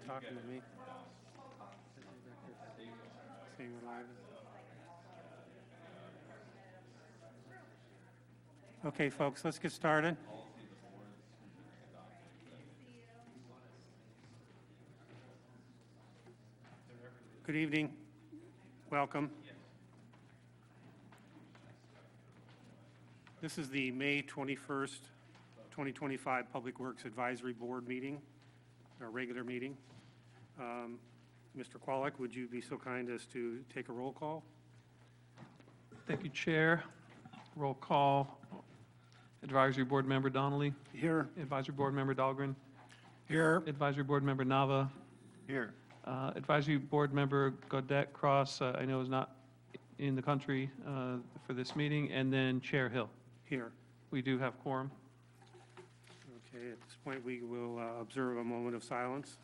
talking to me. Saying we're live. Okay, folks, let's get started. Good evening. Welcome. This is the May 21st, 2025 Public Works Advisory Board meeting, our regular meeting. Mr. Qualick, would you be so kind as to take a roll call? Thank you, Chair. Roll call. Advisory Board Member Donnelly. Here. Advisory Board Member Dahlgren. Here. Advisory Board Member Nava. Here. Advisory Board Member Godet Cross, I know is not in the country for this meeting, and then Chair Hill. Here. We do have quorum. Okay, at this point, we will observe a moment of silence.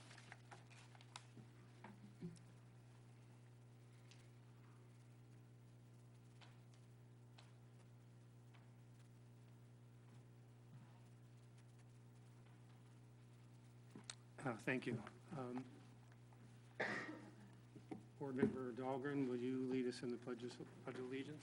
Thank you. Board Member Dahlgren, will you lead us in the Pledge of Allegiance?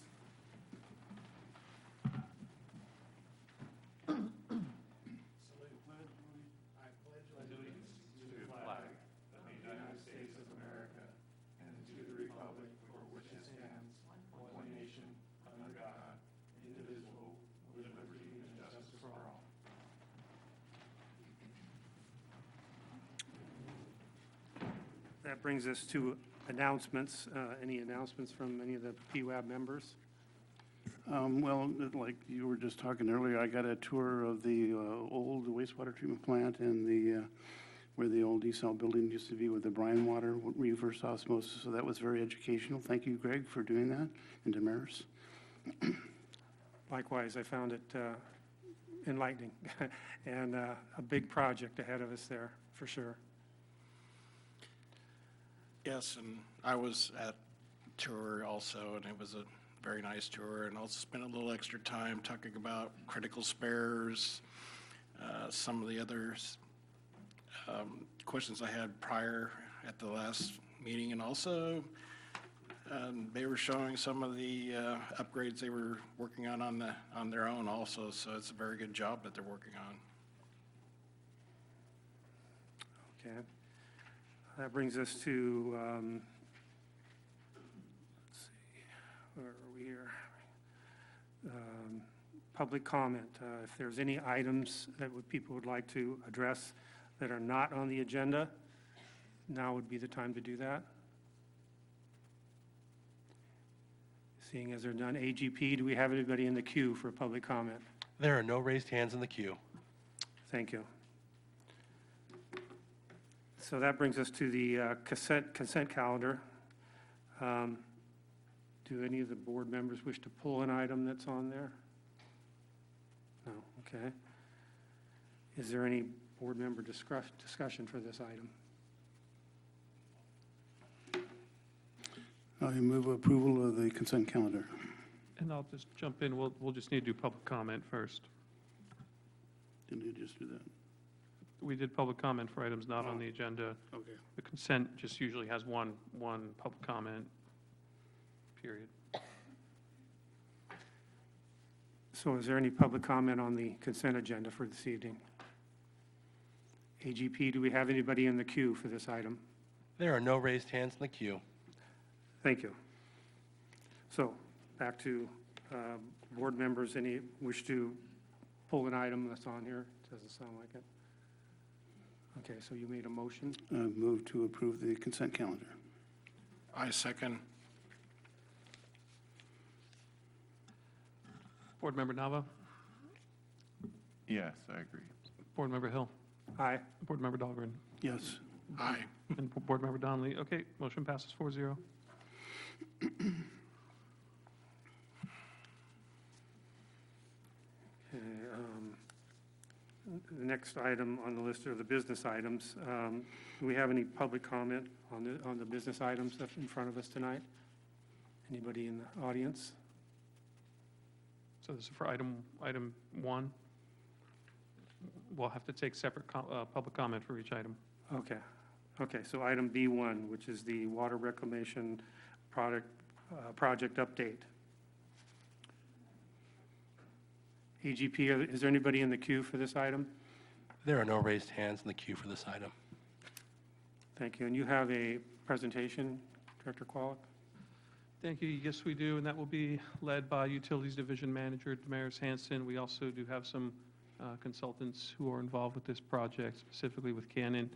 That brings us to announcements. Any announcements from any of the PWAB members? Well, like you were just talking earlier, I got a tour of the old wastewater treatment plant and the where the old desal building used to be with the brine water reverse osmosis. So that was very educational. Thank you, Greg, for doing that, and Damaris. Likewise, I found it enlightening and a big project ahead of us there, for sure. Yes, and I was at the tour also, and it was a very nice tour, and also spent a little extra time talking about critical spares, some of the others questions I had prior at the last meeting, and also they were showing some of the upgrades they were working on their own also, so it's a very good job that they're working on. Okay. That brings us to, let's see, where are we here? Public comment. If there's any items that people would like to address that are not on the agenda, now would be the time to do that. Seeing as there's none, AGP, do we have anybody in the queue for public comment? There are no raised hands in the queue. Thank you. So that brings us to the consent calendar. Do any of the board members wish to pull an item that's on there? No, okay. Is there any board member discussion for this item? I move approval of the consent calendar. And I'll just jump in. We'll just need to do public comment first. Didn't you just do that? We did public comment for items not on the agenda. Okay. The consent just usually has one public comment, period. So is there any public comment on the consent agenda for this evening? AGP, do we have anybody in the queue for this item? There are no raised hands in the queue. Thank you. So back to board members. Any wish to pull an item that's on here? Doesn't sound like it. Okay, so you made a motion. Move to approve the consent calendar. I second. Board Member Nava. Yes, I agree. Board Member Hill. Aye. Board Member Dahlgren. Yes. Aye. And Board Member Donnelly. Okay, motion passes 4-0. Okay, the next item on the list are the business items. Do we have any public comment on the business items that's in front of us tonight? Anybody in the audience? So this is for item 1. We'll have to take separate public comment for each item. Okay. Okay, so item B1, which is the water reclamation project update. AGP, is there anybody in the queue for this item? There are no raised hands in the queue for this item. Thank you. And you have a presentation, Director Qualic? Thank you. Yes, we do, and that will be led by Utilities Division Manager Damaris Hanson. We also do have some consultants who are involved with this project, specifically with Canon,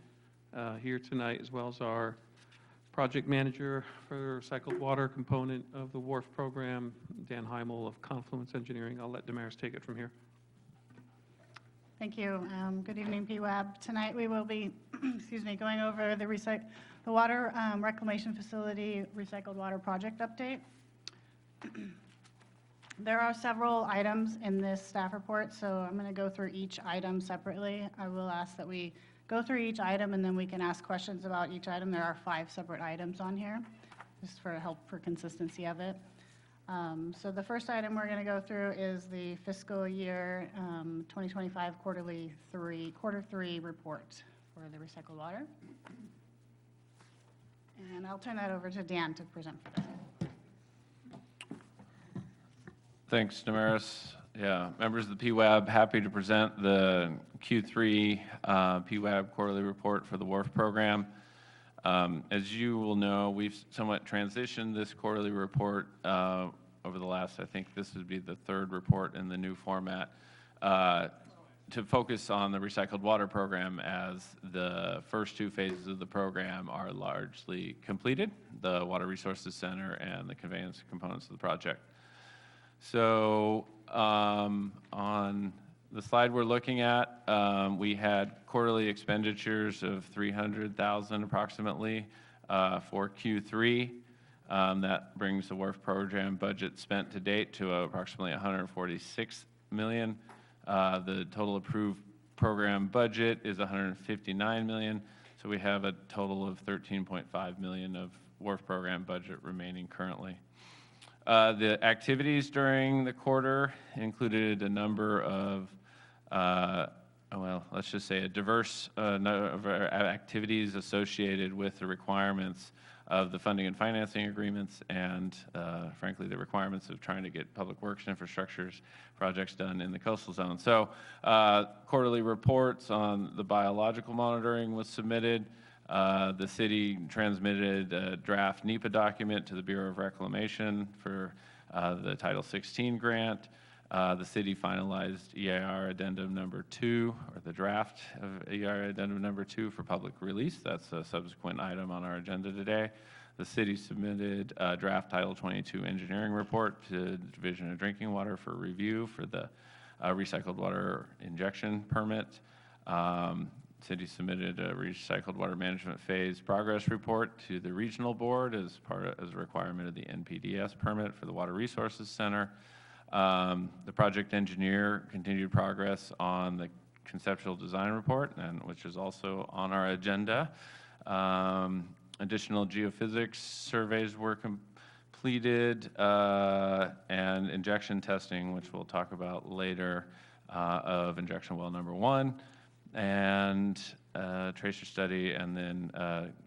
here tonight, as well as our project manager for recycled water component of the WARF program, Dan Heimel of Confluence Engineering. I'll let Damaris take it from here. Thank you. Good evening, PWAB. Tonight we will be, excuse me, going over the water reclamation facility recycled water project update. There are several items in this staff report, so I'm going to go through each item separately. I will ask that we go through each item and then we can ask questions about each item. There are 5 separate items on here, just for help for consistency of it. So the first item we're going to go through is the fiscal year 2025 quarter 3 report for the recycled water. And I'll turn that over to Dan to present for this. Thanks, Damaris. Yeah, members of the PWAB, happy to present the Q3 PWAB quarterly report for the WARF program. As you will know, we've somewhat transitioned this quarterly report over the last, I think this would be the 3rd report in the new format, to focus on the recycled water program, as the first 2 phases of the program are largely completed, the Water Resources Center and the conveyance components of the project. So on the slide we're looking at, we had quarterly expenditures of $300,000 approximately for Q3. That brings the WARF program budget spent to date to approximately $146 million. The total approved program budget is $159 million, so we have a total of $13.5 million of WARF program budget remaining currently. The activities during the quarter included a number of, well, let's just say a diverse number of activities associated with the requirements of the funding and financing agreements and, frankly, the requirements of trying to get public works infrastructures projects done in the coastal zone. So quarterly reports on the biological monitoring was submitted. The city transmitted a draft NEPA document to the Bureau of Reclamation for the Title 16 grant. The city finalized EIR Addendum Number 2, or the draft of EIR Addendum Number 2 for public release. That's a subsequent item on our agenda today. The city submitted a draft Title 22 engineering report to the Division of Drinking Water for review for the recycled water injection permit. City submitted a recycled water management phase progress report to the regional board as a requirement of the NPDES permit for the Water Resources Center. The project engineer continued progress on the conceptual design report, which is also on our agenda. Additional geophysics surveys were completed, and injection testing, which we'll talk about later, of injection well number 1, and tracer study, and then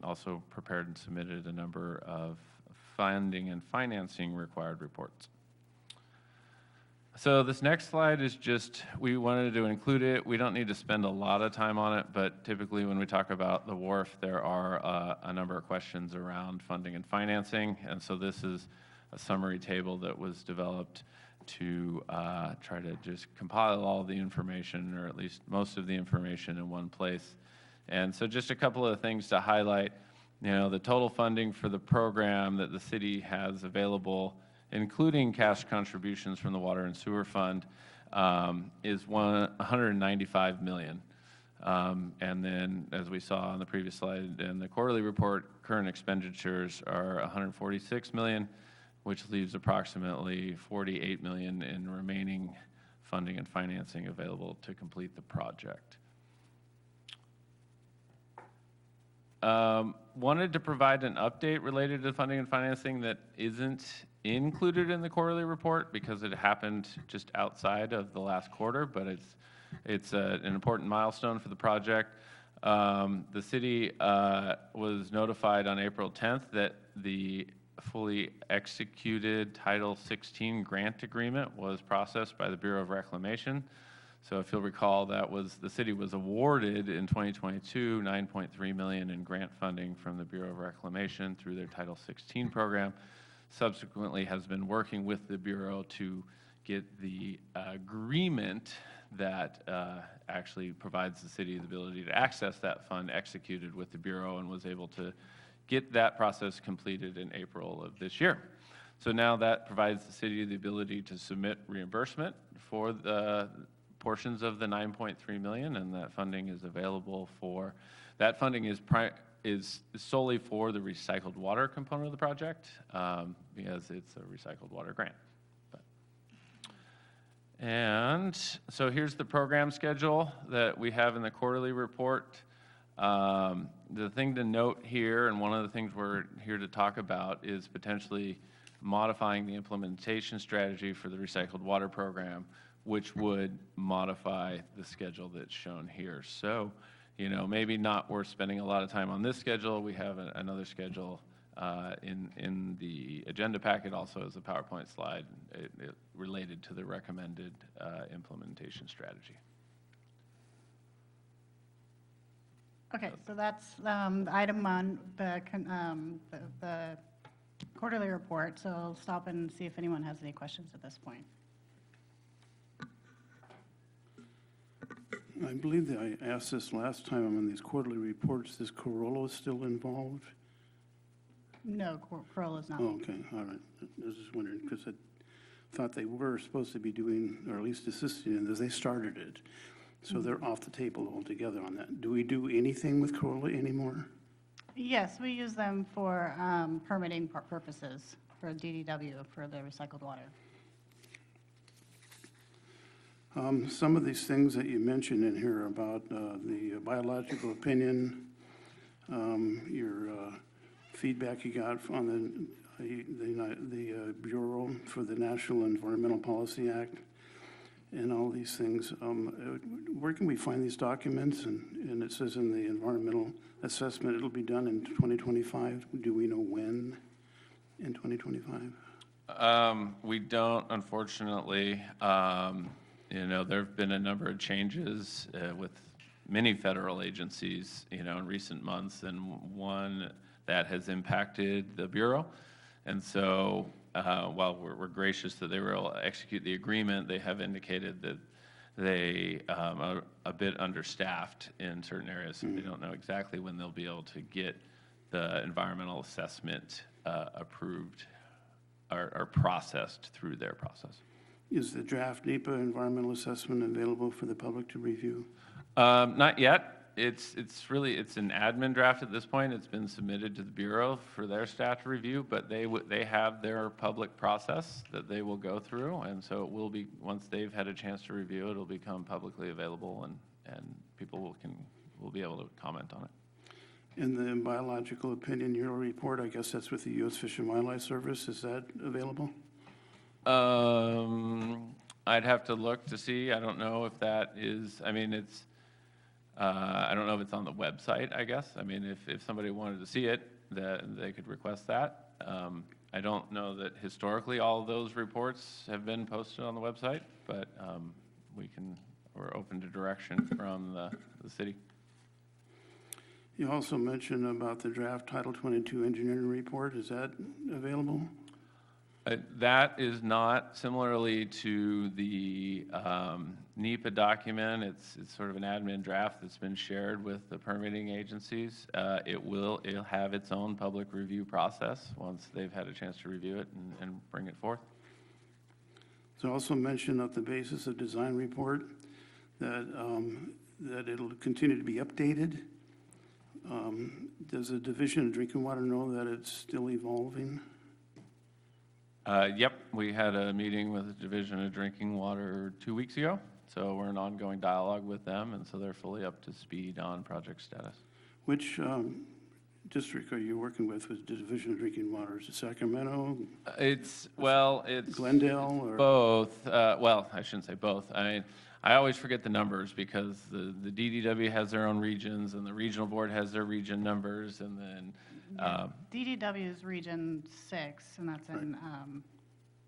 also prepared and submitted a number of funding and financing required reports. So this next slide is just, we wanted to include it. We don't need to spend a lot of time on it, but typically when we talk about the WARF, there are a number of questions around funding and financing, and so this is a summary table that was developed to try to just compile all the information, or at least most of the information, in one place. And so just a couple of things to highlight. You know, the total funding for the program that the city has available, including cash contributions from the Water and Sewer Fund, is $195 million. And then, as we saw on the previous slide in the quarterly report, current expenditures are $146 million, which leaves approximately $48 million in remaining funding and financing available to complete the project. Wanted to provide an update related to funding and financing that isn't included in the quarterly report because it happened just outside of the last quarter, but it's an important milestone for the project. The city was notified on April 10th that the fully executed Title 16 grant agreement was processed by the Bureau of Reclamation. So if you'll recall, the city was awarded in 2022 $9.3 million in grant funding from the Bureau of Reclamation through their Title 16 program. Subsequently has been working with the Bureau to get the agreement that actually provides the city the ability to access that fund executed with the Bureau, and was able to get that process completed in April of this year. So now that provides the city the ability to submit reimbursement for the portions of the $9.3 million, and that funding is available for, that funding is solely for the recycled water component of the project, because it's a recycled water grant. And so here's the program schedule that we have in the quarterly report. The thing to note here, and one of the things we're here to talk about, is potentially modifying the implementation strategy for the recycled water program, which would modify the schedule that's shown here. So, you know, maybe not worth spending a lot of time on this schedule. We have another schedule in the agenda packet, also as a PowerPoint slide related to the recommended implementation strategy. Okay, so that's the item on the quarterly report, so I'll stop and see if anyone has any questions at this point. I believe that I asked this last time on these quarterly reports. Is Corolla still involved? No, Corolla is not. Oh, okay, all right. I was just wondering, because I thought they were supposed to be doing, or at least assisting in this. They started it, so they're off the table altogether on that. Do we do anything with Corolla anymore? Yes, we use them for permitting purposes for DDW, for the recycled water. Some of these things that you mentioned in here about the biological opinion, your feedback you got on the Bureau for the National Environmental Policy Act, and all these things, where can we find these documents? And it says in the environmental assessment it'll be done in 2025. Do we know when in 2025? We don't, unfortunately. You know, there have been a number of changes with many federal agencies, you know, in recent months, and one that has impacted the Bureau. And so while we're gracious that they were able to execute the agreement, they have indicated that they are a bit understaffed in certain areas. So they don't know exactly when they'll be able to get the environmental assessment approved or processed through their process. Is the draft NEPA environmental assessment available for the public to review? Not yet. It's an admin draft at this point. It's been submitted to the Bureau for their staff to review, but they have their public process that they will go through, and so it will be, once they've had a chance to review it, it'll become publicly available, and people will be able to comment on it. In the biological opinion, your report, I guess that's with the U.S. Fish and Wildlife Service. Is that available? I'd have to look to see. I don't know if that is, I mean, it's, I don't know if it's on the website, I guess. I mean, if somebody wanted to see it, they could request that. I don't know that historically all of those reports have been posted on the website, but we're open to direction from the city. You also mentioned about the draft Title 22 engineering report. Is that available? That is not, similarly to the NEPA document. It's sort of an admin draft that's been shared with the permitting agencies. It'll have its own public review process once they've had a chance to review it and bring it forth. So also mentioned at the basis of design report that that it'll continue to be updated. Does the Division of Drinking Water know that it's still evolving? Yep, we had a meeting with the Division of Drinking Water 2 weeks ago, so we're in ongoing dialogue with them, and so they're fully up to speed on project status. Which district are you working with the Division of Drinking Water? Is it Sacramento? It's Glendale? Or? both. Well, I shouldn't say both. I mean, I always forget the numbers because the DDW has their own regions and the regional board has their region numbers and then, DDW is Region 6, and that's in,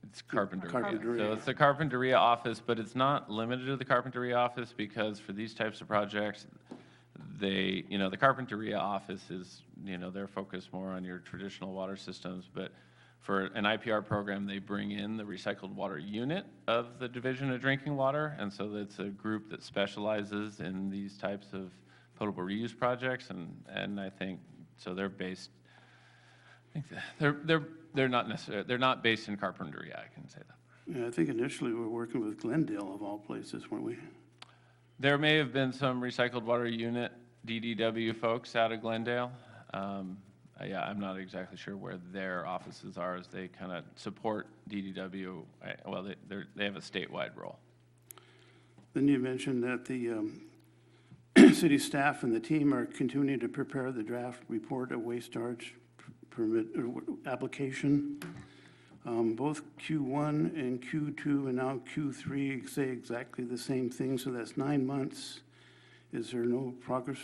it's Carpinteria. Carpinteria. So it's the Carpinteria office, but it's not limited to the Carpinteria office because for these types of projects, they, the Carpinteria office is, they're focused more on your traditional water systems, but for an IPR program, they bring in the recycled water unit of the Division of Drinking Water, and so it's a group that specializes in these types of potable reuse projects, and I think, so they're based, I think they're not necessarily, they're not based in Carpinteria, I can say that. Yeah, I think initially we were working with Glendale of all places, weren't we? There may have been some recycled water unit DDW folks out of Glendale. Yeah, I'm not exactly sure where their offices are as they kind of support DDW. Well, they have a statewide role. Then you mentioned that the city staff and the team are continuing to prepare the draft report of waste charge permit or application. Both Q1 and Q2 and now Q3 say exactly the same thing, so that's 9 months. Is there no progress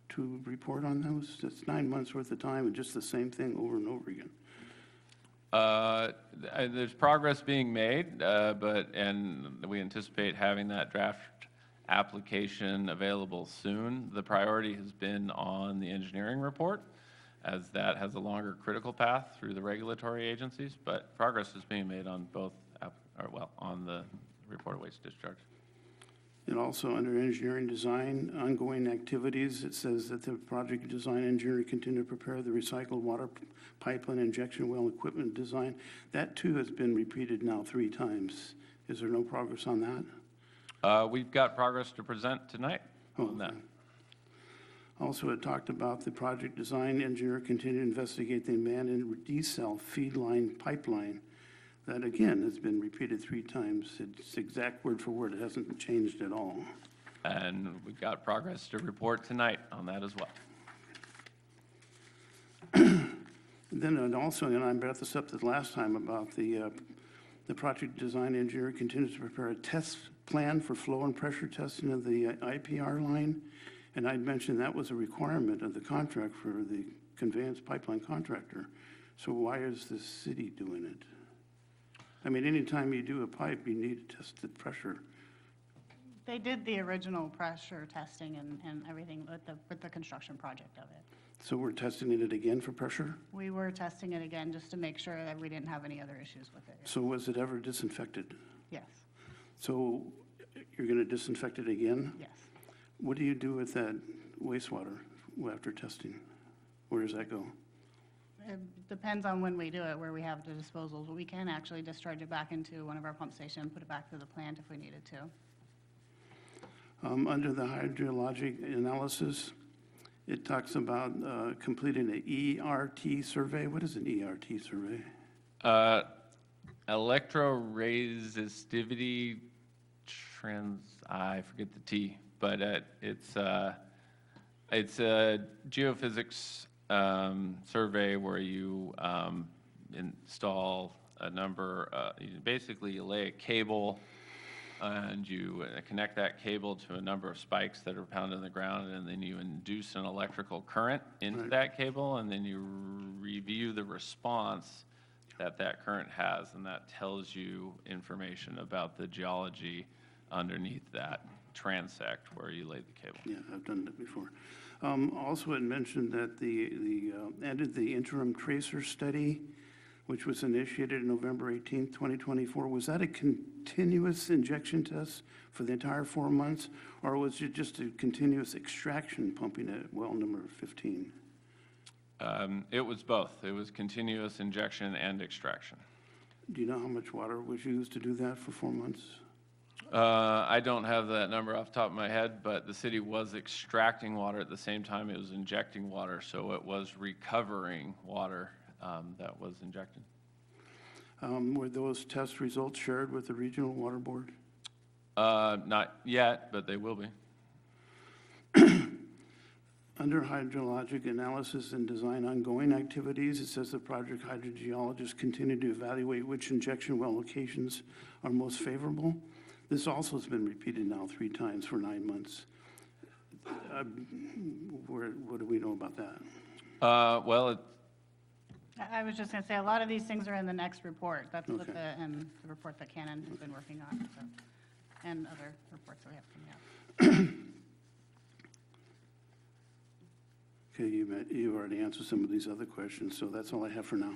to report on those? It's 9 months worth of time and just the same thing over and over again. There's progress being made, and we anticipate having that draft application available soon. The priority has been on the engineering report, as that has a longer critical path through the regulatory agencies, but progress is being made on both, on the report of waste discharge. And also under engineering design, ongoing activities, it says that the project design engineer continue to prepare the recycled water pipeline injection well equipment design. That too has been repeated now 3 times. Is there no progress on that? We've got progress to present tonight on that. Okay. Also, it talked about the project design engineer continue to investigate the abandoned desal feed line pipeline. That again has been repeated 3 times. It's exact word for word. It hasn't changed at all. And we've got progress to report tonight on that as well. Then and also, and I brought this up the last time about the project design engineer continues to prepare a test plan for flow and pressure testing of the IPR line. And I'd mentioned that was a requirement of the contract for the conveyance pipeline contractor. So why is the city doing it? I mean, anytime you do a pipe, you need to test the pressure. they did the original pressure testing and everything with the construction project of it. So we're testing it again for pressure? We were testing it again just to make sure that we didn't have any other issues with it. So was it ever disinfected? Yes, So you're going to disinfect it again? yes. What do you do with that wastewater after testing? Where does that go? It depends on when we do it, where we have the disposals. We can actually discharge it back into one of our pump stations, put it back to the plant if we needed to. Under the hydrologic analysis, it talks about completing an ERT survey. What is an ERT survey? Electroresistivity I forget the T, but it's a geophysics survey where you install a number, basically you lay a cable and you connect that cable to a number of spikes that are pounded in the ground, and then you induce an electrical current into that cable, and then you review the response that that current has, and that tells you information about the geology underneath that transect where you laid the cable. Yeah, I've done that before. Also, it mentioned that ended the interim tracer study, which was initiated on November 18th, 2024. Was that a continuous injection test for the entire 4 months, or was it just a continuous extraction pumping at well number 15? It was both. It was continuous injection and extraction. Do you know how much water was used to do that for 4 months? I don't have that number off the top of my head, but the city was extracting water at the same time it was injecting water, so it was recovering water that was injected. Were those test results shared with the regional water board? Not yet, but they will be. Under hydrologic analysis and design ongoing activities, it says the project hydrogeologists continue to evaluate which injection well locations are most favorable. This also has been repeated now 3 times for 9 months. What do we know about that? Well, I was just going to say, a lot of these things are in the next report. That's what Okay. in the report that Canon has been working on, so, and other reports that we have coming out. Okay, you already answered some of these other questions, so that's all I have for now.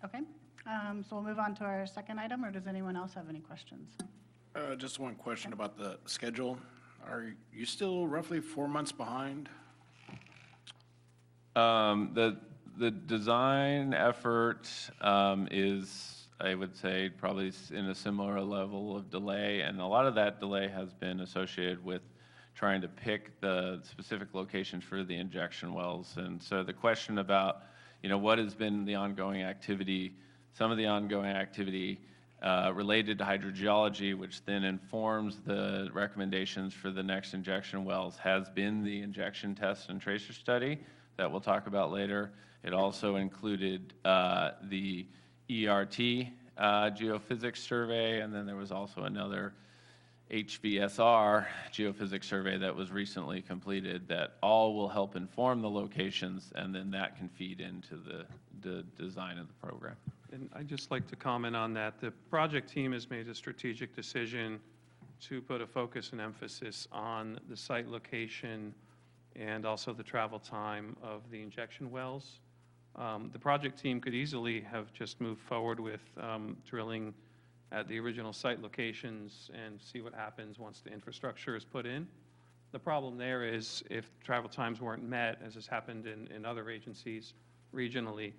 Okay, so we'll move on to our second item, or does anyone else have any questions? Just one question about the schedule. Are you still roughly 4 months behind? the design effort is, I would say, probably in a similar level of delay, and a lot of that delay has been associated with trying to pick the specific locations for the injection wells. And so the question about, what has been the ongoing activity, some of the ongoing activity related to hydrogeology, which then informs the recommendations for the next injection wells, has been the injection test and tracer study that we'll talk about later. It also included the ERT geophysics survey, and then there was also another HVSR geophysics survey that was recently completed that all will help inform the locations, and then that can feed into the design of the program. And I'd just like to comment on that. The project team has made a strategic decision to put a focus and emphasis on the site location and also the travel time of the injection wells. The project team could easily have just moved forward with drilling at the original site locations and see what happens once the infrastructure is put in. The problem there is if travel times weren't met, as has happened in other agencies regionally,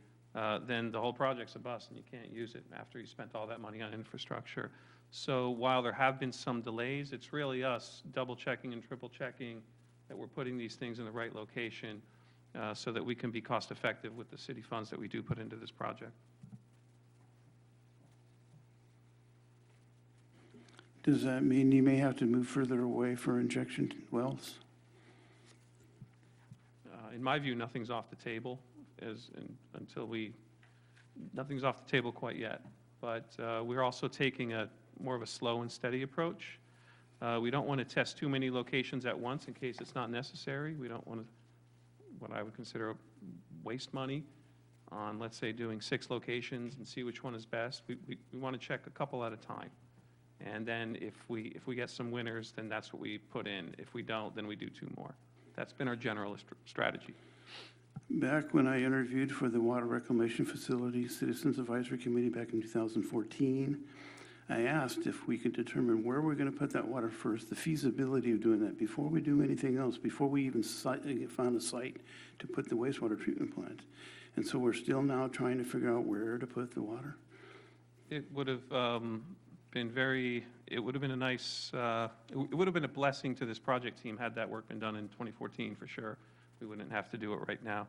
then the whole project's a bust and you can't use it after you spent all that money on infrastructure. So while there have been some delays, it's really us double checking and triple checking that we're putting these things in the right location so that we can be cost effective with the city funds that we do put into this project. Does that mean you may have to move further away for injection wells? In my view, nothing's off the table nothing's off the table quite yet. But we're also taking more of a slow and steady approach. We don't want to test too many locations at once in case it's not necessary. We don't want to, what I would consider, waste money on, let's say, doing 6 locations and see which one is best. We want to check a couple at a time. And then if we get some winners, then that's what we put in. If we don't, then we do 2 more. That's been our general strategy. Back when I interviewed for the Water Reclamation Facility Citizens Advisory Committee back in 2014, I asked if we could determine where we're going to put that water first, the feasibility of doing that before we do anything else, before we even found a site to put the wastewater treatment plant. And so we're still now trying to figure out where to put the water. It would have it would have been a nice, it would have been a blessing to this project team had that work been done in 2014 for sure. We wouldn't have to do it right now.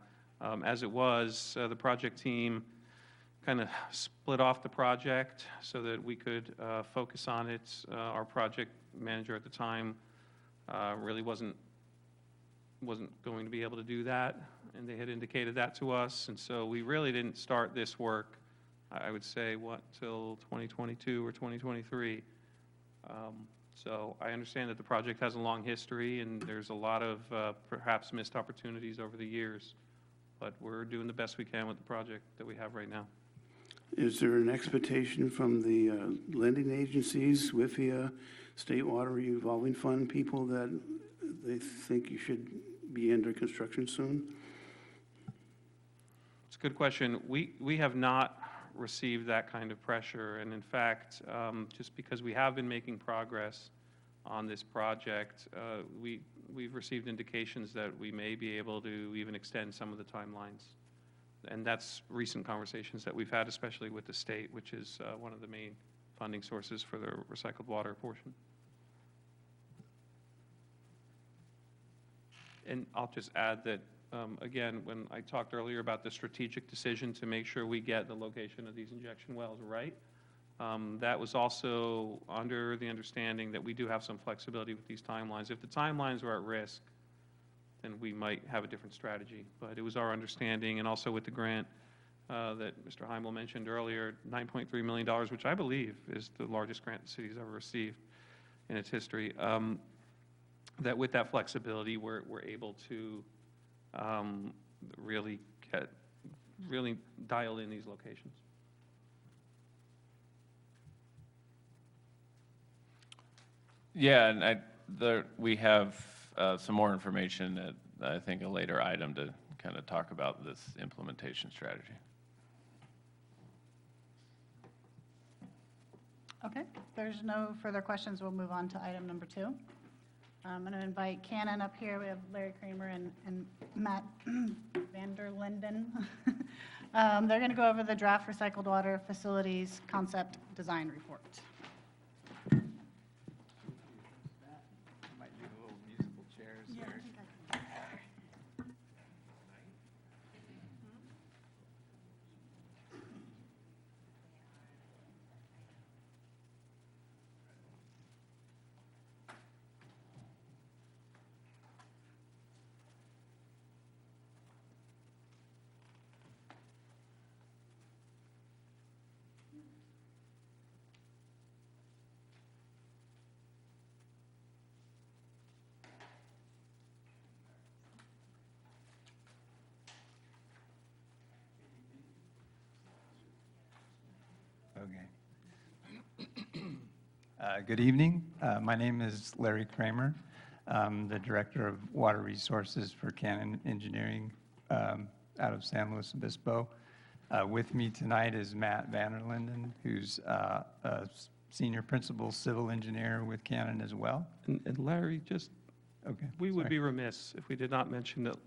As it was, the project team kind of split off the project so that we could focus on it. Our project manager at the time really wasn't going to be able to do that, and they had indicated that to us, and so we really didn't start this work, I would say, till 2022 or 2023. So I understand that the project has a long history, and there's a lot of perhaps missed opportunities over the years, but we're doing the best we can with the project that we have right now. Is there an expectation from the lending agencies, WIFIA, State Water Revolving Fund people that they think you should be under construction soon? It's a good question. We have not received that kind of pressure, and in fact, just because we have been making progress on this project, we've received indications that we may be able to even extend some of the timelines. And that's recent conversations that we've had, especially with the state, which is one of the main funding sources for the recycled water portion. And I'll just add that, again, when I talked earlier about the strategic decision to make sure we get the location of these injection wells right, that was also under the understanding that we do have some flexibility with these timelines. If the timelines are at risk, then we might have a different strategy. But it was our understanding, and also with the grant that Mr. Heimel mentioned earlier, $9.3 million, which I believe is the largest grant the city's ever received in its history, that with that flexibility, we're able to really dial in these locations. Yeah, and we have some more information at, I think, a later item to kind of talk about this implementation strategy. Okay, if there's no further questions, we'll move on to item number 2. I'm going to invite Cannon up here. We have Larry Kramer and Matt Vander Linden. They're going to go over the draft recycled water facilities concept design report. Might need a little musical chairs there. Okay. Good evening. My name is Larry Kramer. I'm the Director of Water Resources for Cannon Engineering out of San Luis Obispo. With me tonight is Matt Vanderlinden, who's a Senior Principal Civil Engineer with Cannon as well. And Larry, just, Okay. we would sorry. be remiss if we did not mention that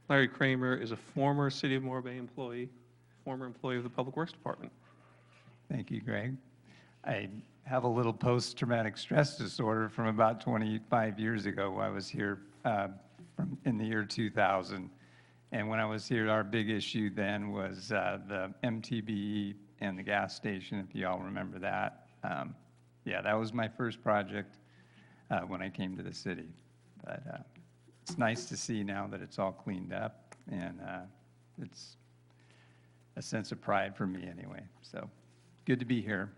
Larry Kramer is a former City of Morro Bay employee, former employee of the Public Works Department. Thank you, Greg. I have a little post-traumatic stress disorder from about 25 years ago. I was here in the year 2000. And when I was here, our big issue then was the MTBE and the gas station, if you all remember that. Yeah, that was my first project when I came to the city. But it's nice to see now that it's all cleaned up, and it's a sense of pride for me anyway. So good to be here.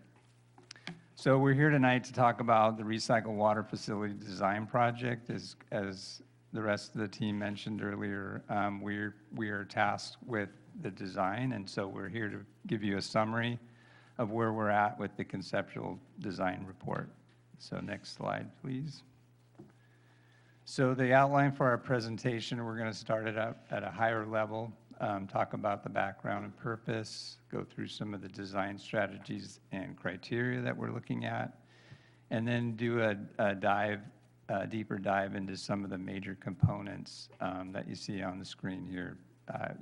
So we're here tonight to talk about the recycled water facility design project. As the rest of the team mentioned earlier, we are tasked with the design, and so we're here to give you a summary of where we're at with the conceptual design report. So next slide, please. So the outline for our presentation, we're going to start it out at a higher level, talk about the background and purpose, go through some of the design strategies and criteria that we're looking at, and then do a deeper dive into some of the major components that you see on the screen here.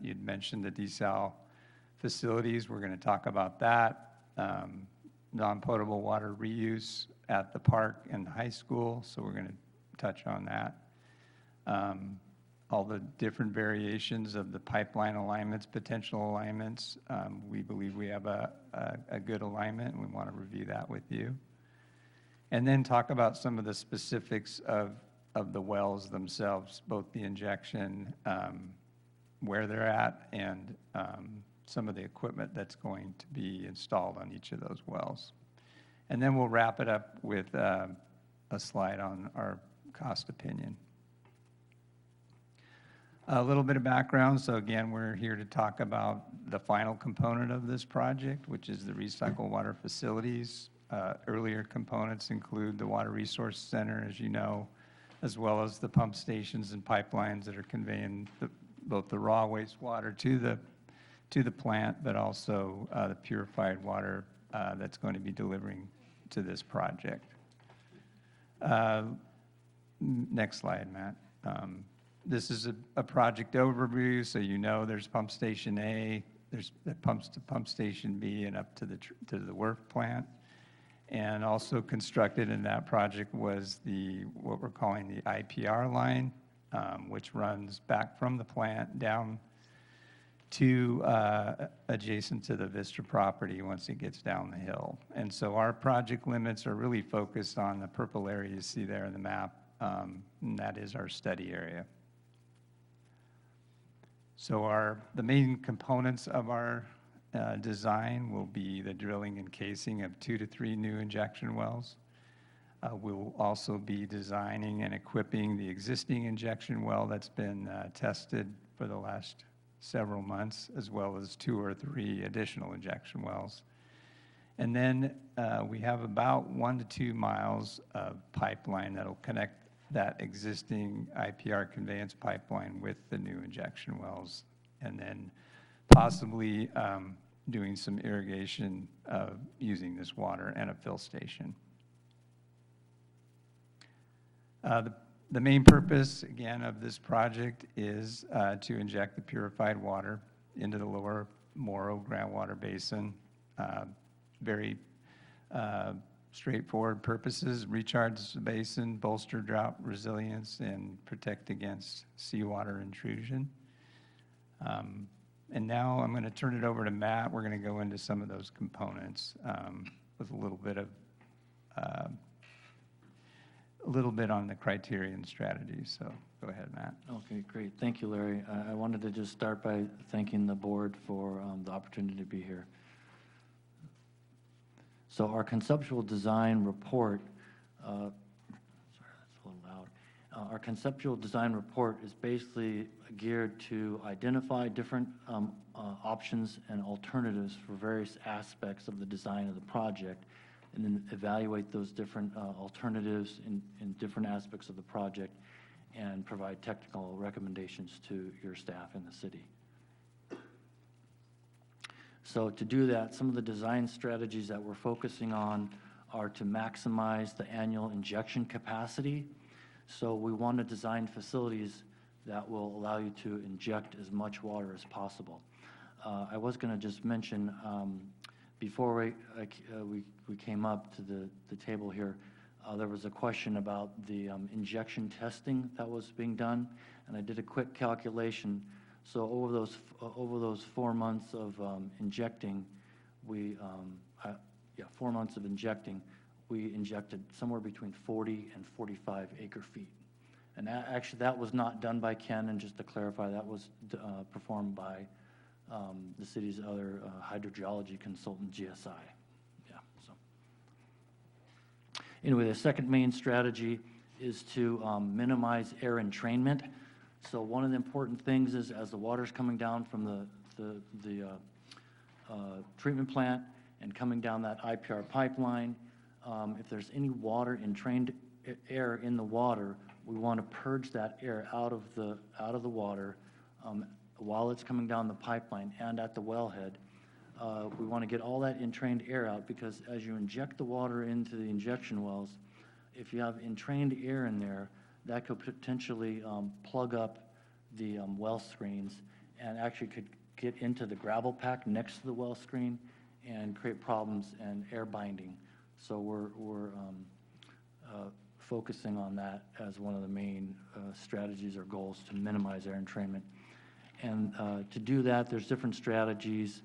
You'd mentioned the desal facilities. We're going to talk about that. Non-potable water reuse at the park and the high school, so we're going to touch on that. All the different variations of the pipeline alignments, potential alignments. We believe we have a good alignment, and we want to review that with you. And then talk about some of the specifics of the wells themselves, both the injection, where they're at, and some of the equipment that's going to be installed on each of those wells. And then we'll wrap it up with a slide on our cost opinion. A little bit of background. So again, we're here to talk about the final component of this project, which is the recycled water facilities. Earlier components include the Water Resource Center, as you know, as well as the pump stations and pipelines that are conveying both the raw wastewater to the plant, but also the purified water that's going to be delivering to this project. Next slide, Matt. This is a project overview, so you know there's pump station A, there's that pumps to pump station B and up to the work plant. And also constructed in that project was what we're calling the IPR line, which runs back from the plant down to adjacent to the Vista property once it gets down the hill. And so our project limits are really focused on the purple area you see there in the map, and that is our study area. So the main components of our design will be the drilling and casing of 2 to 3 new injection wells. We'll also be designing and equipping the existing injection well that's been tested for the last several months, as well as 2 or 3 additional injection wells. And then we have about 1 to 2 miles of pipeline that'll connect that existing IPR conveyance pipeline with the new injection wells, and then possibly doing some irrigation using this water and a fill station. The main purpose, again, of this project is to inject the purified water into the lower Morrow groundwater basin. Very straightforward purposes: recharge the basin, bolster drought resilience, and protect against seawater intrusion. And now I'm going to turn it over to Matt. We're going to go into some of those components with a little bit on the criteria and strategy. So go ahead, Matt. Okay, great. Thank you, Larry. I wanted to just start by thanking the board for the opportunity to be here. So our conceptual design report, sorry, that's a little loud. Our conceptual design report is basically geared to identify different options and alternatives for various aspects of the design of the project, and then evaluate those different alternatives in different aspects of the project and provide technical recommendations to your staff in the city. So to do that, some of the design strategies that we're focusing on are to maximize the annual injection capacity. So we want to design facilities that will allow you to inject as much water as possible. I was going to just mention, before we came up to the table here, there was a question about the injection testing that was being done, and I did a quick calculation. So over those 4 months of injecting, 4 months of injecting, we injected somewhere between 40 and 45 acre-feet. And actually, that was not done by Ken, and just to clarify, that was performed by the city's other hydrogeology consultant, GSI. Yeah. So anyway, the second main strategy is to minimize air entrainment. So one of the important things is, as the water's coming down from the treatment plant and coming down that IPR pipeline, if there's any water entrained air in the water, we want to purge that air out of the water while it's coming down the pipeline and at the wellhead. We want to get all that entrained air out, because as you inject the water into the injection wells, if you have entrained air in there, that could potentially plug up the well screens, and actually could get into the gravel pack next to the well screen and create problems and air binding. So we're focusing on that as one of the main strategies or goals to minimize air entrainment. And to do that, there's different strategies.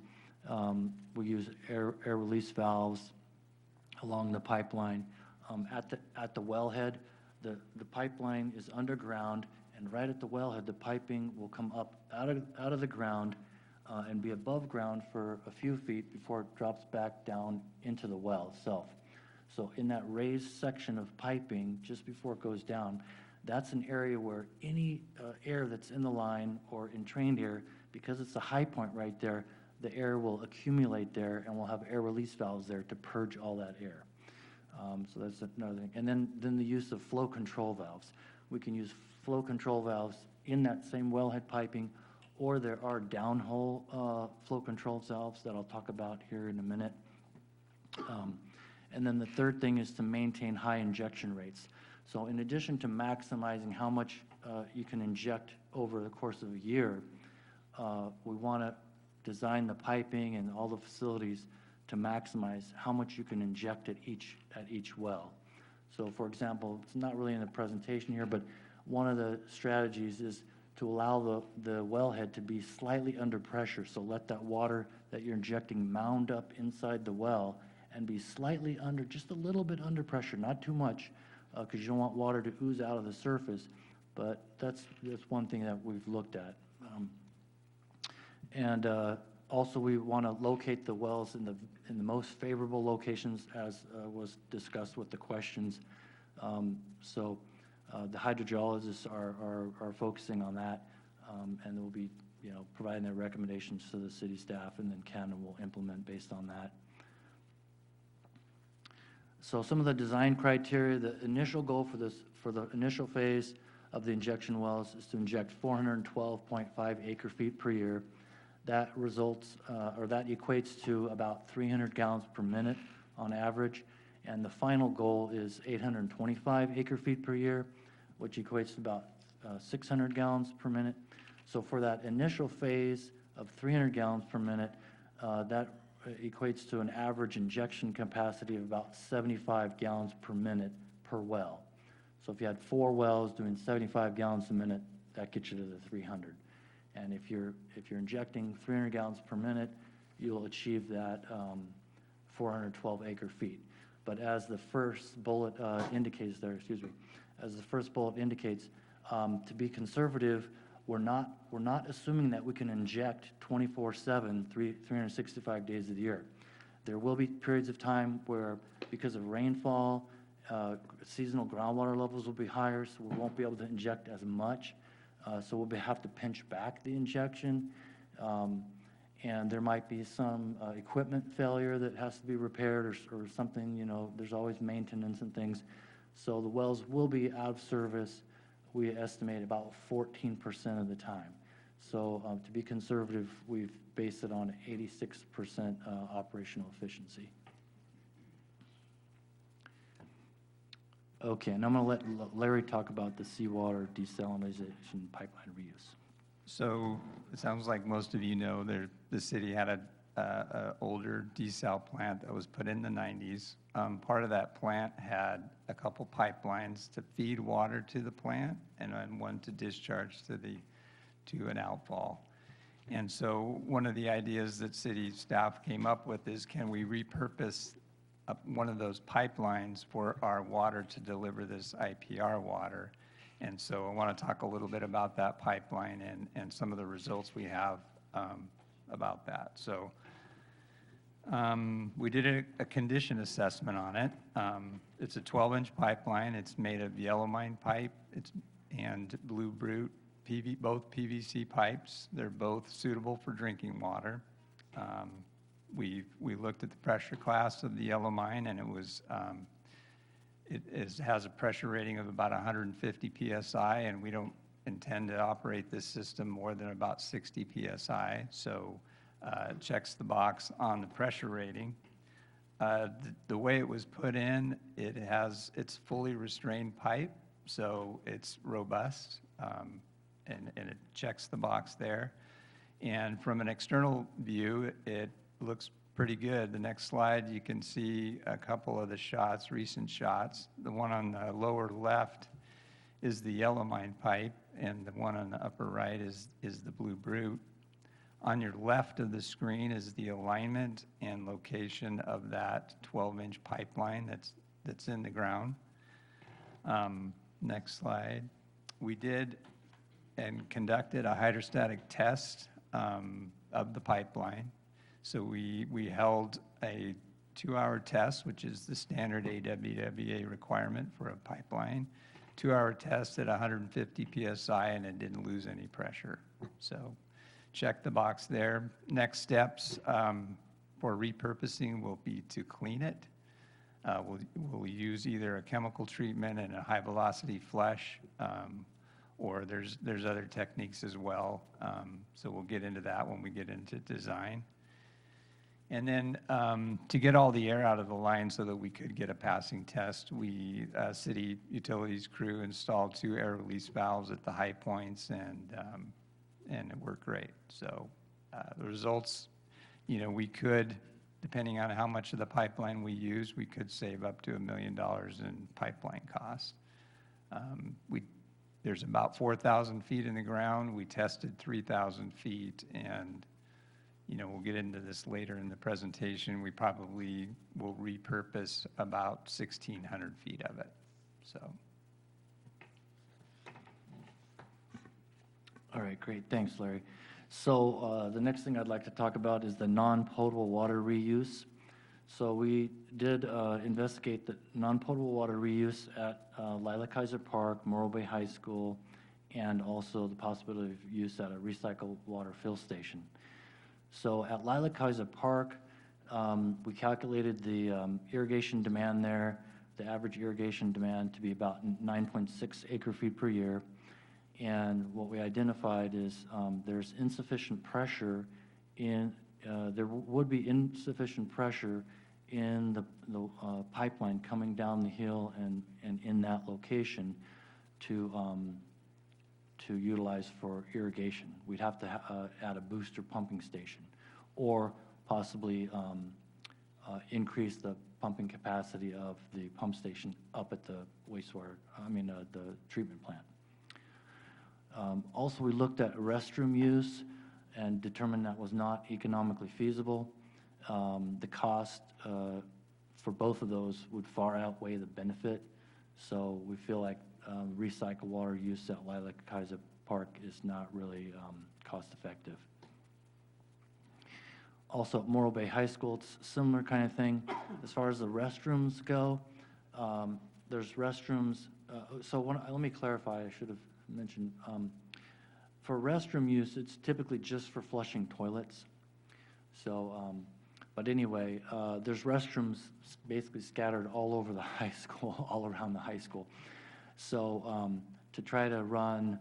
We use air release valves along the pipeline. At the wellhead, the pipeline is underground, and right at the wellhead, the piping will come up out of the ground and be above ground for a few feet before it drops back down into the well itself. So in that raised section of piping, just before it goes down, that's an area where any air that's in the line or entrained air, because it's a high point right there, the air will accumulate there, and we'll have air release valves there to purge all that air. So that's another thing. And then the use of flow control valves. We can use flow control valves in that same wellhead piping, or there are downhole flow control valves that I'll talk about here in a minute. And then the third thing is to maintain high injection rates. So in addition to maximizing how much you can inject over the course of a year, we want to design the piping and all the facilities to maximize how much you can inject at each well. So for example, it's not really in the presentation here, but one of the strategies is to allow the wellhead to be slightly under pressure. So let that water that you're injecting mound up inside the well and be slightly under, just a little bit under pressure, not too much, because you don't want water to ooze out of the surface. But that's one thing that we've looked at. Also, we want to locate the wells in the most favorable locations, as was discussed with the questions. So the hydrogeologists are focusing on that, and they'll be, providing their recommendations to the city staff, and then Canada will implement based on that. So some of the design criteria, the initial goal for the initial phase of the injection wells is to inject 412.5 acre feet per year. That results, or that equates to about 300 gallons per minute on average. And the final goal is 825 acre feet per year, which equates to about 600 gallons per minute. So for that initial phase of 300 gallons per minute, that equates to an average injection capacity of about 75 gallons per minute per well. So if you had 4 wells doing 75 gallons a minute, that gets you to the 300. And if you're injecting 300 gallons per minute, you'll achieve that 412 acre feet. But as the first bullet indicates there, as the first bullet indicates, to be conservative, we're not assuming that we can inject 24/7, 365 days of the year. There will be periods of time where, because of rainfall, seasonal groundwater levels will be higher, so we won't be able to inject as much. So we'll have to pinch back the injection. And there might be some equipment failure that has to be repaired or something, there's always maintenance and things. So the wells will be out of service, we estimate, about 14% of the time. So to be conservative, we've based it on 86% operational efficiency. Okay, and I'm going to let Larry talk about the seawater desalination pipeline reuse. So it sounds like most of you know the city had a older desal plant that was put in the 90s. Part of that plant had a couple pipelines to feed water to the plant and then one to discharge to an outfall. And so one of the ideas that city staff came up with is, can we repurpose one of those pipelines for our water to deliver this IPR water? And so I want to talk a little bit about that pipeline and some of the results we have about that. So we did a condition assessment on it. It's a 12-inch pipeline. It's made of Yellowmine pipe and Blue Brute, both PVC pipes. They're both suitable for drinking water. We looked at the pressure class of the Yellowmine, and it has a pressure rating of about 150 PSI, and we don't intend to operate this system more than about 60 PSI. So it checks the box on the pressure rating. The way it was put in, it's fully restrained pipe, so it's robust, and it checks the box there. And from an external view, it looks pretty good. The next slide, you can see a couple of the shots, recent shots. The one on the lower left is the Yellowmine pipe, and the one on the upper right is the Blue Brute. On your left of the screen is the alignment and location of that 12-inch pipeline that's in the ground. Next slide. We did and conducted a hydrostatic test of the pipeline. So we held a 2-hour test, which is the standard AWWA requirement for a pipeline. 2-hour test at 150 PSI, and it didn't lose any pressure. So check the box there. Next steps for repurposing will be to clean it. We'll use either a chemical treatment and a high-velocity flush, or there's other techniques as well. So we'll get into that when we get into design. And then to get all the air out of the line so that we could get a passing test, city utilities crew installed 2 air release valves at the high points, and it worked great. So the results, we could, depending on how much of the pipeline we use, we could save up to $1 million in pipeline costs. There's about 4,000 feet in the ground. We tested 3,000 feet, and we'll get into this later in the presentation. We probably will repurpose about 1,600 feet of it. So. All right, great. Thanks, Larry. So the next thing I'd like to talk about is the non-potable water reuse. So we did investigate the non-potable water reuse at Lila Kaiser Park, Morro Bay High School, and also the possibility of use at a recycled water fill station. So at Lila Kaiser Park, we calculated the irrigation demand there, the average irrigation demand to be about 9.6 acre feet per year. And what we identified is there's insufficient pressure in, there would be insufficient pressure in the pipeline coming down the hill and in that location to utilize for irrigation. We'd have to add a booster pumping station or possibly increase the pumping capacity of the pump station up at the wastewater, the treatment plant. Also, we looked at restroom use and determined that was not economically feasible. The cost for both of those would far outweigh the benefit, so we feel like recycled water use at Lila Kaiser Park is not really cost-effective. Also, at Morro Bay High School, it's a similar kind of thing. As far as the restrooms go, there's restrooms. Let me clarify, I should have mentioned. For restroom use, it's typically just for flushing toilets. So, but anyway, there's restrooms basically scattered all over the high school, all around the high school. So to try to run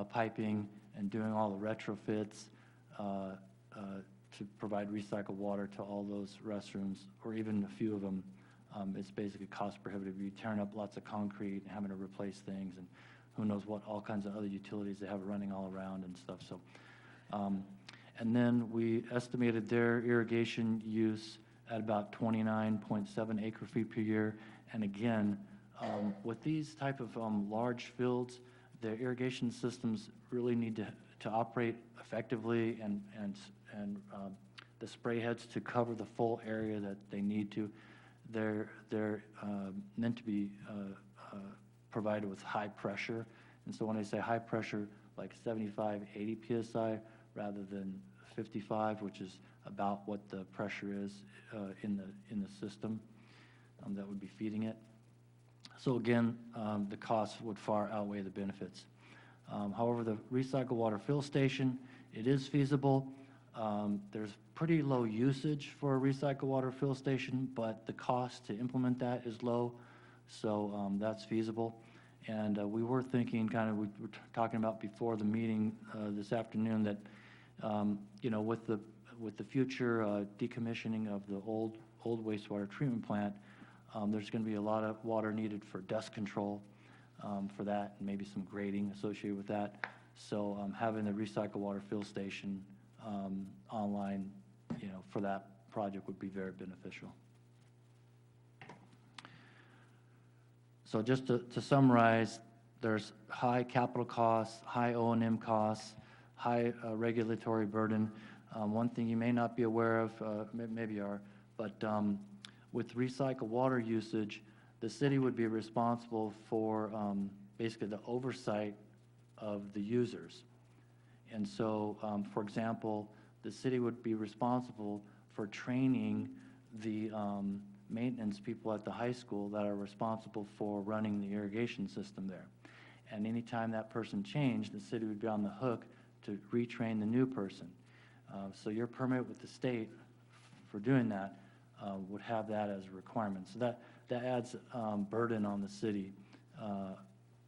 piping and doing all the retrofits to provide recycled water to all those restrooms, or even a few of them, it's basically cost prohibitive. You're tearing up lots of concrete and having to replace things, and who knows what all kinds of other utilities they have running all around and stuff. So, and then we estimated their irrigation use at about 29.7 acre feet per year. And again, with these type of large fields, the irrigation systems really need to operate effectively, and the spray heads to cover the full area that they need to. They're meant to be provided with high pressure. And so when I say high pressure, like 75, 80 PSI rather than 55, which is about what the pressure is in the system that would be feeding it. So again, the costs would far outweigh the benefits. However, the recycled water fill station, it is feasible. There's pretty low usage for a recycled water fill station, but the cost to implement that is low, so that's feasible. And we were thinking, we were talking about before the meeting this afternoon, that with the future decommissioning of the old wastewater treatment plant, there's going to be a lot of water needed for dust control for that, and maybe some grading associated with that. So having the recycled water fill station online, for that project would be very beneficial. So just to summarize, there's high capital costs, high O&M costs, high regulatory burden. One thing you may not be aware of, maybe you are, but with recycled water usage, the city would be responsible for basically the oversight of the users. And so, for example, the city would be responsible for training the maintenance people at the high school that are responsible for running the irrigation system there. And anytime that person changed, the city would be on the hook to retrain the new person. So your permit with the state for doing that would have that as a requirement. So that adds burden on the city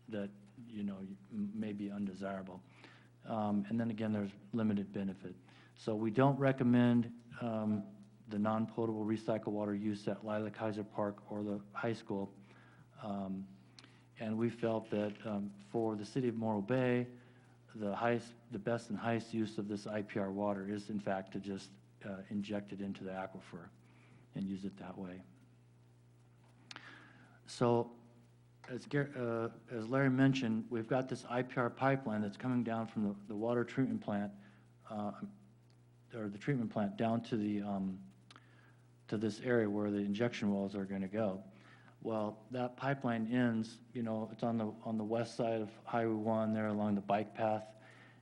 that may be undesirable. And then again, there's limited benefit. So we don't recommend the non-potable recycled water use at Lila Kaiser Park or the high school. And we felt that for the city of Morro Bay, the best and highest use of this IPR water is, in fact, to just inject it into the aquifer and use it that way. So as Larry mentioned, we've got this IPR pipeline that's coming down from the water treatment plant, or the treatment plant, down to the to this area where the injection wells are going to go. Well, that pipeline ends, it's on the west side of Highway 1 there along the bike path,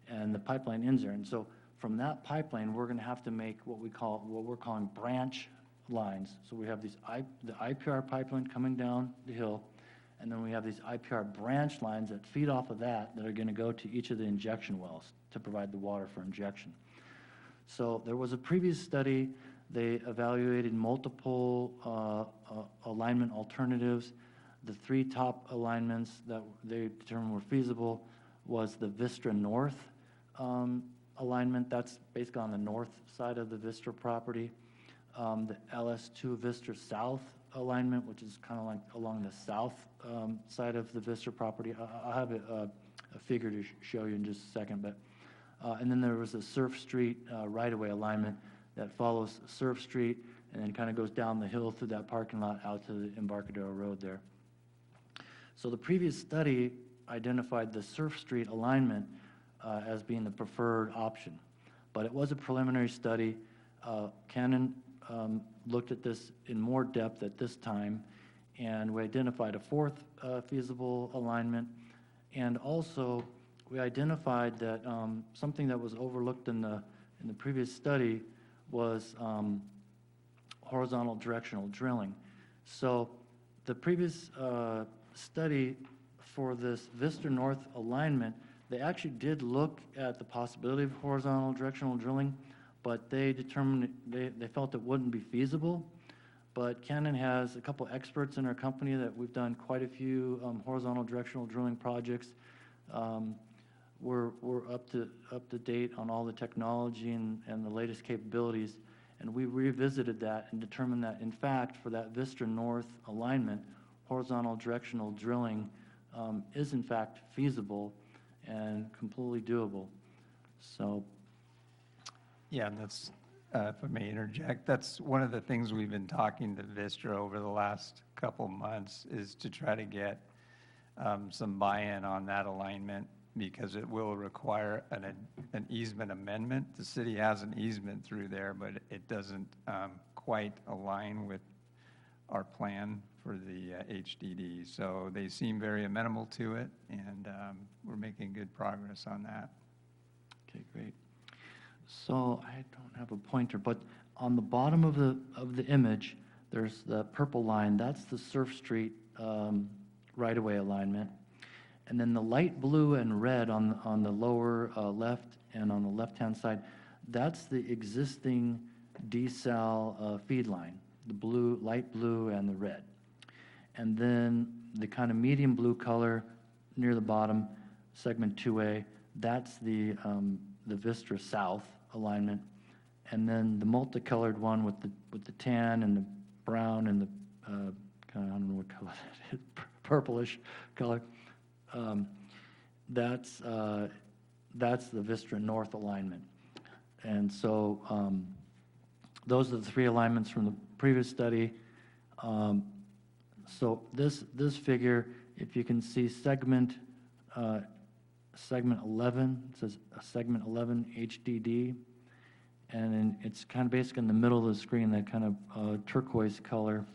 and the pipeline ends there. And so from that pipeline, we're going to have to make what we're calling branch lines. So we have the IPR pipeline coming down the hill, and then we have these IPR branch lines that feed off of that are going to go to each of the injection wells to provide the water for injection. So there was a previous study. They evaluated multiple alignment alternatives. The 3 top alignments that they determined were feasible was the Vistra North alignment. That's basically on the north side of the Vistra property. The LS2 Vistra South alignment, which is kind of like along the south side of the Vistra property. I'll have a figure to show you in just a second. But and then there was a Surf Street right-of-way alignment that follows Surf Street and then kind of goes down the hill through that parking lot out to the Embarcadero Road there. So the previous study identified the Surf Street alignment as being the preferred option. But it was a preliminary study. Canon looked at this in more depth at this time, and we identified a 4th feasible alignment. And also, we identified that something that was overlooked in the previous study was horizontal directional drilling. So the previous study for this Vistra North alignment, they actually did look at the possibility of horizontal directional drilling, but they determined, they felt it wouldn't be feasible. But Canon has a couple experts in our company that we've done quite a few horizontal directional drilling projects. We're up to date on all the technology and the latest capabilities, and we revisited that and determined that, in fact, for that Vistra North alignment, horizontal directional drilling is in fact feasible and completely doable. So, Yeah, and that's, if I may interject, that's one of the things we've been talking to Vistra over the last couple months, is to try to get some buy-in on that alignment, because it will require an easement amendment. The city has an easement through there, but it doesn't quite align with our plan for the HDD. So they seem very amenable to it, and we're making good progress on that. okay, great. So I don't have a pointer, but on the bottom of the image, there's the purple line. That's the Surf Street right-of-way alignment. And then the light blue and red on the lower left and on the left-hand side, that's the existing desal feed line, the blue, light blue, and the red. And then the kind of medium blue color near the bottom, segment 2A, that's the Vistra South alignment. And then the multicolored one with the tan and the brown and the kind of, I don't know what color that is, purplish color. That's the Vistra North alignment. And so those are the 3 alignments from the previous study. So this figure, if you can see segment 11, it says segment 11 HDD, and then it's kind of basically in the middle of the screen, that kind of turquoise color.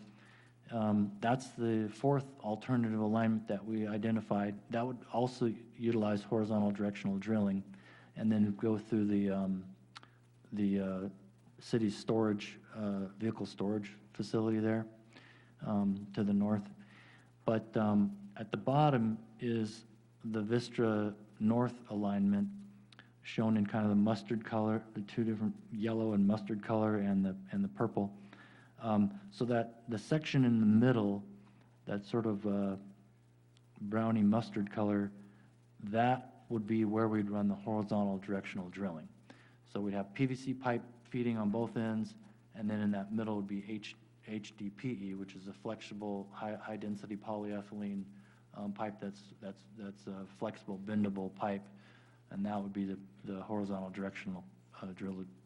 That's the 4th alternative alignment that we identified. That would also utilize horizontal directional drilling, and then go through the city storage, vehicle storage facility there to the north. But at the bottom is the Vistra North alignment, shown in kind of the mustard color, the 2 different yellow and mustard color, and the purple. So that the section in the middle, that sort of browny mustard color, that would be where we'd run the horizontal directional drilling. So we'd have PVC pipe feeding on both ends, and then in that middle would be HDPE, which is a flexible, high-density polyethylene pipe that's a flexible, bendable pipe, and that would be the horizontal directional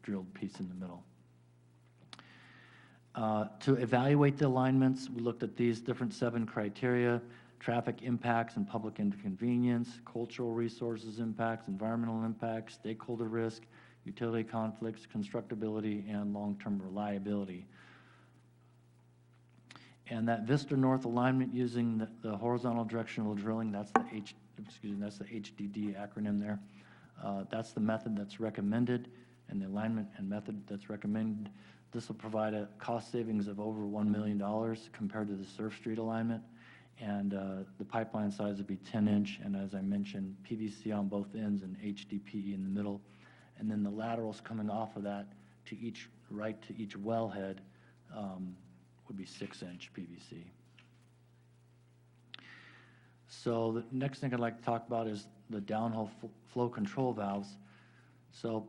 drilled piece in the middle. To evaluate the alignments, we looked at these different 7 criteria: traffic impacts and public inconvenience, cultural resources impacts, environmental impacts, stakeholder risk, utility conflicts, constructability, and long-term reliability. And that Vistra North alignment using the horizontal directional drilling, that's the HDD acronym there. That's the method that's recommended and the alignment and method that's recommended. This will provide a cost savings of over $1 million compared to the Surf Street alignment. And the pipeline size would be 10-inch, and as I mentioned, PVC on both ends and HDPE in the middle. And then the laterals coming off of that to each, right to each wellhead would be 6-inch PVC. So the next thing I'd like to talk about is the downhole flow control valves. So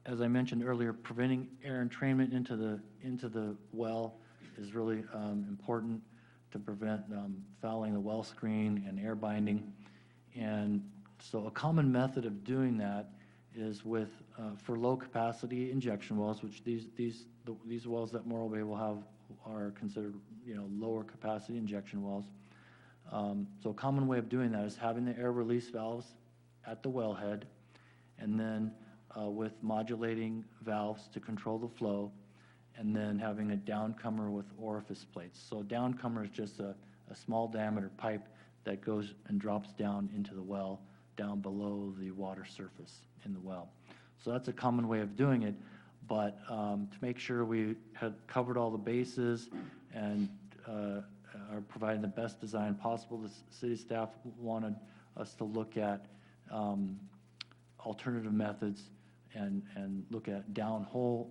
as I mentioned earlier, preventing air entrainment into the well is really important to prevent fouling the well screen and air binding. And so a common method of doing that is with, for low capacity injection wells, which these wells that Morro Bay will have are considered, lower capacity injection wells. So a common way of doing that is having the air release valves at the wellhead, and then with modulating valves to control the flow, and then having a downcomer with orifice plates. So a downcomer is just a small diameter pipe that goes and drops down into the well, down below the water surface in the well. So that's a common way of doing it, but to make sure we had covered all the bases and are providing the best design possible, the city staff wanted us to look at alternative methods and look at downhole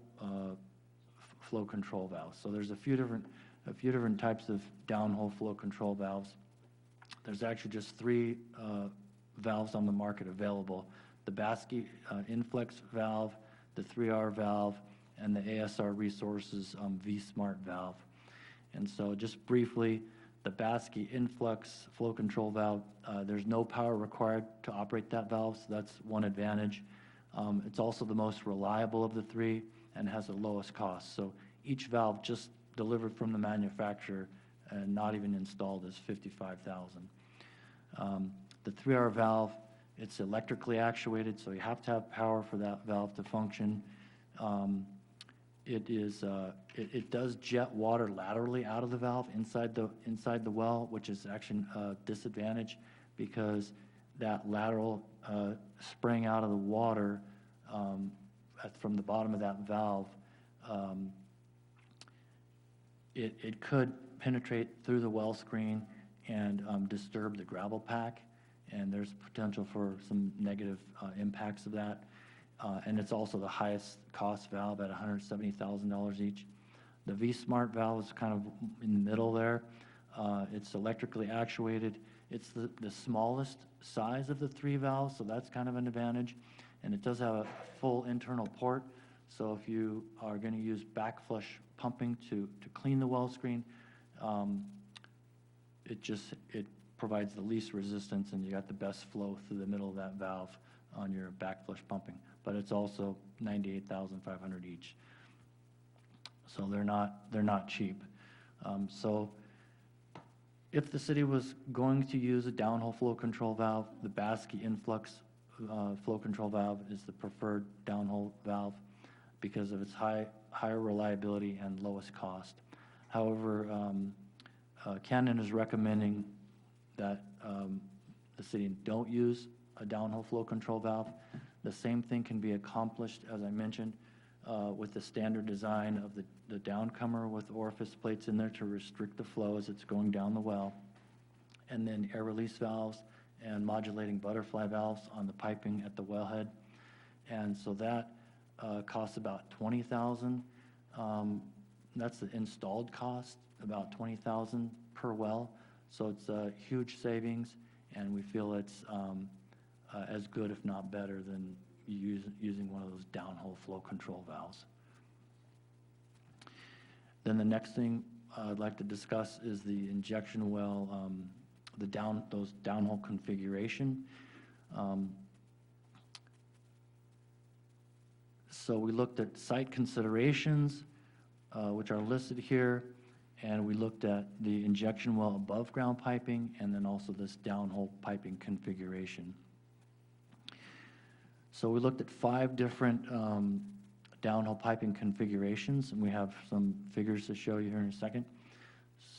flow control valves. So there's a few different types of downhole flow control valves. There's actually just 3 valves on the market available: the Baske Inflex valve, the 3R valve, and the ASR Resources V-Smart valve. And so just briefly, the Baske Influx flow control valve, there's no power required to operate that valve, so that's one advantage. It's also the most reliable of the 3 and has the lowest cost. So each valve just delivered from the manufacturer and not even installed is $55,000. The 3R valve, it's electrically actuated, so you have to have power for that valve to function. It does jet water laterally out of the valve inside the well, which is actually a disadvantage because that lateral spraying out of the water from the bottom of that valve, it could penetrate through the well screen and disturb the gravel pack, and there's potential for some negative impacts of that. And it's also the highest cost valve at $170,000 each. The V-Smart valve is kind of in the middle there. It's electrically actuated. It's the smallest size of the 3 valves, so that's kind of an advantage. And it does have a full internal port, so if you are going to use backflush pumping to clean the well screen, it provides the least resistance, and you got the best flow through the middle of that valve on your backflush pumping. But it's also $98,500 each. So they're not cheap. So if the city was going to use a downhole flow control valve, the Baske Influx flow control valve is the preferred downhole valve because of its higher reliability and lowest cost. However, Canon is recommending that the city don't use a downhole flow control valve. The same thing can be accomplished, as I mentioned, with the standard design of the downcomer with orifice plates in there to restrict the flow as it's going down the well, and then air release valves and modulating butterfly valves on the piping at the wellhead. And so that costs about $20,000. That's the installed cost, about $20,000 per well. So it's a huge savings, and we feel it's as good, if not better, than using one of those downhole flow control valves. Then the next thing I'd like to discuss is the injection well, those downhole configuration. So we looked at site considerations, which are listed here, and we looked at the injection well above ground piping, and then also this downhole piping configuration. So we looked at 5 different downhole piping configurations, and we have some figures to show you here in a second.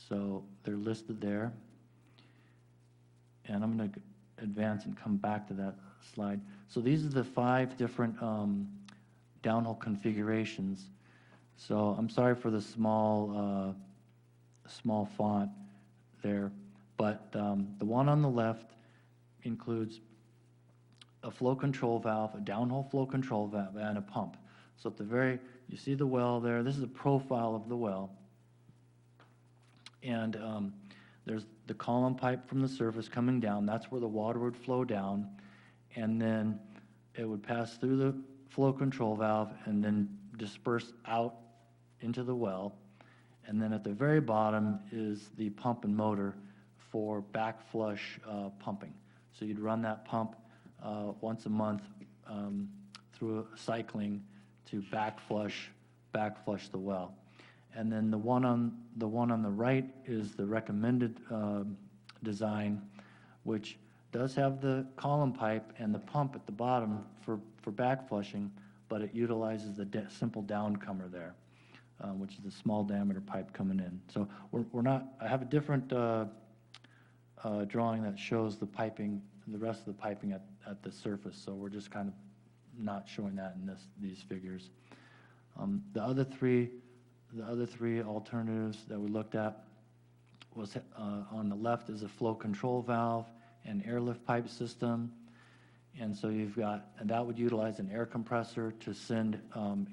So they're listed there. And I'm going to advance and come back to that slide. So these are the 5 different downhole configurations. So I'm sorry for the small font there, but the one on the left includes a flow control valve, a downhole flow control valve, and a pump. So at the very, you see the well there, this is a profile of the well. And there's the column pipe from the surface coming down, that's where the water would flow down, and then it would pass through the flow control valve and then disperse out into the well. And then at the very bottom is the pump and motor for back flush pumping. So you'd run that pump once a month through cycling to back flush the well. And then the one on the right is the recommended design, which does have the column pipe and the pump at the bottom for back flushing, but it utilizes the simple downcomer there, which is the small diameter pipe coming in. So we're not, I have a different drawing that shows the piping, the rest of the piping at the surface, so we're just kind of not showing that in these figures. The other three alternatives that we looked at was on the left is a flow control valve and airlift pipe system. And so you've got, and that would utilize an air compressor to send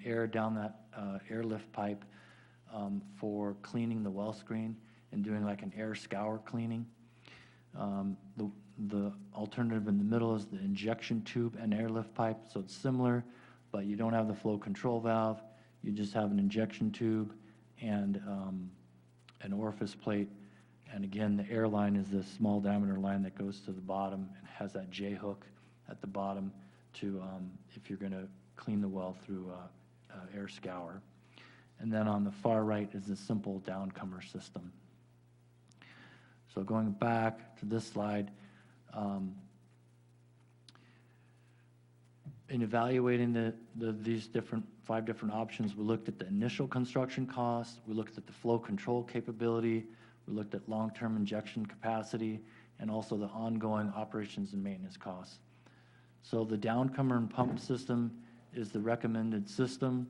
air down that airlift pipe for cleaning the well screen and doing like an air scour cleaning. The alternative in the middle is the injection tube and airlift pipe, so it's similar, but you don't have the flow control valve. You just have an injection tube and an orifice plate. And again, the air line is this small diameter line that goes to the bottom and has that J hook at the bottom to, if you're going to clean the well through air scour. And then on the far right is the simple downcomer system. So going back to this slide, in evaluating these 5 different options, we looked at the initial construction costs, we looked at the flow control capability, we looked at long-term injection capacity, and also the ongoing operations and maintenance costs. So the downcomer and pump system is the recommended system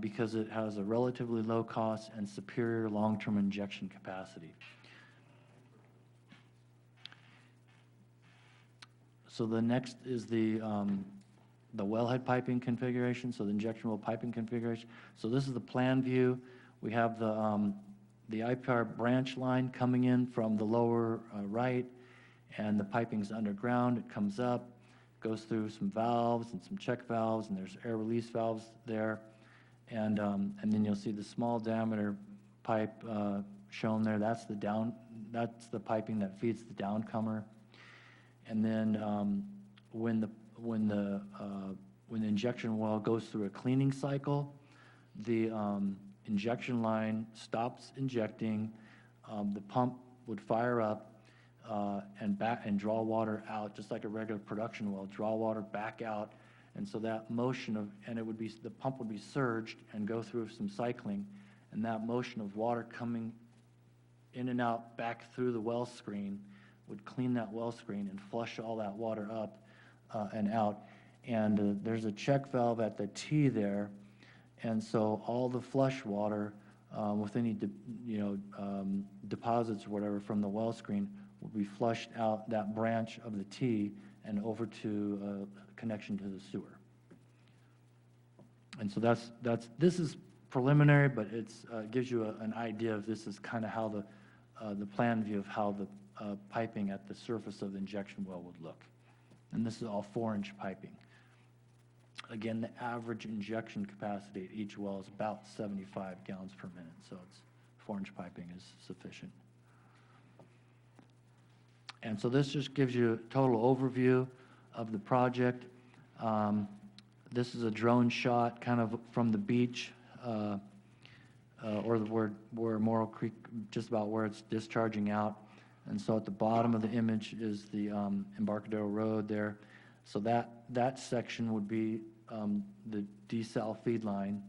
because it has a relatively low cost and superior long-term injection capacity. So the next is the wellhead piping configuration, so the injection well piping configuration. So this is the plan view. We have the IPR branch line coming in from the lower right, and the piping's underground. It comes up, goes through some valves and some check valves, and there's air release valves there. And then you'll see the small diameter pipe shown there. That's the piping that feeds the downcomer. And then when the injection well goes through a cleaning cycle, the injection line stops injecting. The pump would fire up and draw water out, just like a regular production well. Draw water back out, and so that motion the pump would be surged and go through some cycling, and that motion of water coming in and out back through the well screen would clean that well screen and flush all that water up and out. And there's a check valve at the T there, and so all the flush water with any deposits or whatever from the well screen will be flushed out that branch of the T and over to connection to the sewer. And so this is preliminary, but it gives you an idea of this is kind of how the plan view of how the piping at the surface of the injection well would look. And this is all 4-inch piping. Again, the average injection capacity at each well is about 75 gallons per minute, so 4-inch piping is sufficient. And so this just gives you a total overview of the project. This is a drone shot kind of from the beach or where Morrill Creek, just about where it's discharging out. And so at the bottom of the image is the Embarcadero Road there. So that section would be the desal feed line.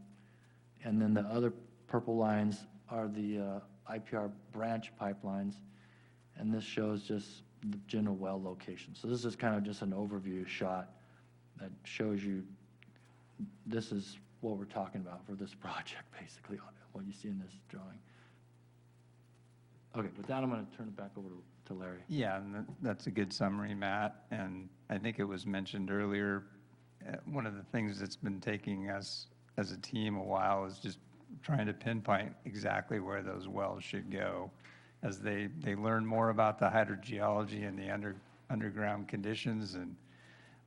And then the other purple lines are the IPR branch pipelines. And this shows just the general well location. So this is kind of just an overview shot that shows you this is what we're talking about for this project, basically, what you see in this drawing. Okay, with that, I'm going to turn it back over to Larry. Yeah, and that's a good summary, Matt. And I think it was mentioned earlier, one of the things that's been taking us as a team a while is just trying to pinpoint exactly where those wells should go. As they learn more about the hydrogeology and the underground conditions and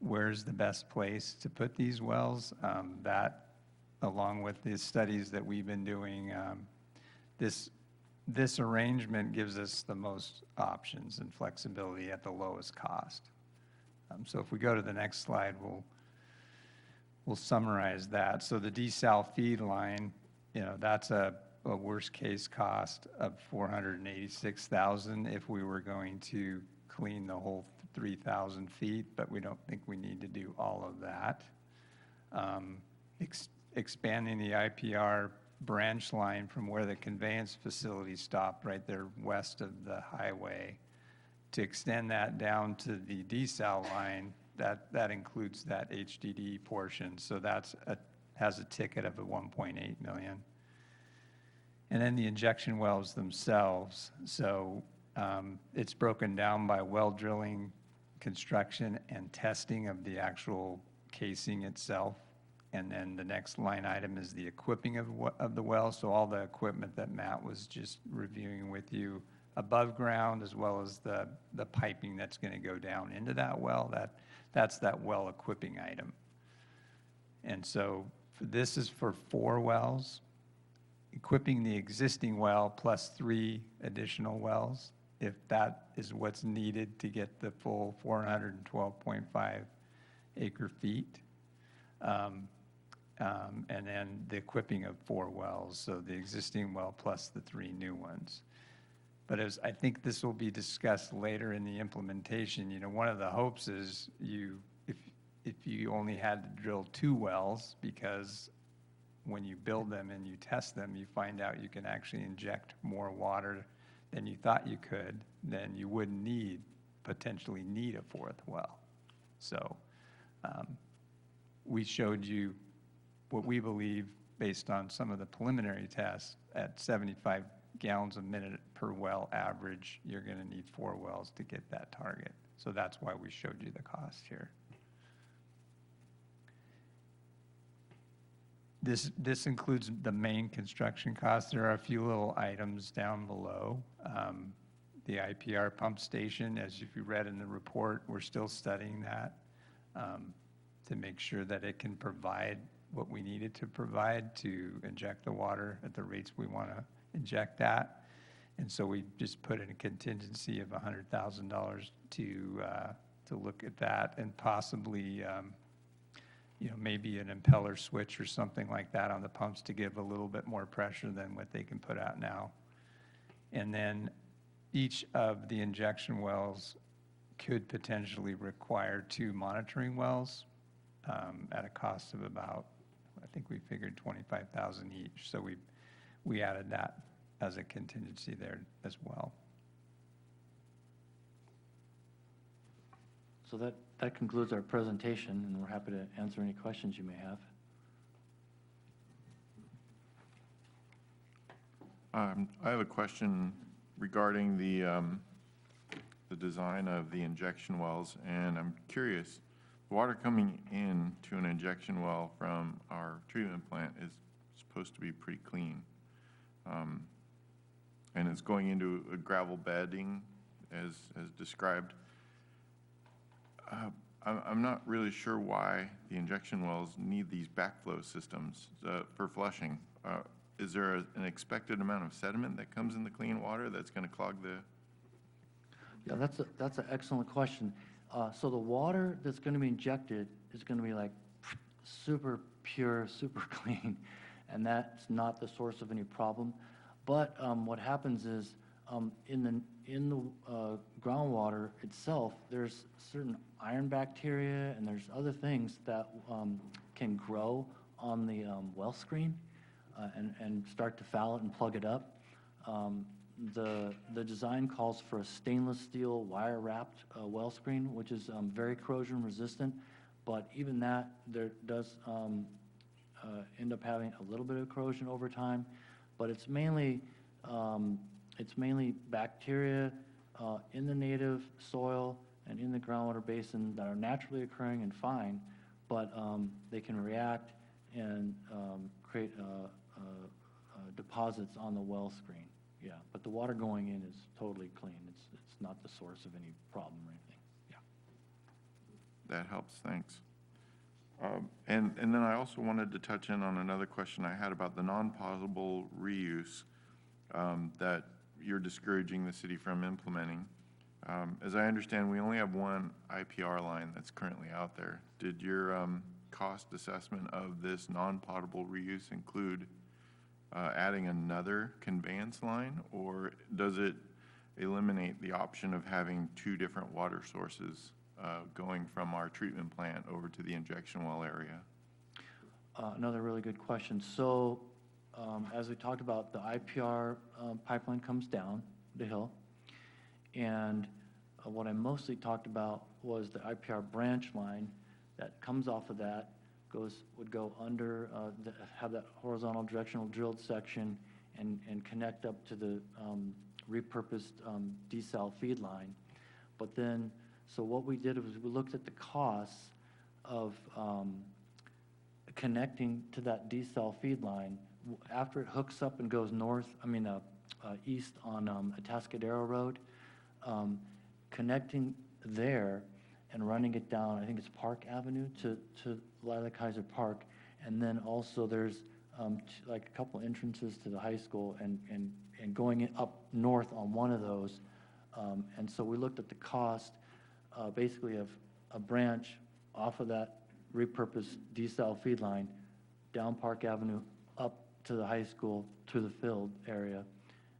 where's the best place to put these wells, that, along with the studies that we've been doing, this arrangement gives us the most options and flexibility at the lowest cost. So if we go to the next slide, we'll summarize that. So the desal feed line, that's a worst case cost of $486,000 if we were going to clean the whole 3,000 feet, but we don't think we need to do all of that. Expanding the IPR branch line from where the conveyance facility stopped right there west of the highway, to extend that down to the desal line, that includes that HDD portion. So has a ticket of a $1.8 million. And then the injection wells themselves. So it's broken down by well drilling, construction, and testing of the actual casing itself. And then the next line item is the equipping of the well. So all the equipment that Matt was just reviewing with you above ground, as well as the piping that's going to go down into that well, that's that well equipping item. And so this is for 4 wells, equipping the existing well plus 3 additional wells, if that is what's needed to get the full 412.5 acre feet. And then the equipping of 4 wells, so the existing well plus the 3 new ones. But as I think this will be discussed later in the implementation, one of the hopes is if you only had to drill 2 wells, because when you build them and you test them, you find out you can actually inject more water than you thought you could, then you wouldn't potentially need a 4th well. So we showed you what we believe, based on some of the preliminary tests, at 75 gallons a minute per well average, you're going to need 4 wells to get that target. So that's why we showed you the cost here. This includes the main construction costs. There are a few little items down below. The IPR pump station, as if you read in the report, we're still studying that to make sure that it can provide what we need it to provide to inject the water at the rates we want to inject at. And so we just put in a contingency of $100,000 to look at that, and possibly maybe an impeller switch or something like that on the pumps to give a little bit more pressure than what they can put out now. And then each of the injection wells could potentially require 2 monitoring wells at a cost of about, I think we figured $25,000 each. So we added that as a contingency there as well. So that concludes our presentation, and we're happy to answer any questions you may have. I have a question regarding the design of the injection wells, and I'm curious, the water coming in to an injection well from our treatment plant is supposed to be pretty clean. And it's going into a gravel bedding as described. I'm not really sure why the injection wells need these backflow systems for flushing. Is there an expected amount of sediment that comes in the clean water that's going to clog the? Yeah, that's an excellent question. So the water that's going to be injected is going to be like super pure, super clean, and that's not the source of any problem. But what happens is in the groundwater itself, there's certain iron bacteria and there's other things that can grow on the well screen and start to foul it and plug it up. The design calls for a stainless steel wire-wrapped well screen, which is very corrosion resistant, But even that, there does end up having a little bit of corrosion over time, but it's mainly bacteria in the native soil and in the groundwater basin that are naturally occurring and fine, but they can react and create deposits on the well screen. Yeah, but the water going in is totally clean. It's not the source of any problem or anything. Yeah. That helps, thanks. And then I also wanted to touch in on another question I had about the non-potable reuse that you're discouraging the city from implementing. As I understand, we only have one IPR line that's currently out there. Did your cost assessment of this non-potable reuse include adding another conveyance line, or does it eliminate the option of having two different water sources going from our treatment plant over to the injection well area? Another really good question. So, as we talked about, the IPR pipeline comes down the hill, and what I mostly talked about was the IPR branch line that comes off of that, would go under, have that horizontal directional drilled section and connect up to the repurposed desal feed line. But then, so what we did was we looked at the costs of connecting to that desal feed line after it hooks up and goes east on Atascadero Road, connecting there and running it down, I think it's Park Avenue to Lilac Kaiser Park, and then also there's like a couple entrances to the high school and going up north on one of those. And so we looked at the cost basically of a branch off of that repurposed desal feed line down Park Avenue up to the high school to the field area,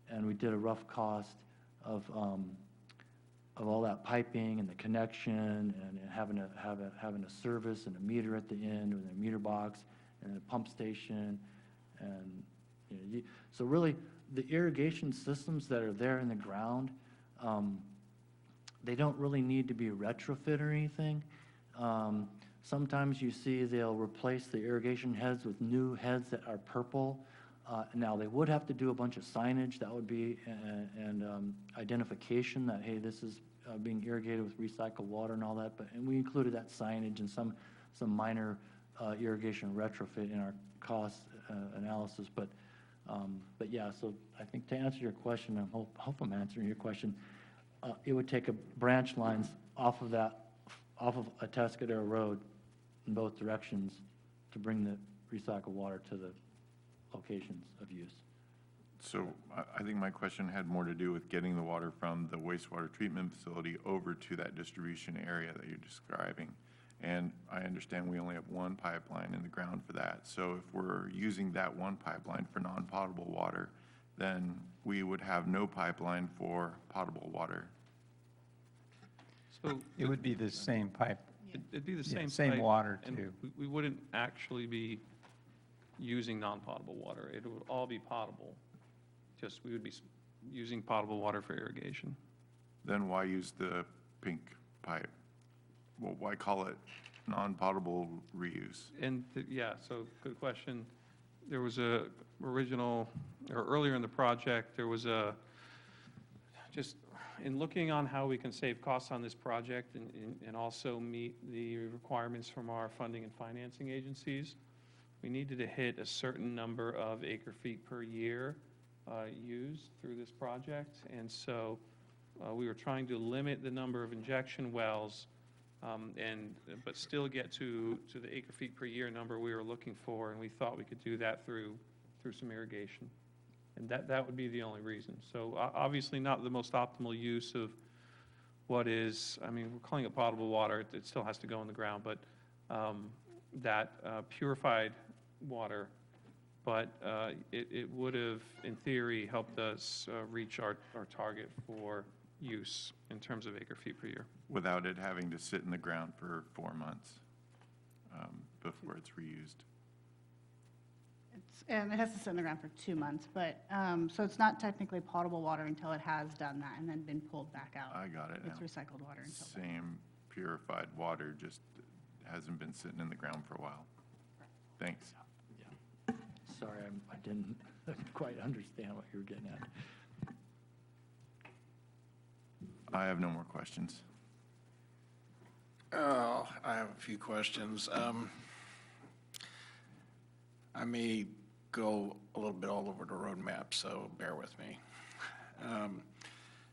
and we did a rough cost of all that piping and the connection and having a service and a meter at the end with a meter box and a pump station, and so really the irrigation systems that are there in the ground, they don't really need to be retrofit or anything. Sometimes you see they'll replace the irrigation heads with new heads that are purple. Now, they would have to do a bunch of signage, that would be, and identification that, hey, this is being irrigated with recycled water and all that, and we included that signage and some minor irrigation retrofit in our cost analysis, but yeah, so I think to answer your question, I hope I'm answering your question, it would take a branch lines off of Atascadero Road in both directions to bring the recycled water to the locations of use. So I think my question had more to do with getting the water from the wastewater treatment facility over to that distribution area that you're describing. And I understand we only have one pipeline in the ground for that. So if we're using that one pipeline for non-potable water, then we would have no pipeline for potable water. So It would be the same pipe. it'd be the Yeah, same same pipe, water, and too. we wouldn't actually be using non-potable water. It would all be potable. Just we would be using potable water for irrigation. Then why use the pink pipe? Well, why call it non-potable reuse? And, yeah, so good question. There was earlier in the project, there was just in looking on how we can save costs on this project and also meet the requirements from our funding and financing agencies, we needed to hit a certain number of acre feet per year used through this project. And so we were trying to limit the number of injection wells but still get to the acre feet per year number we were looking for, and we thought we could do that through some irrigation. And that would be the only reason. So obviously not the most optimal use of what is, I mean, we're calling it potable water, it still has to go in the ground, but that purified water, but it would have, in theory, helped us reach our target for use in terms of acre feet per year. Without it having to sit in the ground for 4 months before it's reused. It has to sit in the ground for 2 months, but, so it's not technically potable water until it has done that and then been pulled back out. I got it now. It's recycled water until then. Same purified water, just hasn't been sitting in the ground for a while. Thanks. Sorry, I didn't quite understand what you were getting at. I have no more questions. Oh, I have a few questions. I may go a little bit all over the roadmap, so bear with me.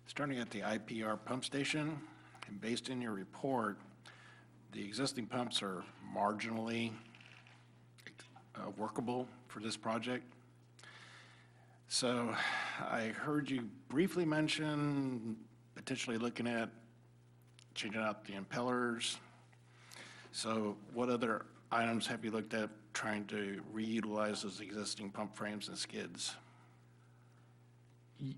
Starting at the IPR pump station, and based in your report, the existing pumps are marginally workable for this project. So I heard you briefly mention potentially looking at changing out the impellers. So what other items have you looked at trying to reutilize those existing pump frames and skids?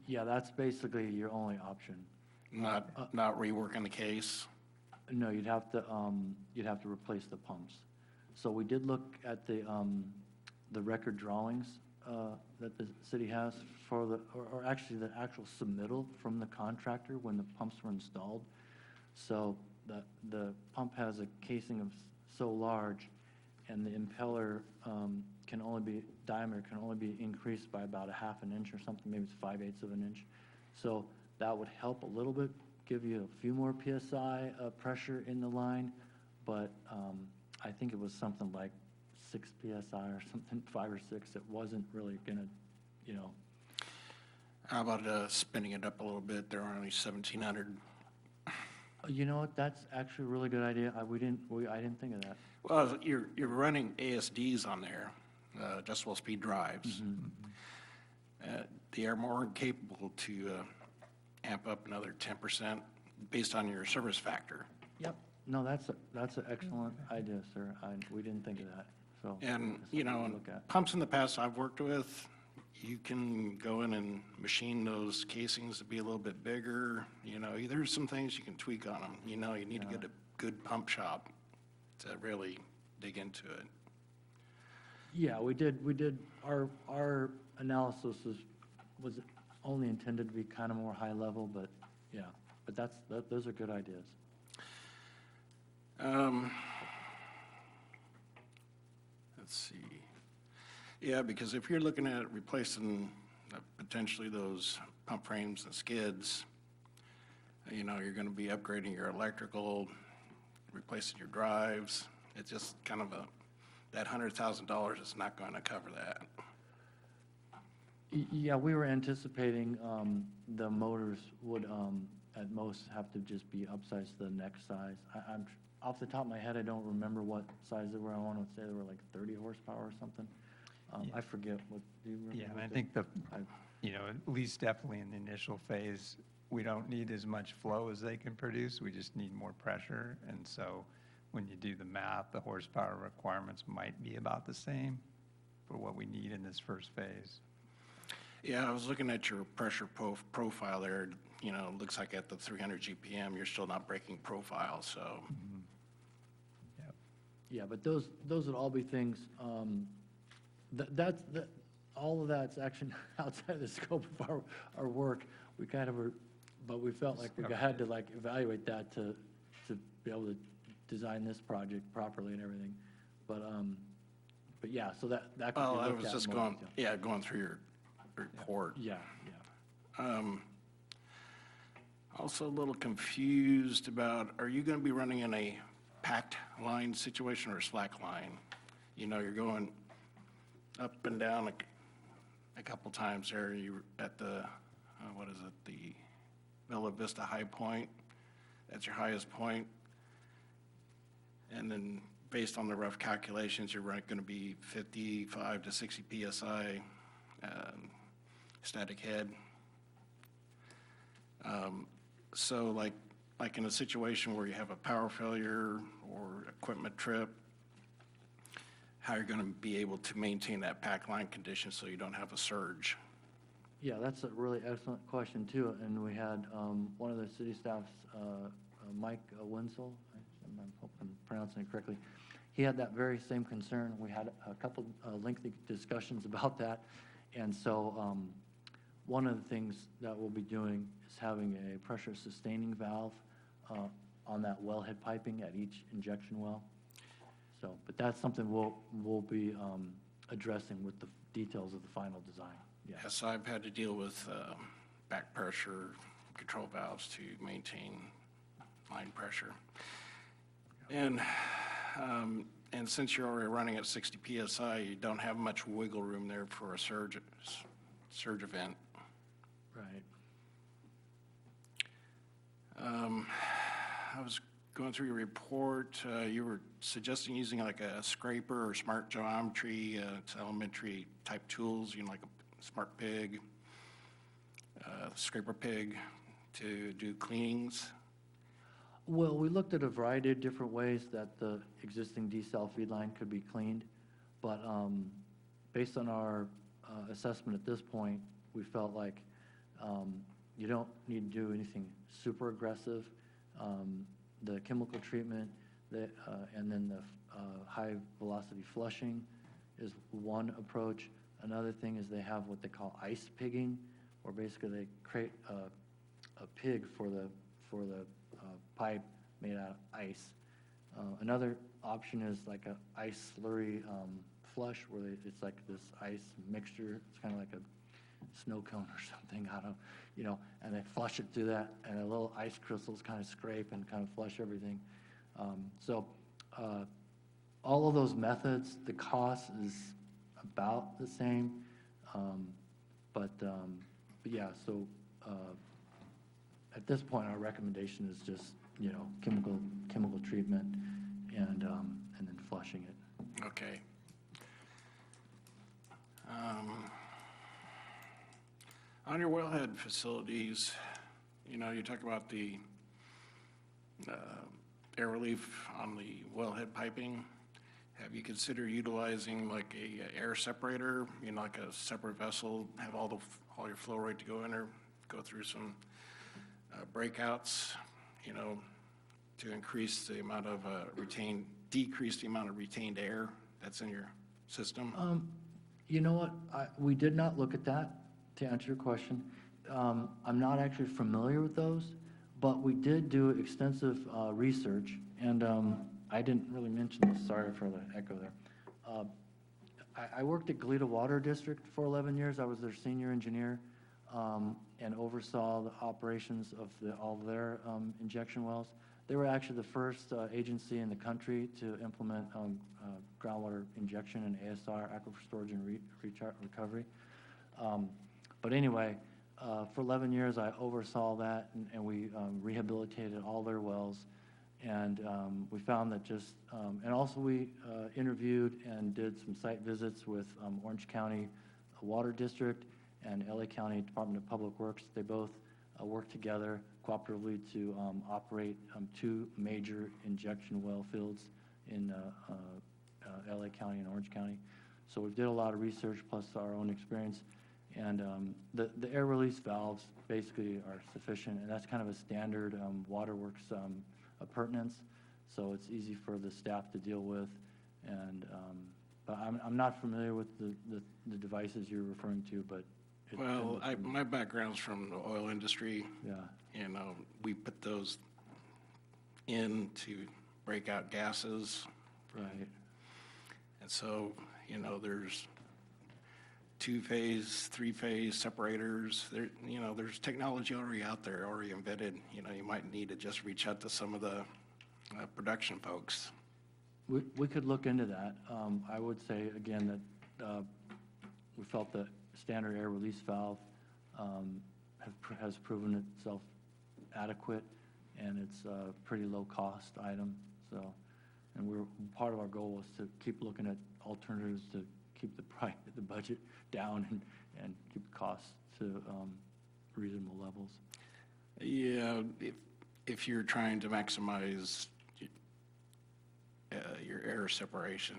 Yeah, that's basically your only option. Not reworking the case? No, you'd have to replace the pumps. So we did look at the record drawings that the city has for or actually the actual submittal from the contractor when the pumps were installed. So the pump has a casing of so large, and the impeller diameter can only be increased by about 1/2 an inch or something, maybe it's 5/8 of an inch. So that would help a little bit, give you a few more PSI pressure in the line, but I think it was something like 6 PSI or something, 5 or 6. It wasn't really gonna, How about spinning it up a little bit? They're only 1,700. You know what, that's actually a really good idea. I didn't think of that. Well, you're running ASDs on there, adjustable speed drives. They are more capable to amp up another 10% based on your service factor. Yep. No, that's an excellent idea, sir. We didn't think of that, so. And, that's something to look at. pumps in the past I've worked with, you can go in and machine those casings to be a little bit bigger. There's some things you can tweak on them. You need to get a good pump shop to really dig into it. Yeah, we did, our analysis was only intended to be kind of more high level, but yeah, but those are good ideas. Let's see. Yeah, because if you're looking at replacing potentially those pump frames and skids, you're going to be upgrading your electrical, replacing your drives. It's just kind of that $100,000 is not going to cover that. Yeah, we were anticipating the motors would at most have to just be upsized to the next size. I'm off the top of my head, I don't remember what size they were. I want to say they were like 30 horsepower or something. I forget what, do you remember? Yeah, and what I they- think at least definitely in the initial phase, we don't need as much flow as they can produce. We just need more pressure. And so when you do the math, the horsepower requirements might be about the same for what we need in this first phase. Yeah, I was looking at your pressure profile there. It looks like at the 300 GPM, you're still not breaking profile, so. Yeah, but those would all be things, all of that's actually outside the scope of our work. We kind of were, but we felt like we had to evaluate that to be able to design this project properly and everything. But yeah, so that could be Well, I looked was at just in more detail. going through your report. Yeah. Also a little confused about, are you going to be running in a packed line situation or a slack line? You're going up and down a couple times there. You at the, the Bella Vista High Point. That's your highest point. And then based on the rough calculations, you're going to be 55 to 60 PSI static head. So like in a situation where you have a power failure or equipment trip, how you're going to be able to maintain that pack line condition so you don't have a surge? Yeah, that's a really excellent question too. And we had one of the city staffs, Mike Winsel, I'm hoping I'm pronouncing it correctly. He had that very same concern. We had a couple lengthy discussions about that. And so one of the things that we'll be doing is having a pressure sustaining valve on that wellhead piping at each injection well. So, but that's something we'll be addressing with the details of the final design. Yeah. Yes, I've had to deal with back pressure control valves to maintain line pressure. And since you're already running at 60 PSI, you don't have much wiggle room there for a surge event. Right. I was going through your report, you were suggesting using like a scraper or smart geometry, it's elementary type tools, like a smart pig, scraper pig to do cleanings. Well, we looked at a variety of different ways that the existing desal feed line could be cleaned, but based on our assessment at this point, we felt like you don't need to do anything super aggressive. The chemical treatment and then the high velocity flushing is one approach. Another thing is they have what they call ice pigging, where basically they create a pig for the pipe made out of ice. Another option is like a ice slurry flush, where it's like this ice mixture. It's kind of like a snow cone or something, I don't, and they flush it through that, and the little ice crystals kind of scrape and kind of flush everything. So all of those methods, the cost is about the same, but yeah, so at this point, our recommendation is just, chemical treatment and then flushing it. Okay. On your wellhead facilities, you talk about the air relief on the wellhead piping. Have you considered utilizing like a air separator, like a separate vessel, have all your flow rate to go in there, go through some breakouts, to increase the amount of decrease the amount of retained air that's in your system? You know what? We did not look at that, to answer your question. I'm not actually familiar with those, but we did do extensive research, and I didn't really mention this. Sorry for the echo there. I worked at Goleta Water District for 11 years. I was their senior engineer and oversaw the operations of all their injection wells. They were actually the first agency in the country to implement groundwater injection and ASR, aquifer storage and recovery. But anyway, for 11 years I oversaw that, and we rehabilitated all their wells. And we found that and also we interviewed and did some site visits with Orange County Water District and LA County Department of Public Works. They both work together cooperatively to operate 2 major injection well fields in LA County and Orange County. So we did a lot of research plus our own experience. And the air release valves basically are sufficient, and that's kind of a standard waterworks appurtenance, so it's easy for the staff to deal with. And but I'm not familiar with the devices you're referring to, but Well, my background's from the oil industry. Yeah. We put those in to break out gases. Right. And so, there's 2-phase, 3-phase separators. There's technology already out there, already embedded. You might need to just reach out to some of the production folks. We could look into that. I would say, again, that we felt the standard air release valve has proven itself adequate, and it's a pretty low-cost item. So, and part of our goal was to keep looking at alternatives to keep the budget down and keep costs to reasonable levels. Yeah, if you're trying to maximize your air separation.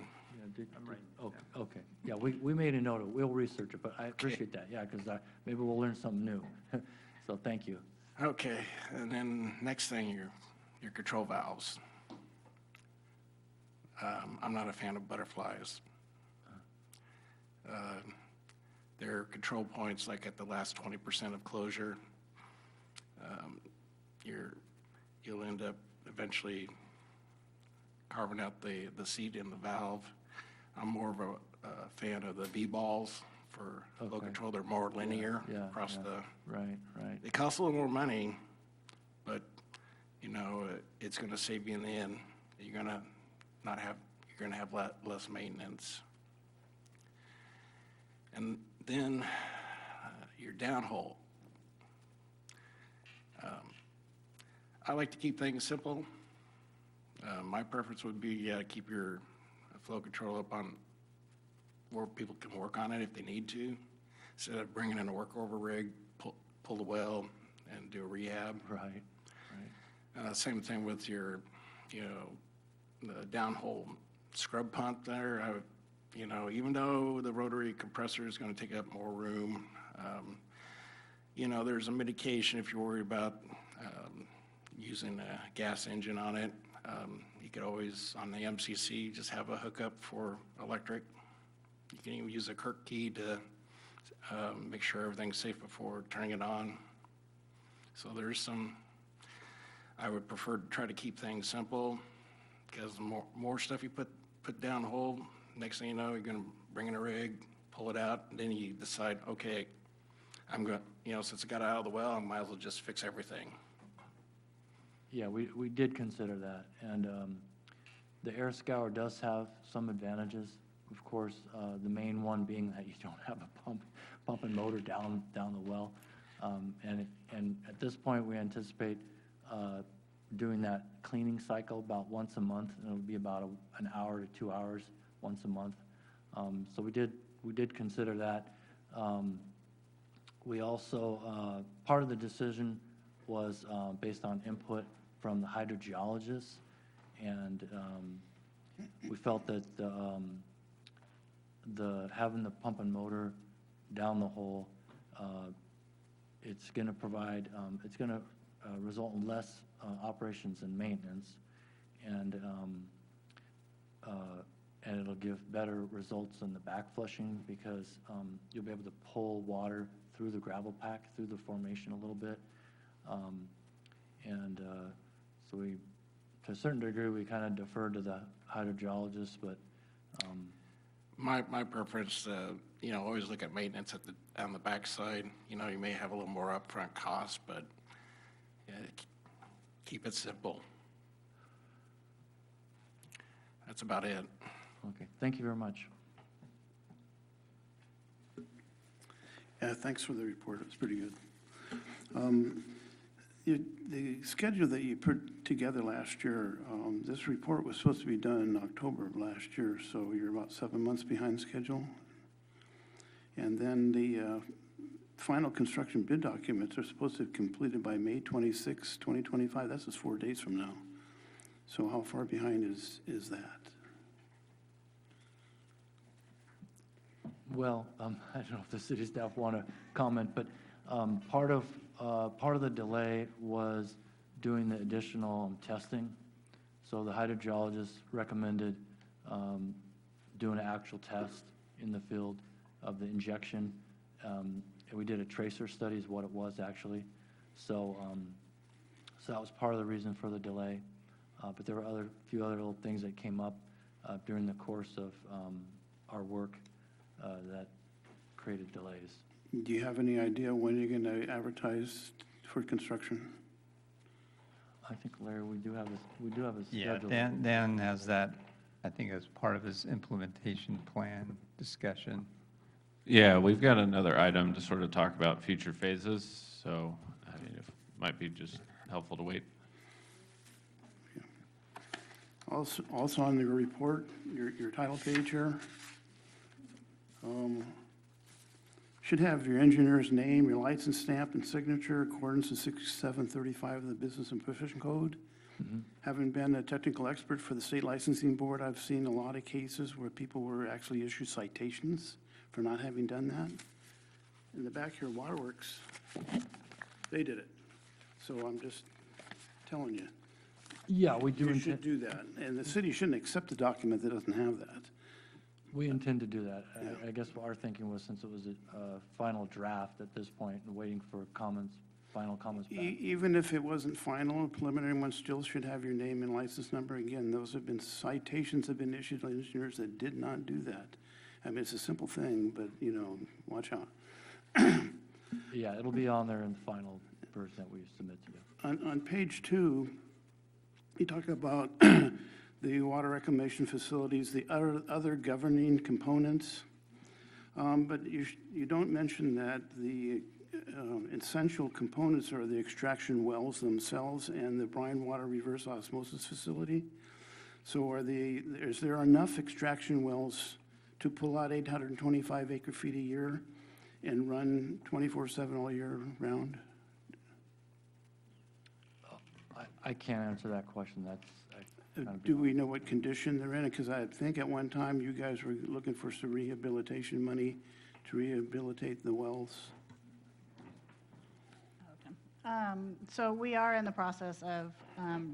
Okay. Yeah, we made a note of it. We'll research it, but I appreciate that. Yeah, because maybe we'll learn something new. So thank you. Okay, and then next thing, your control valves. I'm not a fan of butterflies. There are control points like at the last 20% of closure. You'll end up eventually carving out the seat and the valve. I'm more of a fan of the V-balls for flow Okay. control. They're more linear Yeah, across yeah. the, Right, right. they cost a little more money, but, you know, it's gonna save you in the end. You're gonna have less maintenance. And then your downhole. I like to keep things simple. My preference would be, keep your flow control up on where people can work on it if they need to, instead of bringing in a workover rig, pull the well and do a rehab. Right, right. Same thing with your, you know, the downhole scrub pump there. You know, even though the rotary compressor is going to take up more room, you know, there's a mitigation if you're worried about using a gas engine on it. You could always, on the MCC, just have a hookup for electric. You can even use a Kirk key to make sure everything's safe before turning it on. So there's some, I would prefer to try to keep things simple, because the more stuff you put down the hole, next thing you know, you're gonna bring in a rig, pull it out, and then you decide, okay, I'm gonna, you know, since I got it out of the well, I might as well just fix everything. Yeah, we did consider that, and the air scour does have some advantages. Of course, the main one being that you don't have a pump and motor down the well. And at this point, we anticipate doing that cleaning cycle about once a month, and it'll be about an hour to 2 hours once a month. So we did consider that. We also, part of the decision was based on input from the hydrogeologists, and we felt that having the pump and motor down the hole, it's going to provide, it's going to result in less operations and maintenance, and it'll give better results in the back flushing, because you'll be able to pull water through the gravel pack, through the formation a little bit. So we, to a certain degree, we kind of defer to the hydrogeologists, but My preference, you know, always look at maintenance on the backside. You know, you may have a little more upfront cost, but yeah, keep it simple. That's about it. okay, thank you very much. Yeah, thanks for the report. It's pretty good. The schedule that you put together last year, this report was supposed to be done in October of last year, so you're about 7 months behind schedule. And then the final construction bid documents are supposed to be completed by May 26, 2025. That's just 4 days from now. So how far behind is that? Well, I don't know if the city staff want to comment, but part of the delay was doing the additional testing. So the hydrogeologist recommended doing an actual test in the field of the injection. And we did a tracer study is what it was actually. So that was part of the reason for the delay. But there were a few other little things that came up during the course of our work that created delays. Do you have any idea when you're going to advertise for construction? I think, Larry, we do have a Yeah, schedule. Dan has that, I think, as part of his implementation plan discussion. Yeah, we've got another item to sort of talk about future phases, so, I mean, it might be just helpful to wait. Also on your report, your title page here, should have your engineer's name, your license stamp and signature, accordance to 6735 of the Business and Profession Code. Having been a technical expert for the State Licensing Board, I've seen a lot of cases where people were actually issued citations for not having done that. In the back here, Waterworks, they did it. So I'm just telling you. Yeah, we do You should intend, do that, and the city shouldn't accept a document that doesn't have that. we intend to do that. Yeah. I guess our thinking was, since it was a final draft at this point and waiting for comments final comments back. Even if it wasn't final, a preliminary one still should have your name and license number. Again, those have been, citations have been issued to engineers that did not do that. I mean, it's a simple thing, but, you know, watch out. Yeah, it'll be on there in the final version that we submit to you. On page 2, you talk about the water reclamation facilities, the other governing components, but you don't mention that the essential components are the extraction wells themselves and the brine water reverse osmosis facility. So is there enough extraction wells to pull out 825 acre feet a year and run 24/7 all year round? I can't answer that question. That's, kind of Do we know what condition they're in? Because I think at one time you guys were looking for some rehabilitation money to rehabilitate the wells. So we are in the process of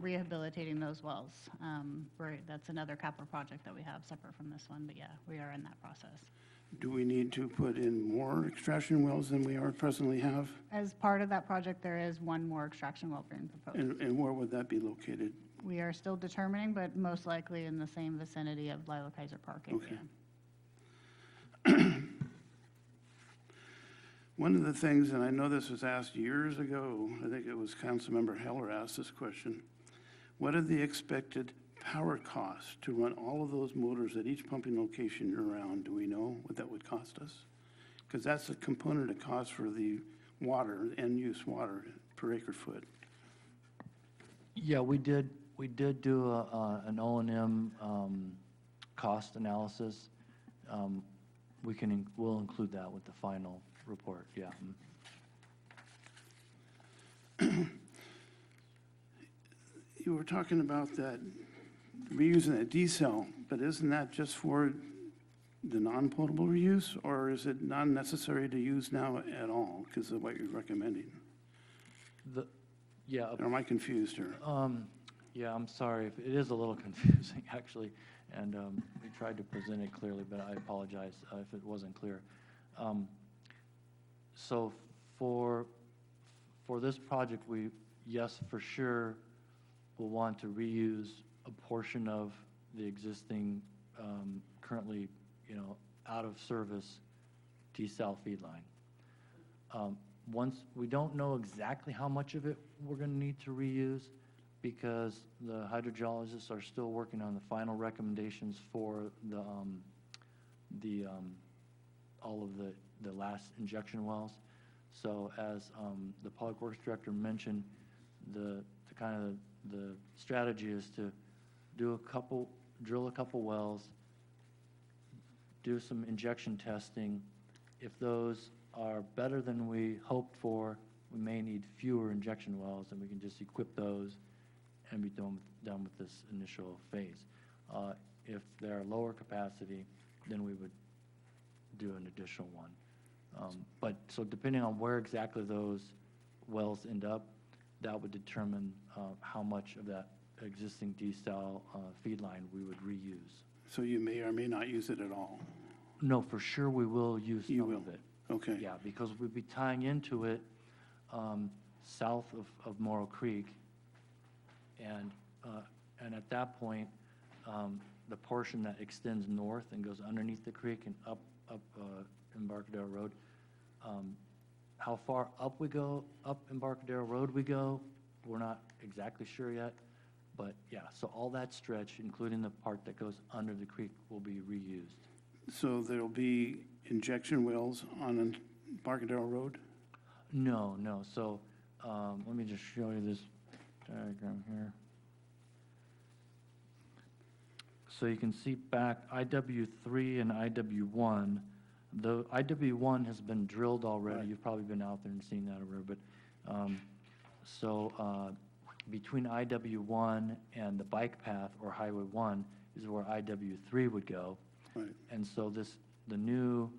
rehabilitating those wells. That's another capital project that we have separate from this one, but yeah, we are in that process. Do we need to put in more extraction wells than we presently have? As part of that project, there is one more extraction well being proposed. And where would that be located? We are still determining, but most likely in the same vicinity of Lila Kaiser Park area. Okay. One of the things, and I know this was asked years ago, I think it was Councilmember Heller asked this question, what are the expected power costs to run all of those motors at each pumping location year-round? Do we know what that would cost us? Because that's a component of cost for the water, end-use water per acre foot. Yeah, we did do an O&M cost analysis. We'll include that with the final report, yeah. You were talking about that, reusing that D-cell, but isn't that just for the non-potable reuse, or is it not necessary to use now at all because of what you're recommending? Yeah. Or am I confused here? Yeah, I'm sorry. It is a little confusing, actually, and we tried to present it clearly, but I apologize if it wasn't clear. So for this project, yes, for sure, will want to reuse a portion of the existing, currently, out of service desal feed line. Once, we don't know exactly how much of it we're going to need to reuse because the hydrogeologists are still working on the final recommendations for all of the last injection wells. So as the Public Works Director mentioned, the strategy is to drill a couple wells, do some injection testing. If those are better than we hoped for, we may need fewer injection wells, and we can just equip those and be done with this initial phase. If they're lower capacity, then we would do an additional one. So depending on where exactly those wells end up, that would determine how much of that existing desal feed line we would reuse. So you may or may not use it at all? No, for sure we will use some of it. Okay. Yeah, because we'd be tying into it south of Morrow Creek, and at that point, the portion that extends north and goes underneath the creek and up Embarcadero Road, how far up Embarcadero Road we go, we're not exactly sure yet, but yeah, so all that stretch, including the part that goes under the creek, will be reused. So there'll be injection wells on Embarcadero Road? No. So let me just show you this diagram here. So you can see back IW3 and IW1. The IW1 has been drilled already. Right. You've probably been out there and seen that already. But between IW1 and the bike path or Highway 1 is where IW3 would go. Right. And so the new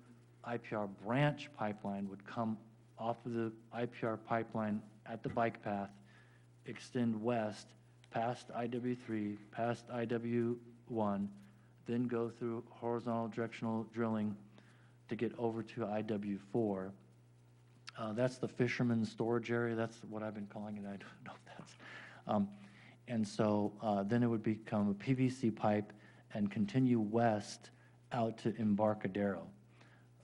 IPR branch pipeline would come off of the IPR pipeline at the bike path, extend west past IW3, past IW1, then go through horizontal directional drilling to get over to IW4, That's the fisherman's storage area. That's what I've been calling it. I don't know if that's. And so then it would become a PVC pipe and continue west out to Embarcadero.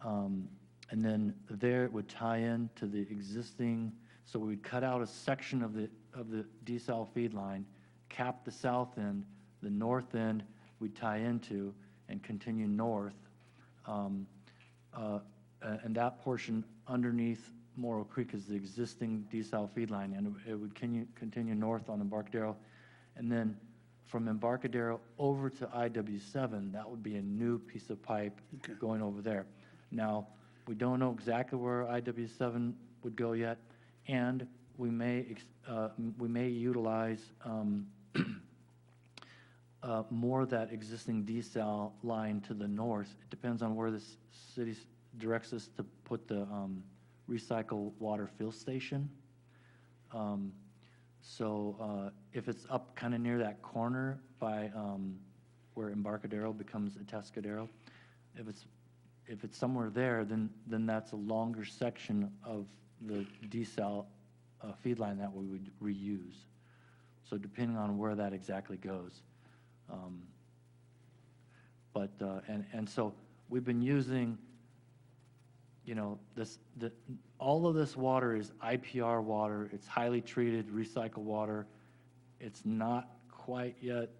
And then there it would tie in to the existing, so we'd cut out a section of the desal feed line, cap the south end, the north end we'd tie into and continue north. And that portion underneath Morrow Creek is the existing desal feed line, and it would continue north on Embarcadero. And then from Embarcadero over to IW7, that would be a new piece of pipe going over there. Now, we don't know exactly where IW7 would go yet, and we may utilize more of that existing desal line to the north. It depends on where the city directs us to put the recycle water fill station. So if it's up kind of near that corner by where Embarcadero becomes Atascadero, if it's somewhere there, then that's a longer section of the desal feed line that we would reuse. So depending on where that exactly goes. And so we've been using, you know, all of this water is IPR water. It's highly treated, recycled water. It's not quite yet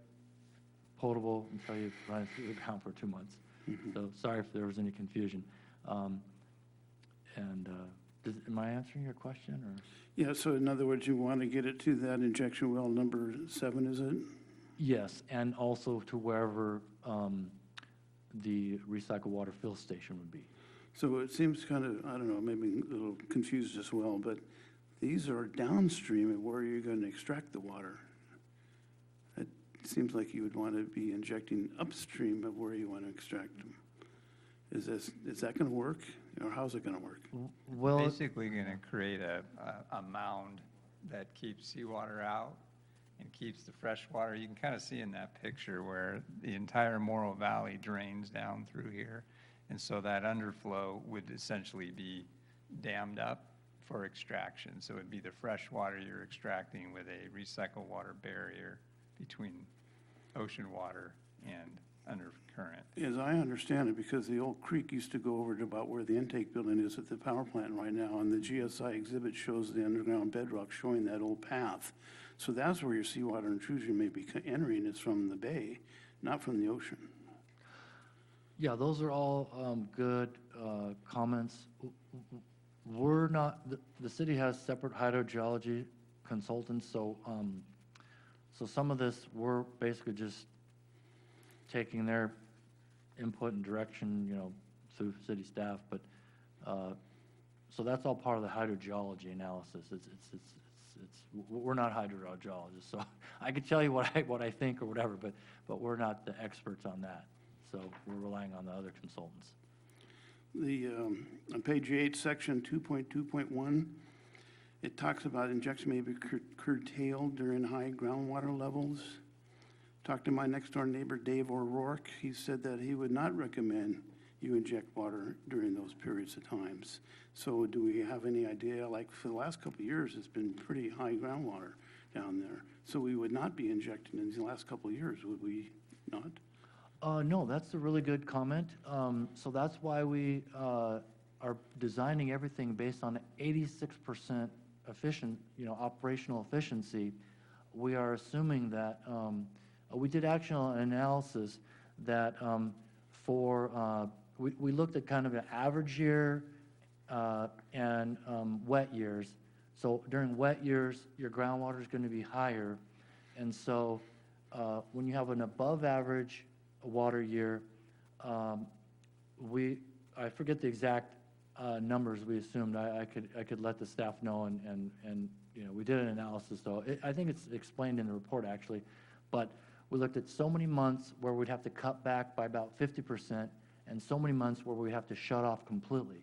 potable until you run it through the ground for 2 months. So sorry if there was any confusion. Am I answering your question, or? Yeah, so in other words, you want to get it to that injection well number 7, is it? Yes, and also to wherever the recycled water fill station would be. So it seems kind of, I don't know, maybe a little confused as well, but these are downstream of where you're going to extract the water. It seems like you would want to be injecting upstream of where you want to extract them. Is that going to work, or how's it going to work? Well, Basically going to create a mound that keeps seawater out and keeps the fresh water. You can kind of see in that picture where the entire Morrow Valley drains down through here. And so that underflow would essentially be dammed up for extraction. So it'd be the fresh water you're extracting with a recycled water barrier between ocean water and undercurrent. As I understand it, because the old creek used to go over to about where the intake building is at the power plant right now, and the GSI exhibit shows the underground bedrock showing that old path. So that's where your seawater intrusion may be entering. It's from the bay, not from the ocean. yeah, those are all good comments. We're not, the city has separate hydrogeology consultants, so some of this, we're basically just taking their input and direction, you know, through city staff, but, so that's all part of the hydrogeology analysis. We're not hydrogeologists, so I could tell you what I think or whatever, but we're not the experts on that. So we're relying on the other consultants. On page 8, section 2.2.1, it talks about injection may be curtailed during high groundwater levels. Talked to my next door neighbor, Dave O'Rourke. He said that he would not recommend you inject water during those periods of times. So do we have any idea, like for the last couple of years, it's been pretty high groundwater down there. So we would not be injecting in the last couple of years, would we not? No, that's a really good comment. So that's why we are designing everything based on 86% efficient, you know, operational efficiency. We are assuming that, we did actual analysis that we looked at kind of an average year and wet years. So during wet years, your groundwater is going to be higher. And so when you have an above average water year, I forget the exact numbers we assumed. I could let the staff know, and you know, we did an analysis, so I think it's explained in the report actually, but we looked at so many months where we'd have to cut back by about 50% and so many months where we have to shut off completely.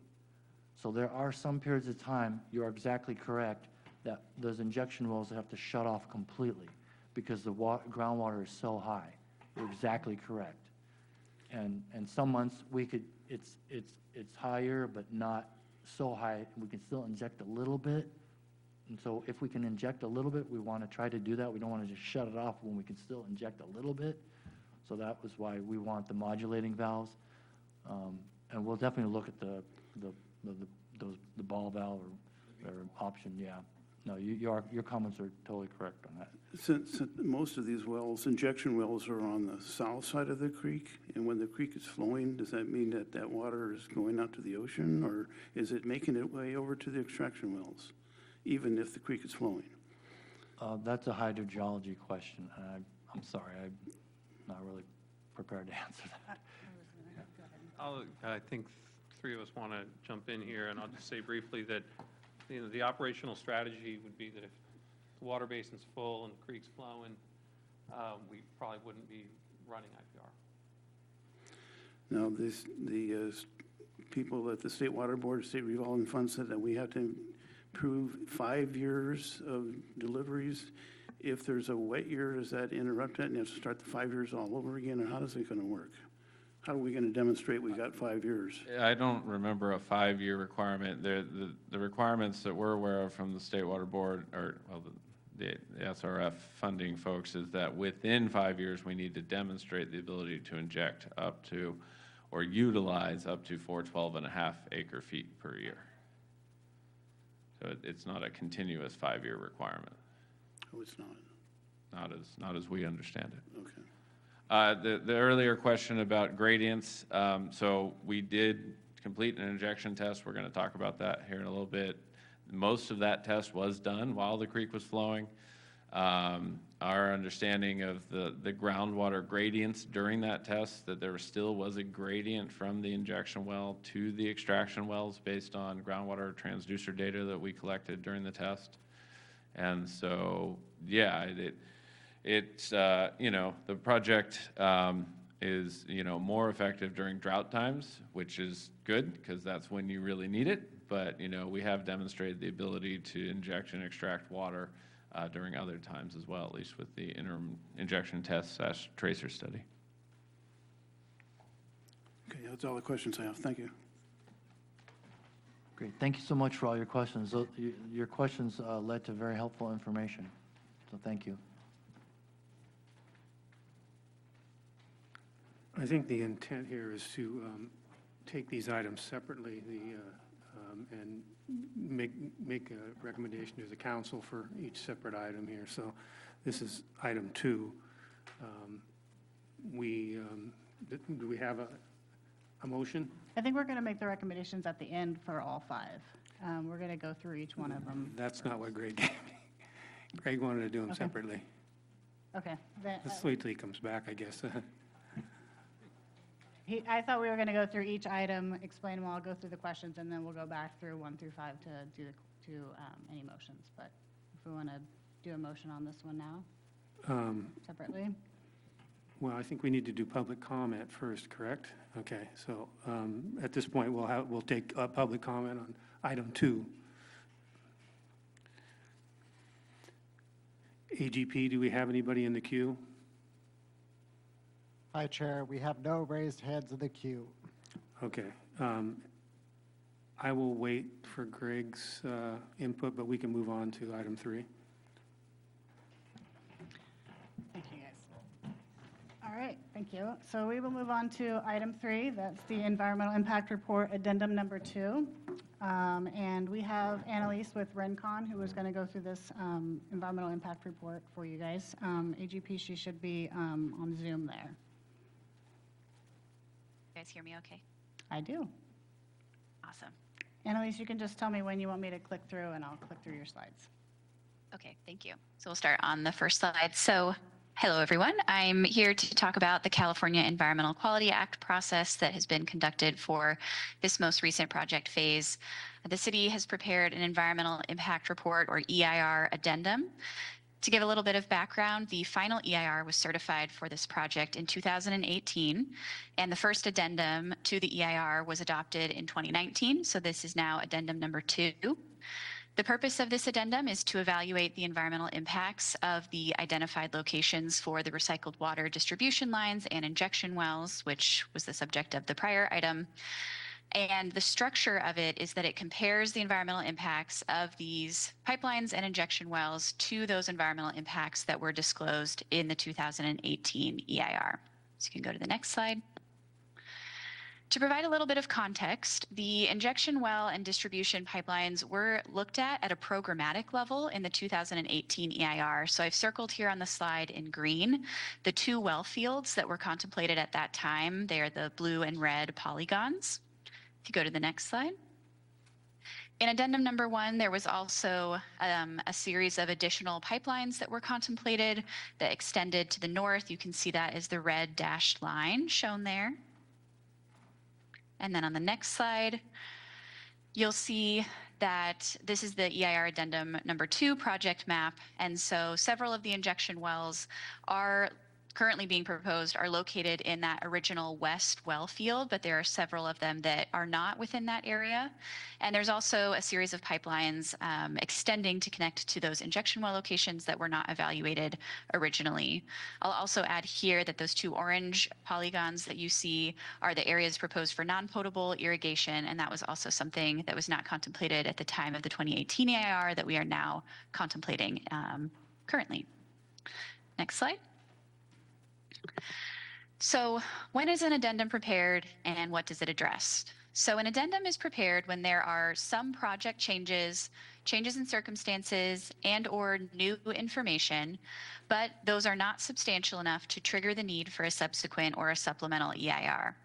So there are some periods of time, you're exactly correct, that those injection wells have to shut off completely because the groundwater is so high. You're exactly correct. And some months we could, it's higher, but not so high, we can still inject a little bit. And so if we can inject a little bit, we want to try to do that. We don't want to just shut it off when we can still inject a little bit. So that was why we want the modulating valves. And we'll definitely look at the ball valve or option, yeah. No, your comments are totally correct on that. Since most of these wells, injection wells are on the south side of the creek, and when the creek is flowing, does that mean that that water is going out to the ocean, or is it making its way over to the extraction wells, even if the creek is flowing? That's a hydrogeology question, and I'm sorry, I'm not really prepared to answer that. I think three of us want to jump in here, and I'll just say briefly that, the operational strategy would be that if the water basin's full and the creek's flowing, we probably wouldn't be running IPR. Now, the people at the State Water Board, State Revolving Fund said that we have to prove 5 years of deliveries. If there's a wet year, does that interrupt it and you have to start the 5 years all over again, or how is it going to work? How are we going to demonstrate we got 5 years? I don't remember a 5-year requirement. The requirements that we're aware of from the State Water Board, or, well, the SRF funding folks, is that within 5 years, we need to demonstrate the ability to inject up to, or utilize up to 412.5 acre feet per year. So it's not a continuous 5-year requirement. Oh, it's not? Not as we understand it. Okay. The earlier question about gradients, so we did complete an injection test. We're going to talk about that here in a little bit. Most of that test was done while the creek was flowing. Our understanding of the groundwater gradients during that test, that there still was a gradient from the injection well to the extraction wells based on groundwater transducer data that we collected during the test. And so, yeah, it's the project is, more effective during drought times, which is good because that's when you really need it. But, we have demonstrated the ability to inject and extract water during other times as well, at least with the interim injection test / tracer study. Okay, that's all the questions I have. Thank you. Great, thank you so much for all your questions. Your questions led to very helpful information, so thank you. I think the intent here is to take these items separately, and make a recommendation to the council for each separate item here. So this is item 2. Do we have a motion? I think we're going to make the recommendations at the end for all 5. We're going to go through each one of them. That's not what Greg gave me. Greg wanted to do them separately. Okay. Let's wait till he comes back, I guess. I thought we were going to go through each item, explain them all, go through the questions, and then we'll go back through 1 through 5 to do any motions. But if we want to do a motion on this one now, separately. Well, I think we need to do public comment first, correct? Okay, so at this point, we'll take public comment on item 2. AGP, do we have anybody in the queue? Hi, Chair. We have no raised hands in the queue. Okay. I will wait for Greg's input, but we can move on to item 3. Thank you, guys. All right, thank you. So we will move on to item 3. That's the Environmental Impact Report, Addendum number 2. And we have Annalise with RENCON, who is going to go through this Environmental Impact Report for you guys. AGP, she should be on Zoom there. You guys hear me okay? I do. Awesome. Annalise, you can just tell me when you want me to click through, and I'll click through your slides. Okay, thank you. So we'll start on the first slide. So hello, everyone. I'm here to talk about the California Environmental Quality Act process that has been conducted for this most recent project phase. The city has prepared an Environmental Impact Report, or EIR, addendum. To give a little bit of background, the final EIR was certified for this project in 2018, and the first addendum to the EIR was adopted in 2019, so this is now addendum number 2. The purpose of this addendum is to evaluate the environmental impacts of the identified locations for the recycled water distribution lines and injection wells, which was the subject of the prior item. And the structure of it is that it compares the environmental impacts of these pipelines and injection wells to those environmental impacts that were disclosed in the 2018 EIR. So you can go to the next slide. To provide a little bit of context, the injection well and distribution pipelines were looked at a programmatic level in the 2018 EIR. So I've circled here on the slide in green the 2 well fields that were contemplated at that time. They are the blue and red polygons. If you go to the next slide. In addendum number 1, there was also a series of additional pipelines that were contemplated that extended to the north. You can see that as the red dashed line shown there. And then on the next slide, you'll see that this is the EIR addendum number 2 project map. And so several of the injection wells are currently being proposed are located in that original west well field, but there are several of them that are not within that area. And there's also a series of pipelines extending to connect to those injection well locations that were not evaluated originally. I'll also add here that those 2 orange polygons that you see are the areas proposed for non-potable irrigation, and that was also something that was not contemplated at the time of the 2018 EIR that we are now contemplating currently. Next slide. So when is an addendum prepared and what does it address? So an addendum is prepared when there are some project changes, changes in circumstances, and or new information, but those are not substantial enough to trigger the need for a subsequent or a supplemental EIR.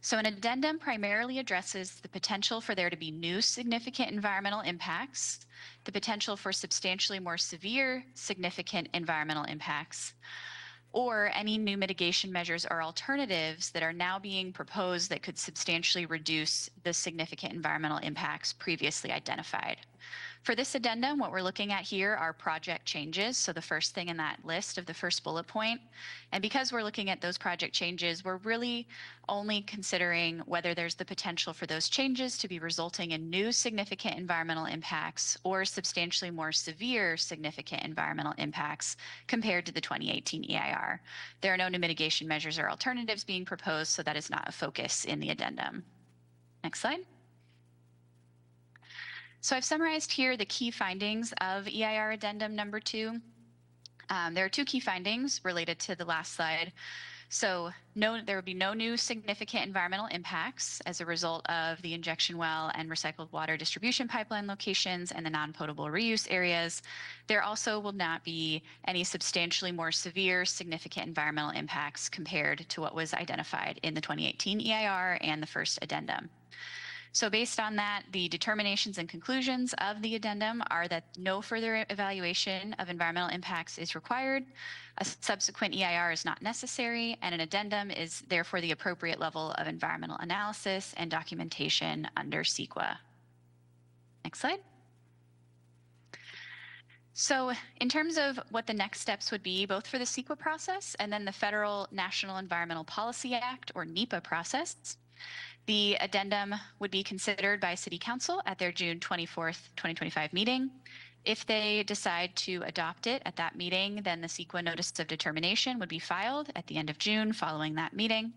So an addendum primarily addresses the potential for there to be new significant environmental impacts, the potential for substantially more severe significant environmental impacts, or any new mitigation measures or alternatives that are now being proposed that could substantially reduce the significant environmental impacts previously identified. For this addendum, what we're looking at here are project changes, so the first thing in that list of the first bullet point. And because we're looking at those project changes, we're really only considering whether there's the potential for those changes to be resulting in new significant environmental impacts or substantially more severe significant environmental impacts compared to the 2018 EIR. There are no new mitigation measures or alternatives being proposed, so that is not a focus in the addendum. Next slide. So I've summarized here the key findings of EIR addendum number 2. There are 2 key findings related to the last slide. So there would be no new significant environmental impacts as a result of the injection well and recycled water distribution pipeline locations and the non-potable reuse areas. There also will not be any substantially more severe significant environmental impacts compared to what was identified in the 2018 EIR and the first addendum. So based on that, the determinations and conclusions of the addendum are that no further evaluation of environmental impacts is required, a subsequent EIR is not necessary, and an addendum is therefore the appropriate level of environmental analysis and documentation under CEQA. Next slide. So in terms of what the next steps would be, both for the CEQA process and then the Federal National Environmental Policy Act, or NEPA process, the addendum would be considered by City Council at their June 24th, 2025 meeting. If they decide to adopt it at that meeting, then the CEQA notice of determination would be filed at the end of June following that meeting.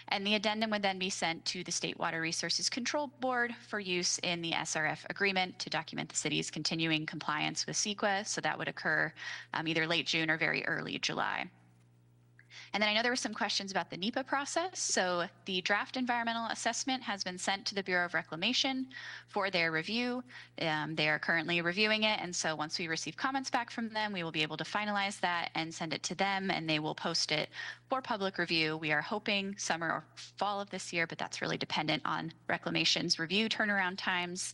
And the addendum would then be sent to the State Water Resources Control Board for use in the SRF agreement to document the city's continuing compliance with CEQA. So that would occur either late June or very early July. And then I know there were some questions about the NEPA process. So the draft environmental assessment has been sent to the Bureau of Reclamation for their review. They are currently reviewing it. And so once we receive comments back from them, we will be able to finalize that and send it to them, and they will post it for public review. We are hoping summer or fall of this year, but that's really dependent on Reclamation's review turnaround times.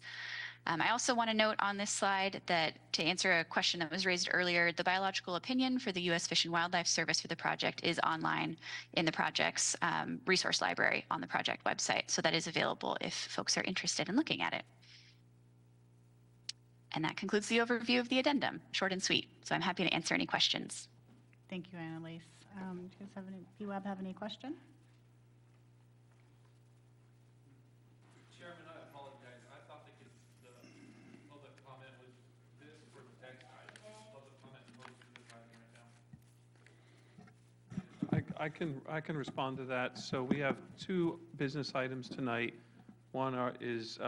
I also want to note on this slide that to answer a question that was raised earlier, the biological opinion for the U.S. Fish and Wildlife Service for the project is online in the project's resource library on the project website. So that is available if folks are interested in looking at it. And that concludes the overview of the addendum, short and sweet. So I'm happy to answer any questions. Thank you, Annalise. Do you guys have any, PWAB have any question? Chairman, I apologize. I thought the public comment was this for the text item. Public comment posted this item right now. I can respond to that. So we have 2 business items tonight. is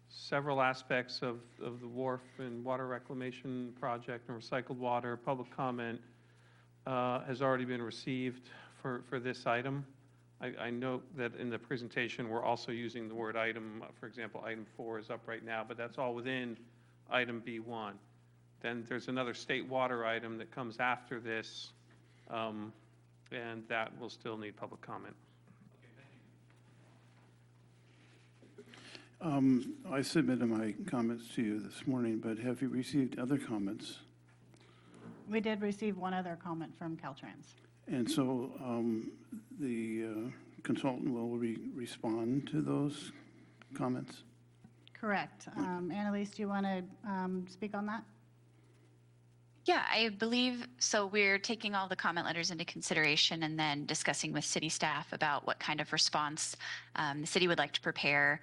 several aspects of the wharf and water reclamation project and recycled water. Public comment has already been received for this item. I note that in the presentation, we're also using the word item. For example, item 4 is up right now, but that's all within item B1. Then there's another state water item that comes after this, and that will still need public comment. I submitted my comments to you this morning, but have you received other comments? We did receive one other comment from Caltrans. And so the consultant will respond to those comments? Correct. Annalise, do you want to speak on that? Yeah, I believe so. We're taking all the comment letters into consideration and then discussing with city staff about what kind of response the city would like to prepare.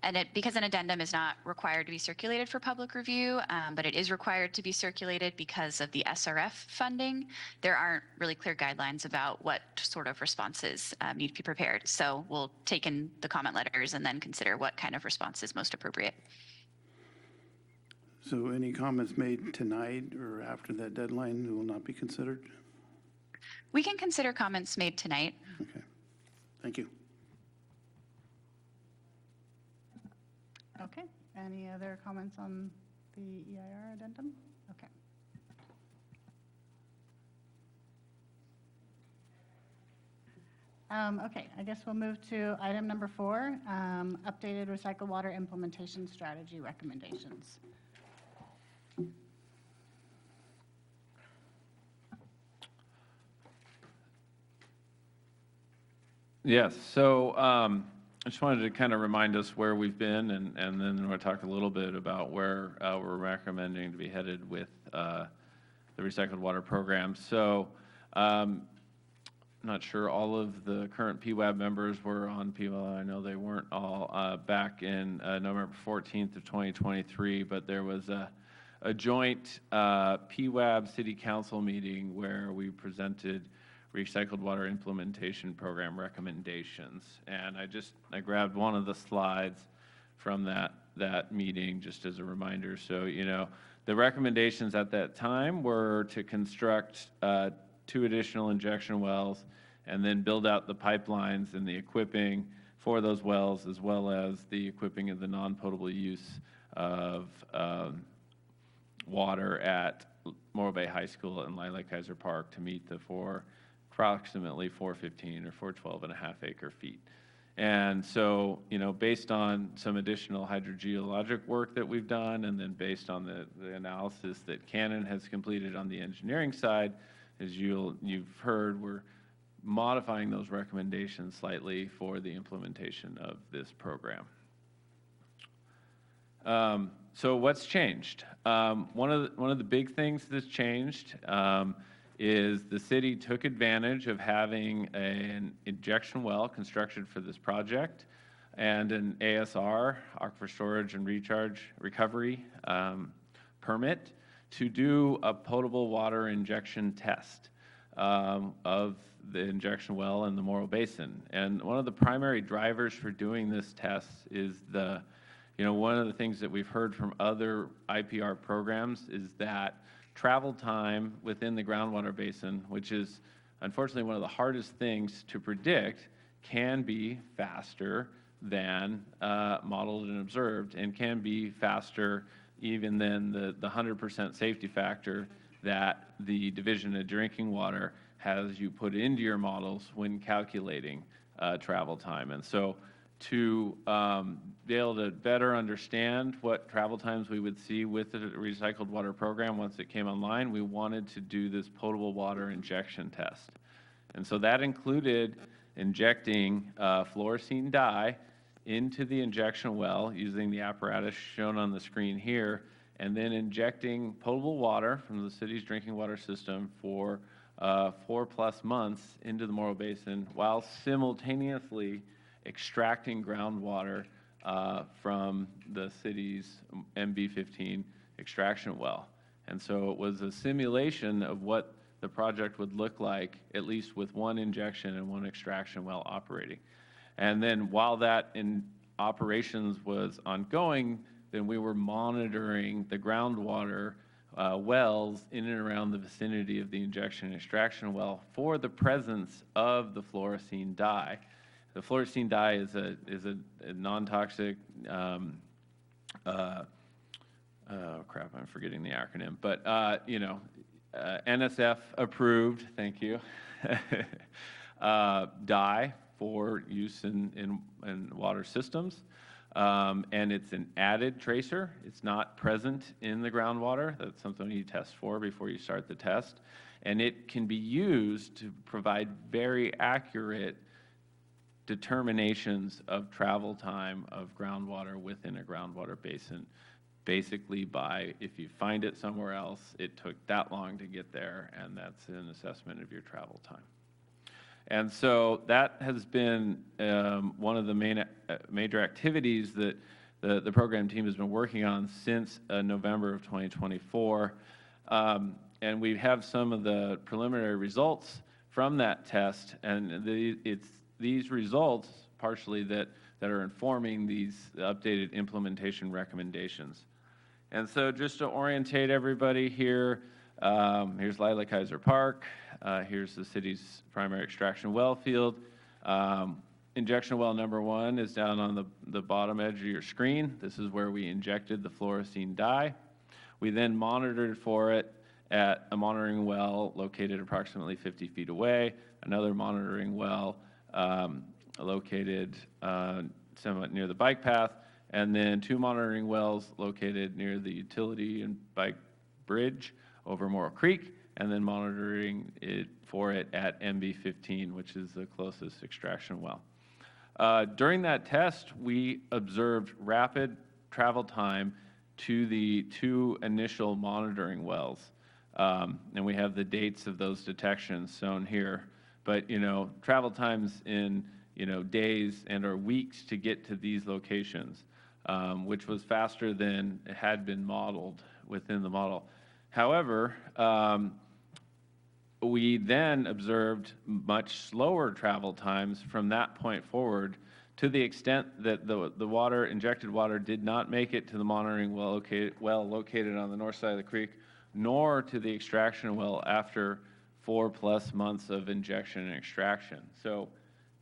And because an addendum is not required to be circulated for public review, but it is required to be circulated because of the SRF funding, there aren't really clear guidelines about what sort of responses need to be prepared. So we'll take in the comment letters and then consider what kind of response is most appropriate. So any comments made tonight or after that deadline will not be considered? We can consider comments made tonight. Okay. Thank you. Okay. Any other comments on the EIR addendum? Okay. Okay, I guess we'll move to item number 4, updated recycled water implementation strategy recommendations. Yes, so I just wanted to kind of remind us where we've been, and then we'll talk a little bit about where we're recommending to be headed with the recycled water program. So I'm not sure all of the current PWAB members were on PWAB. I know they weren't all back in November 14th of 2023, but there was a joint PWAB City Council meeting where we presented recycled water implementation program recommendations. And I grabbed one of the slides from that meeting just as a reminder. So, you know, the recommendations at that time were to construct 2 additional injection wells and then build out the pipelines and the equipping for those wells, as well as the equipping of the non-potable use of water at Morro Bay High School and Lilac Kaiser Park to meet the approximately 415 or 412 and a half acre feet. And so, you know, based on some additional hydrogeologic work that we've done, and then based on the analysis that Canon has completed on the engineering side, as you've heard, we're modifying those recommendations slightly for the implementation of this program. So what's changed? One of the big things that's changed is the city took advantage of having an injection well constructed for this project and an ASR, Aquifer Storage and Recovery permit to do a potable water injection test of the injection well in the Morro Basin. And one of the primary drivers for doing this test is one of the things that we've heard from other IPR programs is that travel time within the groundwater basin, which is unfortunately one of the hardest things to predict, can be faster than modeled and observed, and can be faster even than the 100% safety factor that the Division of Drinking Water has you put into your models when calculating travel time. And so to be able to better understand what travel times we would see with the recycled water program once it came online, we wanted to do this potable water injection test. And so that included injecting fluorescein dye into the injection well using the apparatus shown on the screen here, and then injecting potable water from the city's drinking water system for 4+ months into the Morro Basin while simultaneously extracting groundwater from the city's MB15 extraction well. And so it was a simulation of what the project would look like, at least with one injection and one extraction well operating. And then while that operations was ongoing, then we were monitoring the groundwater wells in and around the vicinity of the injection and extraction well for the presence of the fluorescein dye. The fluorescein dye is a non-toxic, oh crap, I'm forgetting the acronym, but NSF approved, thank you, dye for use in water systems. And it's an added tracer. It's not present in the groundwater. That's something you test for before you start the test. And it can be used to provide very accurate determinations of travel time of groundwater within a groundwater basin. Basically by, if you find it somewhere else, it took that long to get there, and that's an assessment of your travel time. And so that has been one of the major activities that the program team has been working on since November of 2024. And we have some of the preliminary results from that test, and it's these results partially that are informing these updated implementation recommendations. And so just to orientate everybody here, here's Lila Kaiser Park. Here's the city's primary extraction well field. Injection well number 1 is down on the bottom edge of your screen. This is where we injected the fluorescein dye. We then monitored for it at a monitoring well located approximately 50 feet away, another monitoring well located somewhat near the bike path, and then 2 monitoring wells located near the utility and bike bridge over Morrill Creek, and then monitoring for it at MB15, which is the closest extraction well. During that test, we observed rapid travel time to the 2 initial monitoring wells. And we have the dates of those detections shown here. But, travel times in, days and or weeks to get to these locations, which was faster than it had been modeled within the model. However, we then observed much slower travel times from that point forward, to the extent that the injected water did not make it to the monitoring well located on the north side of the creek, nor to the extraction well after 4+ months of injection and extraction. So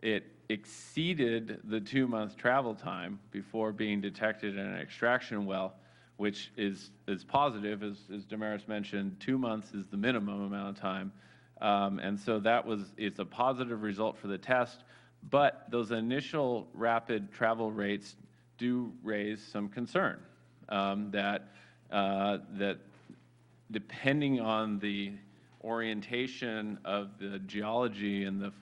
it exceeded the 2-month travel time before being detected in an extraction well, which is positive. As Damaris mentioned, 2 months is the minimum amount of time. And so it's a positive result for the test, but those initial rapid travel rates do raise some concern that depending on the orientation of the geology and the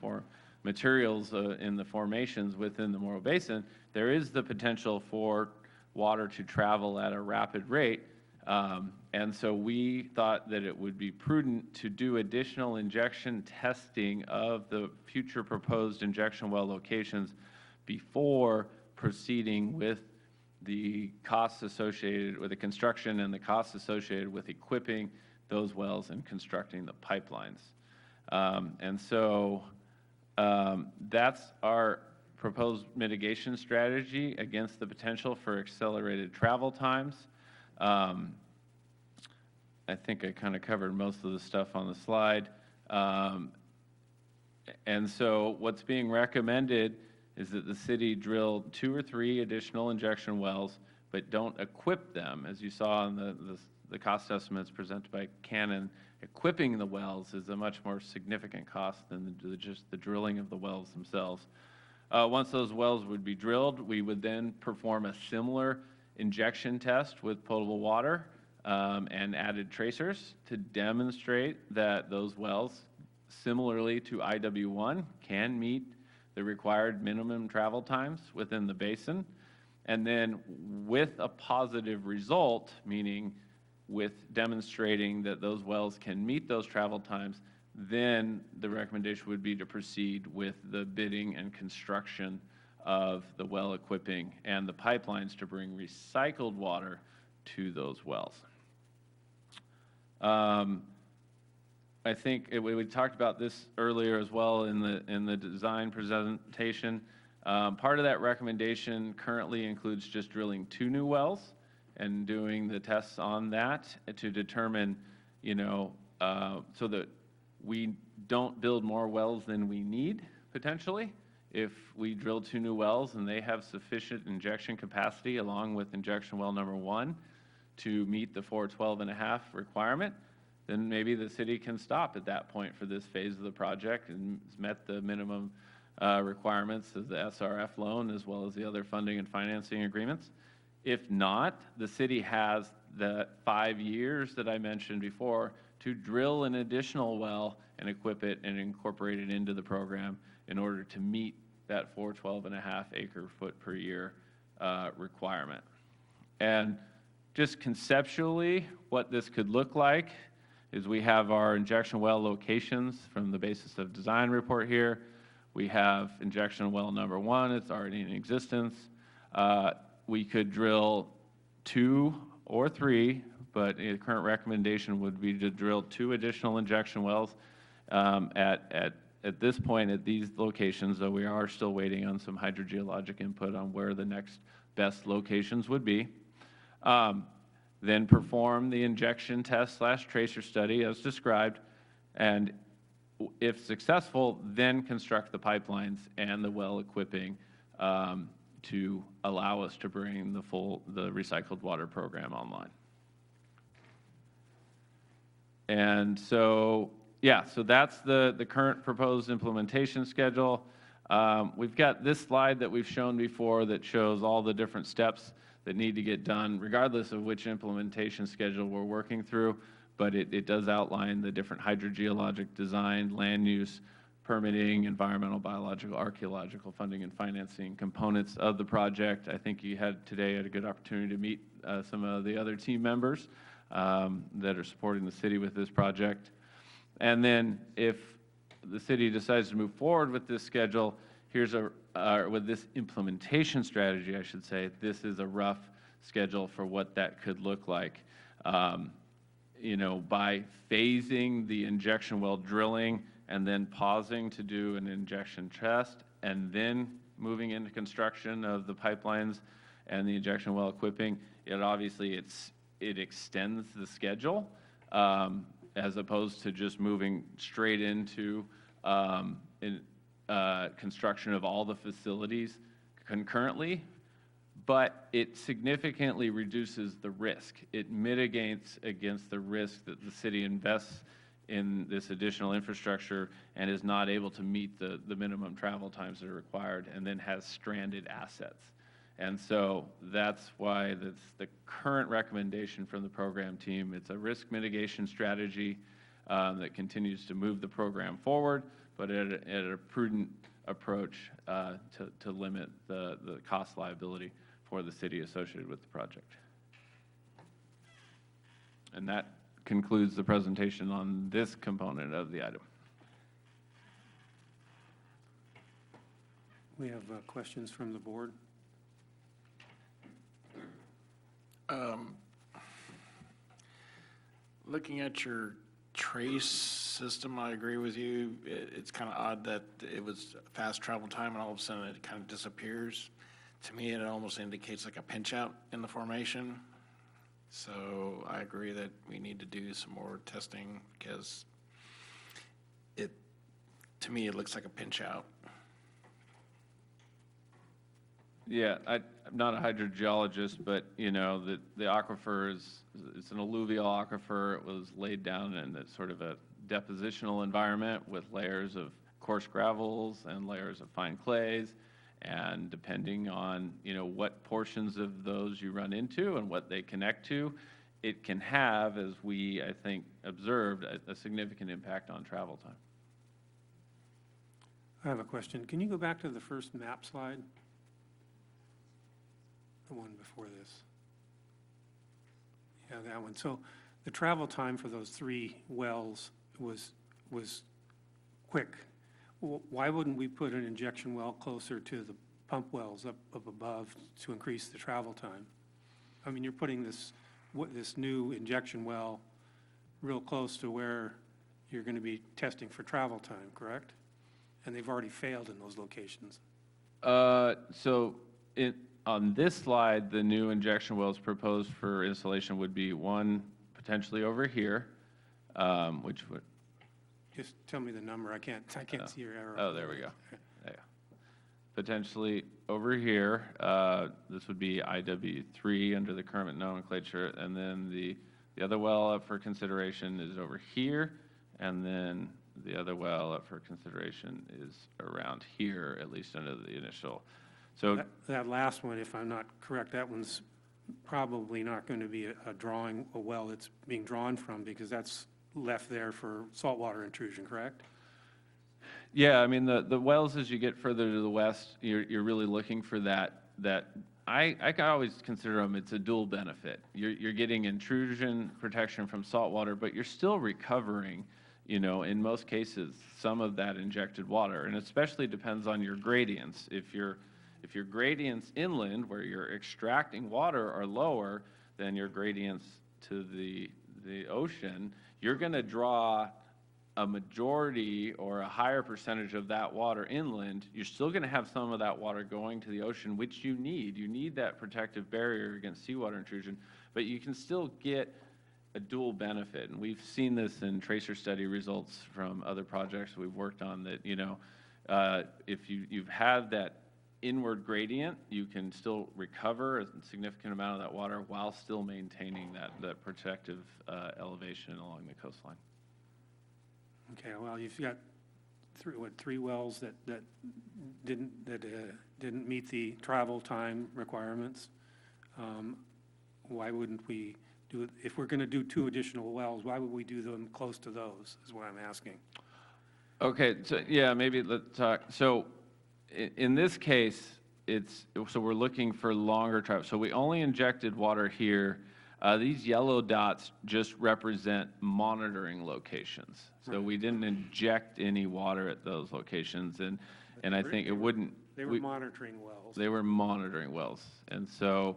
materials in the formations within the Morrill Basin, there is the potential for water to travel at a rapid rate. And so we thought that it would be prudent to do additional injection testing of the future proposed injection well locations before proceeding with the costs associated with the construction and the costs associated with equipping those wells and constructing the pipelines. And so that's our proposed mitigation strategy against the potential for accelerated travel times. I think I kind of covered most of the stuff on the slide. And so what's being recommended is that the city drill 2 or 3 additional injection wells, but don't equip them. As you saw in the cost estimates presented by Cannon, equipping the wells is a much more significant cost than just the drilling of the wells themselves. Once those wells would be drilled, we would then perform a similar injection test with potable water and added tracers to demonstrate that those wells, similarly to IW1, can meet the required minimum travel times within the basin. And then with a positive result, meaning with demonstrating that those wells can meet those travel times, then the recommendation would be to proceed with the bidding and construction of the well equipping and the pipelines to bring recycled water to those wells. I think we talked about this earlier as well in the design presentation. Part of that recommendation currently includes just drilling 2 new wells and doing the tests on that to determine, so that we don't build more wells than we need, potentially. If we drill 2 new wells and they have sufficient injection capacity along with injection well number 1 to meet the 412.5 requirement, then maybe the city can stop at that point for this phase of the project and has met the minimum requirements of the SRF loan as well as the other funding and financing agreements. If not, the city has the 5 years that I mentioned before to drill an additional well and equip it and incorporate it into the program in order to meet that 412.5 acre foot per year requirement. And just conceptually, what this could look like is we have our injection well locations from the basis of design report here. We have injection well number 1, it's already in existence. We could drill 2 or 3, but the current recommendation would be to drill 2 additional injection wells at this point at these locations, though we are still waiting on some hydrogeologic input on where the next best locations would be. Then perform the injection test / tracer study as described, and if successful, then construct the pipelines and the well equipping to allow us to bring the recycled water program online. And so, yeah, so that's the current proposed implementation schedule. We've got this slide that we've shown before that shows all the different steps that need to get done, regardless of which implementation schedule we're working through, but it does outline the different hydrogeologic design, land use, permitting, environmental, biological, archaeological, funding and financing components of the project. I think you had a good opportunity to meet some of the other team members that are supporting the city with this project. And then if the city decides to move forward with this schedule, with this implementation strategy, I should say, this is a rough schedule for what that could look like. By phasing the injection well drilling and then pausing to do an injection test and then moving into construction of the pipelines and the injection well equipping, it extends the schedule as opposed to just moving straight into construction of all the facilities concurrently. But it significantly reduces the risk. It mitigates against the risk that the city invests in this additional infrastructure and is not able to meet the minimum travel times that are required and then has stranded assets. And so that's why the current recommendation from the program team. It's a risk mitigation strategy that continues to move the program forward, but at a prudent approach to limit the cost liability for the city associated with the project. And that concludes the presentation on this component of the item. We have questions from the board. Looking at your trace system, I agree with you. It's kind of odd that it was fast travel time and all of a sudden it kind of disappears. To me, it almost indicates like a pinch out in the formation. So I agree that we need to do some more testing because to me, it looks like a pinch out. Yeah, I'm not a hydrogeologist, but the aquifer it's an alluvial aquifer. It was laid down in a sort of a depositional environment with layers of coarse gravels and layers of fine clays. And depending on what portions of those you run into and what they connect to, it can have, as we I think observed, a significant impact on travel time. I have a question. Can you go back to the first map slide? The one before this. Yeah, that one. So the travel time for those 3 wells was quick. Why wouldn't we put an injection well closer to the pump wells up above to increase the travel time? I mean, you're putting this new injection well real close to where you're going to be testing for travel time, correct? And they've already failed in those locations. So on this slide, the new injection wells proposed for installation would be one potentially over here, which would, Just tell me the number. I can't see your arrow. oh, there we go. Yeah. Potentially over here, this would be IW3 under the current nomenclature, and then the other well up for consideration is over here, and then the other well up for consideration is around here, at least under the initial. So That last one, if I'm not correct, that one's probably not going to be a well it's being drawn from, because that's left there for saltwater intrusion, correct? yeah, I mean, the wells, as you get further to the west, you're really looking for that I can always consider them, it's a dual benefit. You're getting intrusion protection from saltwater, but you're still recovering, in most cases, some of that injected water. And especially depends on your gradients. If your gradients inland, where you're extracting water, are lower than your gradients to the ocean, you're going to draw a majority or a higher percentage of that water inland. You're still going to have some of that water going to the ocean, which you need. You need that protective barrier against seawater intrusion, but you can still get a dual benefit. And we've seen this in tracer study results from other projects we've worked on that, if you've had that inward gradient, you can still recover a significant amount of that water while still maintaining that protective elevation along the coastline. Okay, well, you've got three wells that didn't meet the travel time requirements. Why wouldn't we do it, if we're going to do 2 additional wells, why would we do them close to those, is what I'm asking. Okay, so yeah, maybe let's talk. So in this case, so we're looking for longer travel. So we only injected water here. These yellow dots just represent monitoring locations. So we didn't inject any water at those locations, and I think it wouldn't. They were monitoring wells. They were monitoring wells, and so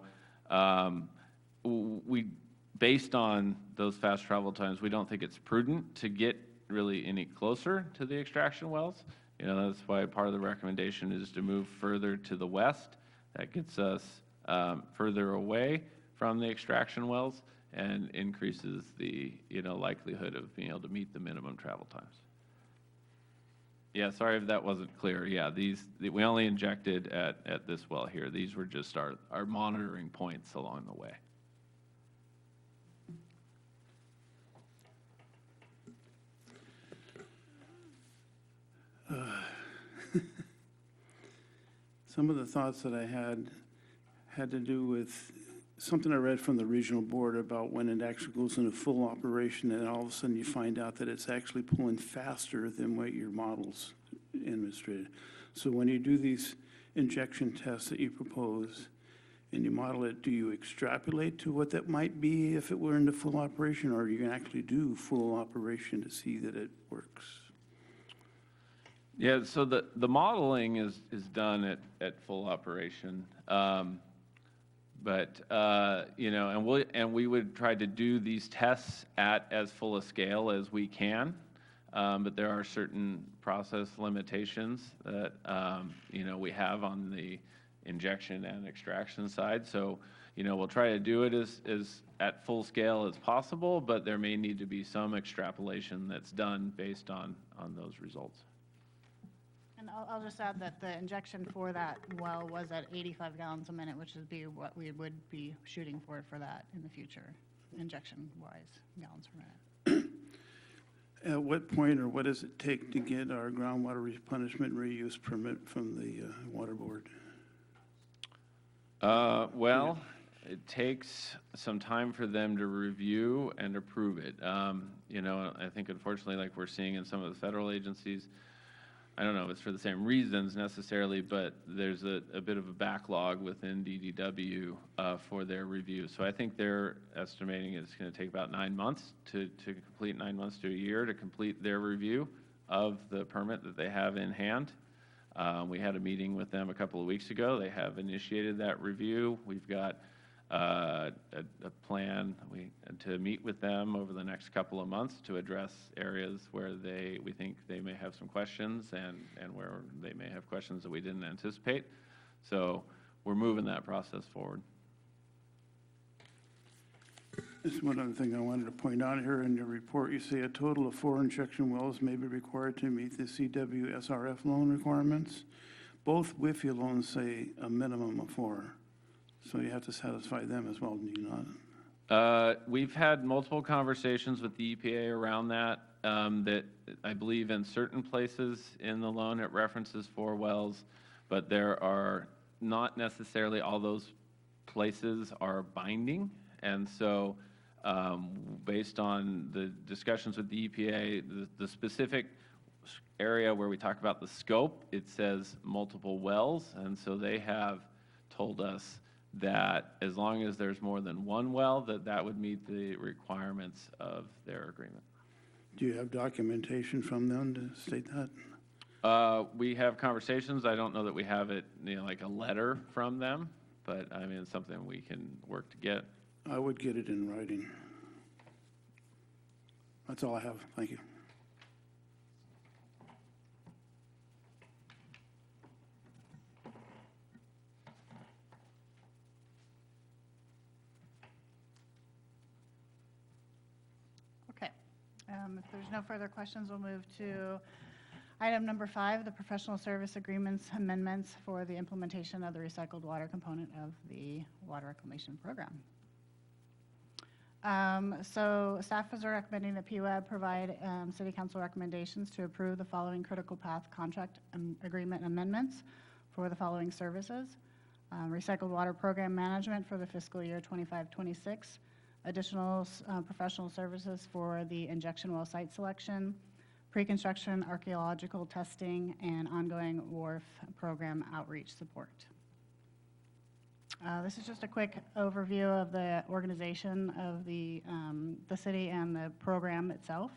based on those fast travel times, we don't think it's prudent to get really any closer to the extraction wells. That's why part of the recommendation is to move further to the west. That gets us further away from the extraction wells and increases the likelihood of being able to meet the minimum travel times. Yeah, sorry if that wasn't clear. Yeah, we only injected at this well here. These were just our monitoring points along the way. Some of the thoughts that I had to do with something I read from the regional board about when it actually goes into full operation, and all of a sudden you find out that it's actually pulling faster than what your models illustrated. So when you do these injection tests that you propose and you model it, do you extrapolate to what that might be if it were into full operation, or are you going to actually do full operation to see that it works? Yeah, so the modeling is done at full operation. But we would try to do these tests at as full a scale as we can, but there are certain process limitations that we have on the injection and extraction side. So we'll try to do it as at full scale as possible, but there may need to be some extrapolation that's done based on those results. And I'll just add that the injection for that well was at 85 gallons a minute, which would be what we would be shooting for that in the future, injection-wise, gallons per minute. At what point, or what does it take to get our groundwater replenishment reuse permit from the water board? Well, it takes some time for them to review and approve it. I think unfortunately, like we're seeing in some of the federal agencies, I don't know if it's for the same reasons necessarily, but there's a bit of a backlog within DDW for their review. So I think they're estimating it's going to take about 9 months to complete, 9 months to a year to complete their review of the permit that they have in hand. We had a meeting with them a couple of weeks ago. They have initiated that review. We've got a plan to meet with them over the next couple of months to address areas where we think they may have some questions and where they may have questions that we didn't anticipate. So we're moving that process forward. Just one other thing I wanted to point out here in your report, you say a total of 4 injection wells may be required to meet the CWSRF loan requirements. Both WIFIA loans say a minimum of 4, so you have to satisfy them as well, do you not? We've had multiple conversations with the EPA around that, that I believe in certain places in the loan it references 4 wells, but there are not necessarily all those places are binding. And so based on the discussions with the EPA, the specific area where we talk about the scope, it says multiple wells. And so they have told us that as long as there's more than 1 well, that would meet the requirements of their agreement. Do you have documentation from them to state that? We have conversations. I don't know that we have it, like a letter from them, but I mean, it's something we can work to get. I would get it in writing. That's all I have. Thank you. Okay. If there's no further questions, we'll move to item number 5, the professional service agreements amendments for the implementation of the recycled water component of the water reclamation program. So staff is recommending that PWAB provide City Council recommendations to approve the following critical path contract agreement amendments for the following services. Recycled water program management for the fiscal year 25-26, additional professional services for the injection well site selection, pre-construction archaeological testing, and ongoing wharf program outreach support. This is just a quick overview of the organization of the city and the program itself.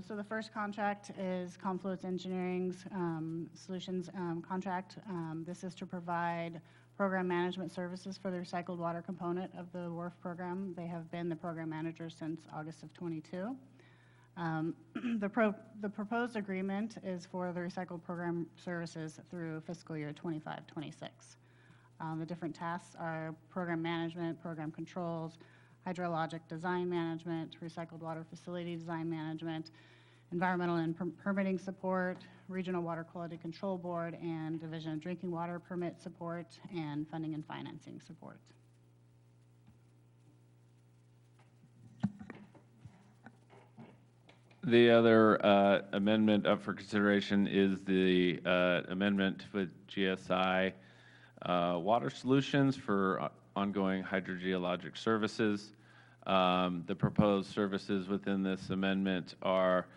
So the first contract is Confluence Engineering's Solutions contract. This is to provide program management services for the recycled water component of the WRF program. They have been the program manager since August of 22. The proposed agreement is for the recycled program services through fiscal year 25-26. The different tasks are program management, program controls, hydrologic design management, recycled water facility design management, environmental and permitting support, regional water quality control board, and division of drinking water permit support, and funding and financing support. The other amendment up for consideration is the amendment with GSI Water Solutions for ongoing hydrogeologic services. The proposed services within this amendment are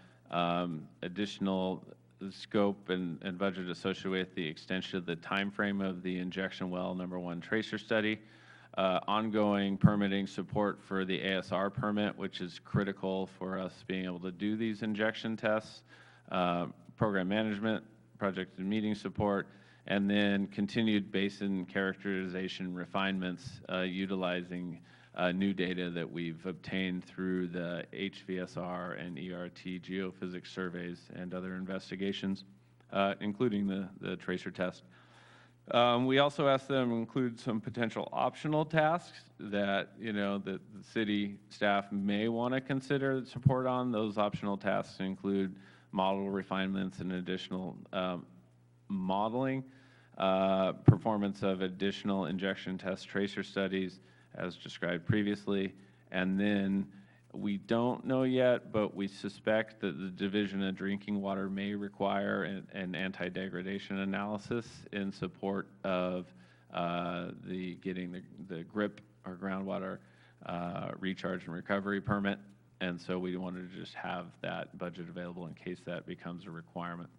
additional scope and budget associated with the extension of the timeframe of the injection well #1 tracer study, ongoing permitting support for the ASR permit, which is critical for us being able to do these injection tests, program management, project and meeting support, and then continued basin characterization refinements utilizing new data that we've obtained through the HVSR and ERT geophysics surveys and other investigations, including the tracer test. We also asked them to include some potential optional tasks that, that the city staff may want to consider support on. Those optional tasks include model refinements and additional modeling, performance of additional injection test tracer studies as described previously, and then we don't know yet, but we suspect that the Division of Drinking Water may require an anti-degradation analysis in support of getting the GRIP, or groundwater recharge and recovery permit, and so we wanted to just have that budget available in case that becomes a requirement.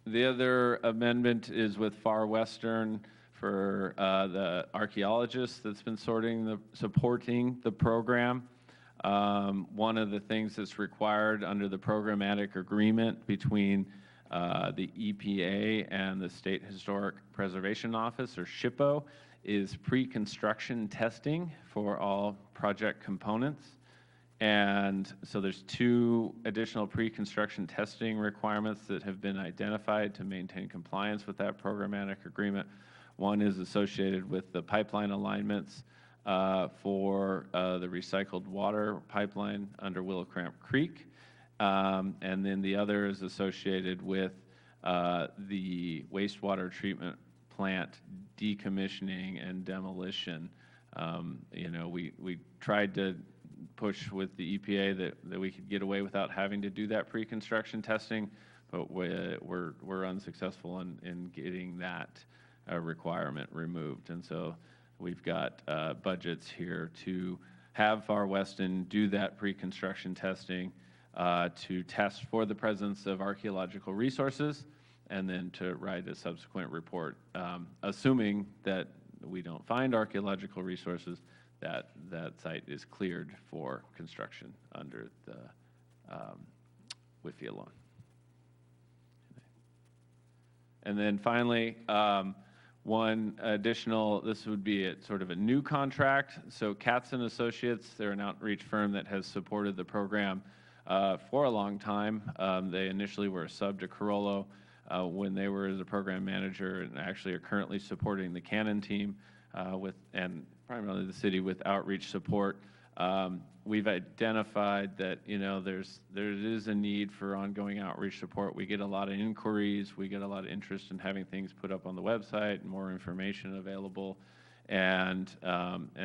The other amendment is with Far Western for the archaeologist that's been supporting the program. One of the things that's required under the programmatic agreement between The EPA and the State Historic Preservation Office, or SHPO, is pre-construction testing for all project components. And so there's 2 additional pre-construction testing requirements that have been identified to maintain compliance with that programmatic agreement. One is associated with the pipeline alignments for the recycled water pipeline under Willowcramp Creek. And then the other is associated with the wastewater treatment plant decommissioning and demolition. You know, we tried to push with the EPA that we could get away without having to do that pre-construction testing, but we're unsuccessful in getting that requirement removed. And so we've got budgets here to have Far Weston do that pre-construction testing to test for the presence of archaeological resources, and then to write a subsequent report, assuming that we don't find archaeological resources, that site is cleared for construction under the Whitfield loan. And then finally, one additional, this would be sort of a new contract. So Katz and Associates, they're an outreach firm that has supported the program for a long time. They initially were a sub to Carollo when they were as a program manager, and actually are currently supporting the Cannon team and primarily the city with outreach support. We've identified that, you know, there is a need for ongoing outreach support. We get a lot of inquiries, we get a lot of interest in having things put up on the website and more information available, and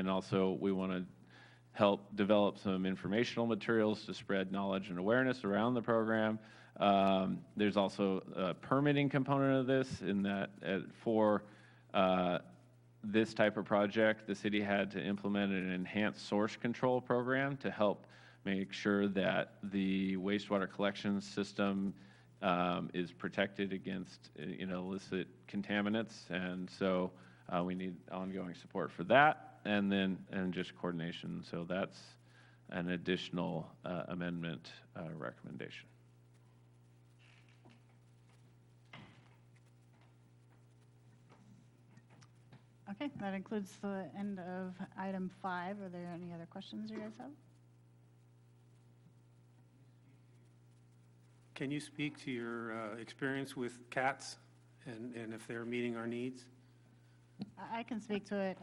also we want to help develop some informational materials to spread knowledge and awareness around the program. There's also a permitting component of this, in that for this type of project, the city had to implement an enhanced source control program to help make sure that the wastewater collection system is protected against illicit contaminants. And so we need ongoing support for that, and just coordination. So that's an additional amendment recommendation. Okay, that includes the end of item 5. Are there any other questions you guys have? Can you speak to your experience with CATS and if they're meeting our needs? I can speak to it.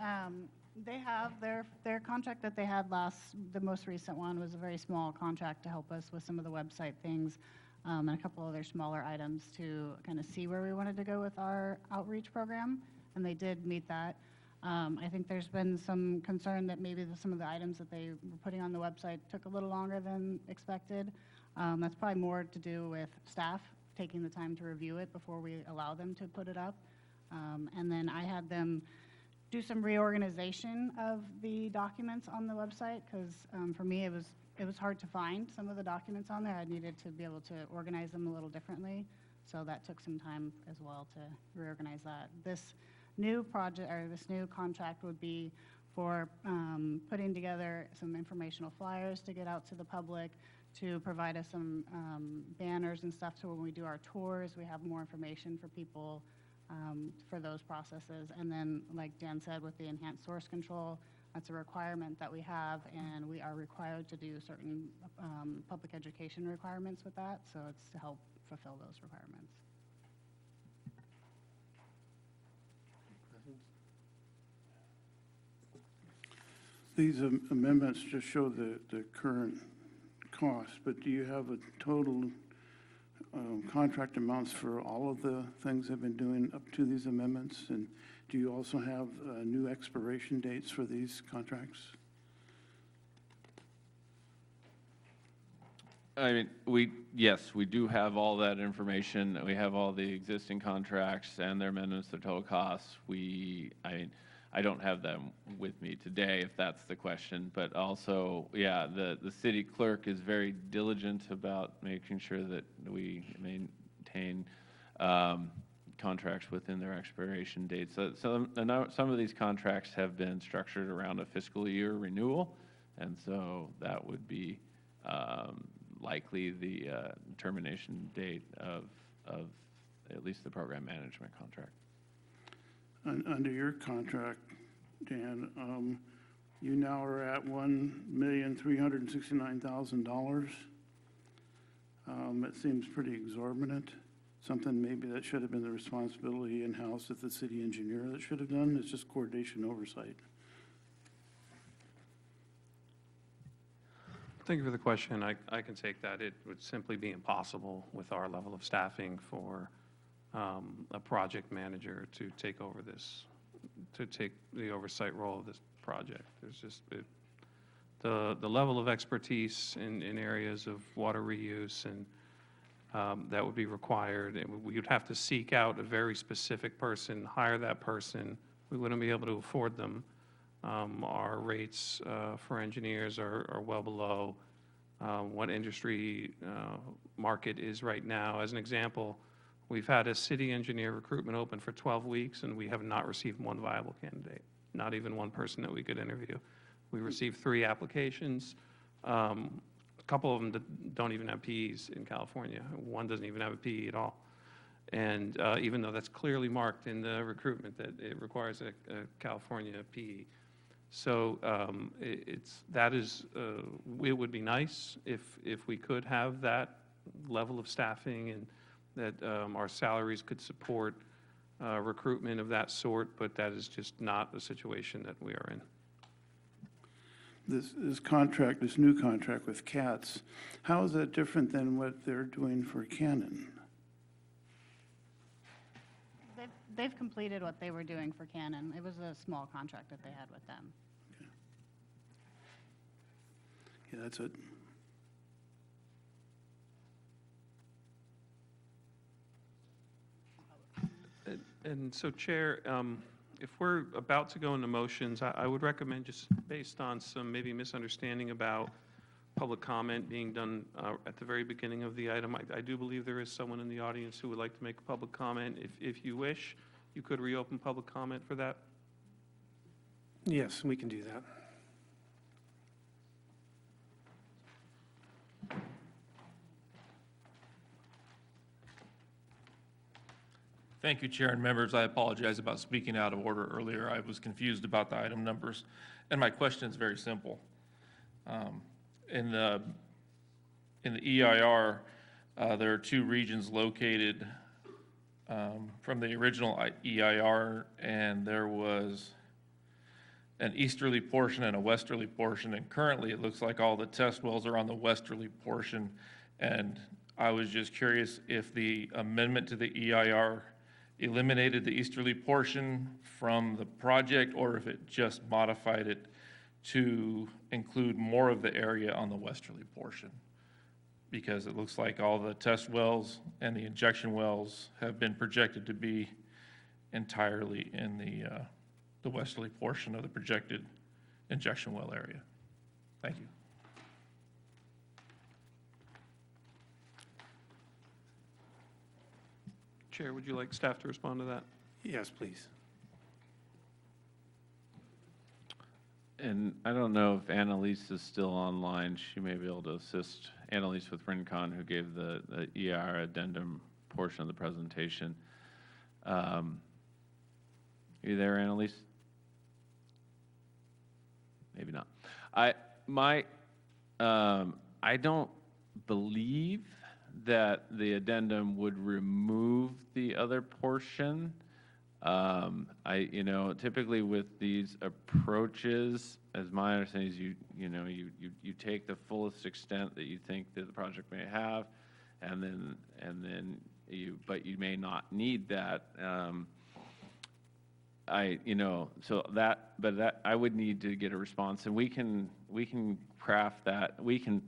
They have their contract that they had the most recent one was a very small contract to help us with some of the website things, and a couple other smaller items to kind of see where we wanted to go with our outreach program, and they did meet that. I think there's been some concern that maybe some of the items that they were putting on the website took a little longer than expected. That's probably more to do with staff taking the time to review it before we allow them to put it up. And then I had them do some reorganization of the documents on the website, because for me it was hard to find some of the documents on there. I needed to be able to organize them a little differently, so that took some time as well to reorganize that. This new project, or this new contract, would be for putting together some informational flyers to get out to the public, to provide us some banners and stuff, so when we do our tours, we have more information for people for those processes. And then, like Dan said, with the enhanced source control, that's a requirement that we have, and we are required to do certain public education requirements with that, so it's to help fulfill those requirements. These amendments just show the current cost, but do you have a total contract amounts for all of the things they've been doing up to these amendments? And do you also have new expiration dates for these contracts? I mean, yes, we do have all that information. We have all the existing contracts and their amendments, their total costs. I don't have them with me today, if that's the question, but also, yeah, the city clerk is very diligent about making sure that we maintain contracts within their expiration dates. So some of these contracts have been structured around a fiscal year renewal, and so that would be likely the termination date of of at least the program management contract. Under your contract, Dan, you now are at $1,369,000. It seems pretty exorbitant. Something maybe that should have been the responsibility in-house of the city engineer that should have done. It's just coordination oversight. Thank you for the question. I can take that. It would simply be impossible with our level of staffing for a project manager to take over this, to take the oversight role of this project. There's just, the level of expertise in areas of water reuse and that would be required. And we would have to seek out a very specific person, hire that person. We wouldn't be able to afford them. Our rates for engineers are well below what industry market is right now. As an example, we've had a city engineer recruitment open for 12 weeks, and we have not received one viable candidate, not even one person that we could interview. We received 3 applications. A couple of them don't even have PEs in California. One doesn't even have a PE at all. And even though that's clearly marked in the recruitment that it requires a California PE. So it would be nice if we could have that level of staffing and that our salaries could support recruitment of that sort, but that is just not the situation that we are in. This new contract with CATS, how is that different than what they're doing for Canon? They've completed what they were doing for Canon. It was a small contract that they had with them. Yeah, that's it. And so, Chair, if we're about to go into motions, I would recommend, just based on some maybe misunderstanding about public comment being done at the very beginning of the item, I do believe there is someone in the audience who would like to make a public comment. If you wish, you could reopen public comment for that. Yes, we can do that. Thank you, Chair and members. I apologize about speaking out of order earlier. I was confused about the item numbers, and my question is very simple. In the EIR, there are 2 regions located from the original EIR, and there was an easterly portion and a westerly portion, and currently it looks like all the test wells are on the westerly portion. And I was just curious if the amendment to the EIR eliminated the easterly portion from the project, or if it just modified it to include more of the area on the westerly portion. Because it looks like all the test wells and the injection wells have been projected to be entirely in the westerly portion of the projected injection well area. Thank you. Chair, would you like staff to respond to that? Yes, please. And I don't know if Annalise is still online. She may be able to assist Annalise with Rincon, who gave the EIR addendum portion of the presentation. Are you there, Annalise? Maybe not. I don't believe that the addendum would remove the other portion. Typically with these approaches, as my understanding is, you take the fullest extent that you think that the project may have, and then but you may not need that. I would need to get a response, and we can craft that. We can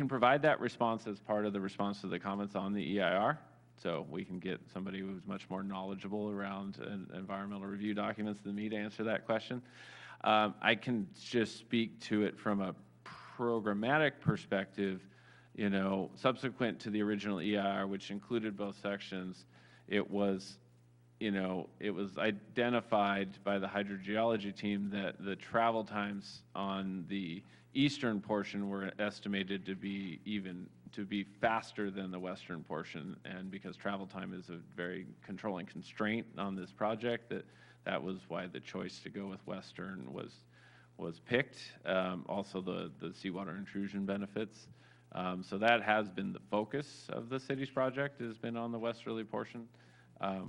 provide that response as part of the response to the comments on the EIR. So we can get somebody who's much more knowledgeable around environmental review documents than me to answer that question. I can just speak to it from a programmatic perspective. Subsequent to the original EIR, which included both sections, it was identified by the hydrogeology team that the travel times on the eastern portion were estimated to be even to be faster than the western portion, and because travel time is a very controlling constraint on this project, that was why the choice to go with western was picked. Also, the seawater intrusion benefits. So that has been the focus of the city's project, has been on the westerly portion,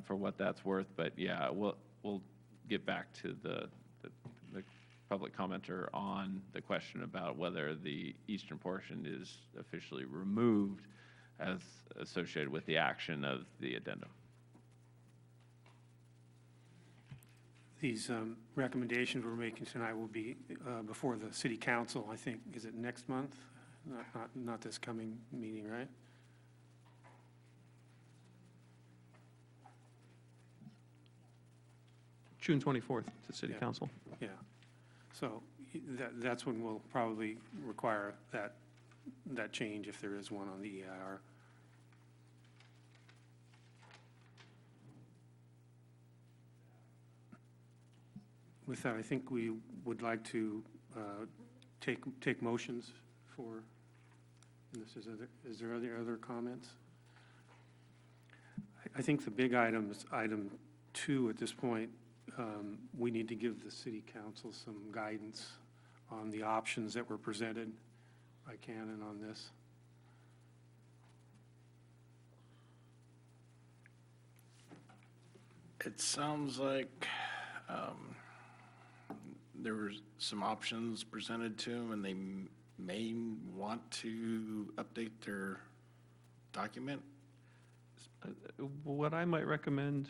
for what that's worth. But yeah, we'll get back to the public commenter on the question about whether the eastern portion is officially removed as associated with the action of the addendum. These recommendations we're making tonight will be before the city council, I think, is it next month? Not this coming meeting, right? June 24th to City Yeah. Council. Yeah. So that's when we'll probably require that change if there is one on the EIR. With that, I think we would like to take motions for, and this is there other comments? I think the big item is item 2 at this point. We need to give the city council some guidance on the options that were presented by Canon on this. It sounds like there were some options presented to them, and they may want to update their document. What I might recommend,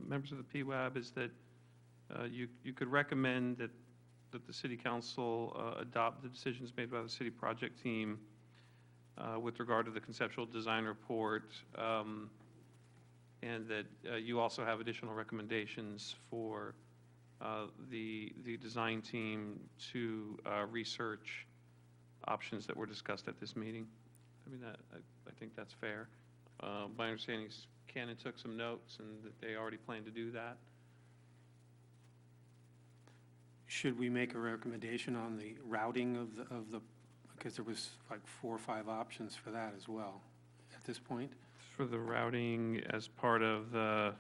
members of the PWAB, is that you could recommend that the city council adopt the decisions made by the city project team with regard to the conceptual design report, and that you also have additional recommendations for the design team to research options that were discussed at this meeting. I mean, I think that's fair. My understanding is Canon took some notes and that they already plan to do that. Should we make a recommendation on the routing of the, because there was like 4 or 5 options for that as well at this point? For the routing as part of the,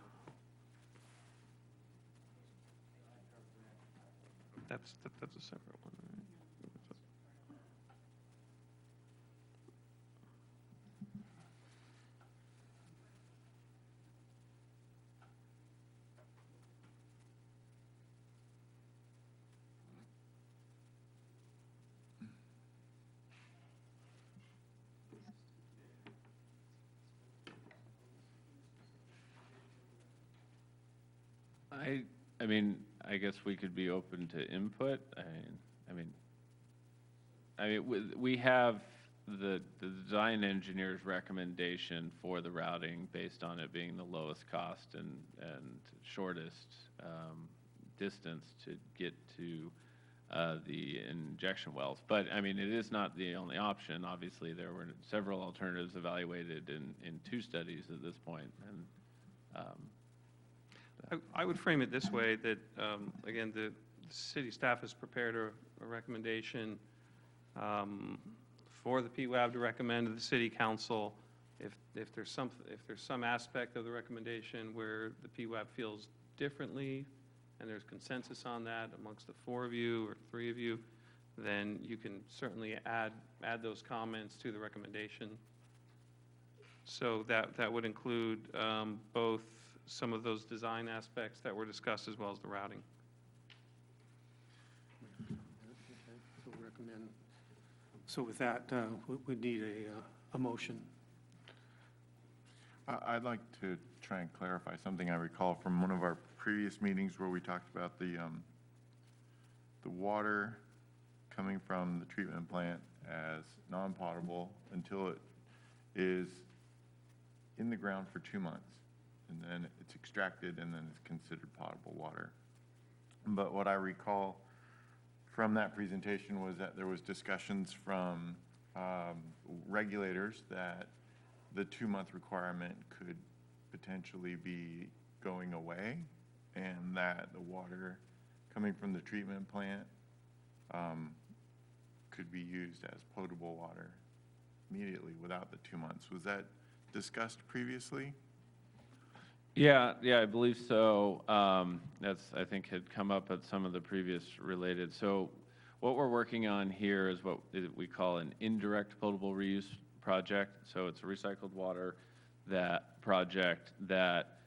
that's a separate one, right? I mean, I guess we could be open to input. We have the design engineer's recommendation for the routing based on it being the lowest cost and shortest distance to get to the injection wells. But, I mean, it is not the only option. Obviously, there were several alternatives evaluated in 2 studies at this point. And I would frame it this way, that, again, the city staff has prepared a recommendation for the PWAB to recommend to the city council. If there's some aspect of the recommendation where the PWAB feels differently, and there's consensus on that amongst the 4 of you or 3 of you, then you can certainly add those comments to the recommendation. So that would include both some of those design aspects that were discussed as well as the routing. Okay, so recommend. So with that, we need a motion. I'd like to try and clarify something I recall from one of our previous meetings where we talked about the water coming from the treatment plant as non-potable until it is in the ground for 2 months. And then it's extracted and then it's considered potable water. But what I recall from that presentation was that there was discussions from regulators that the 2-month requirement could potentially be going away, and that the water coming from the treatment plant could be used as potable water immediately without the 2 months. Was that discussed previously? Yeah, I believe so. That's, I think, had come up at some of the previous related. So what we're working on here is what we call an indirect potable reuse project. So it's a recycled water project that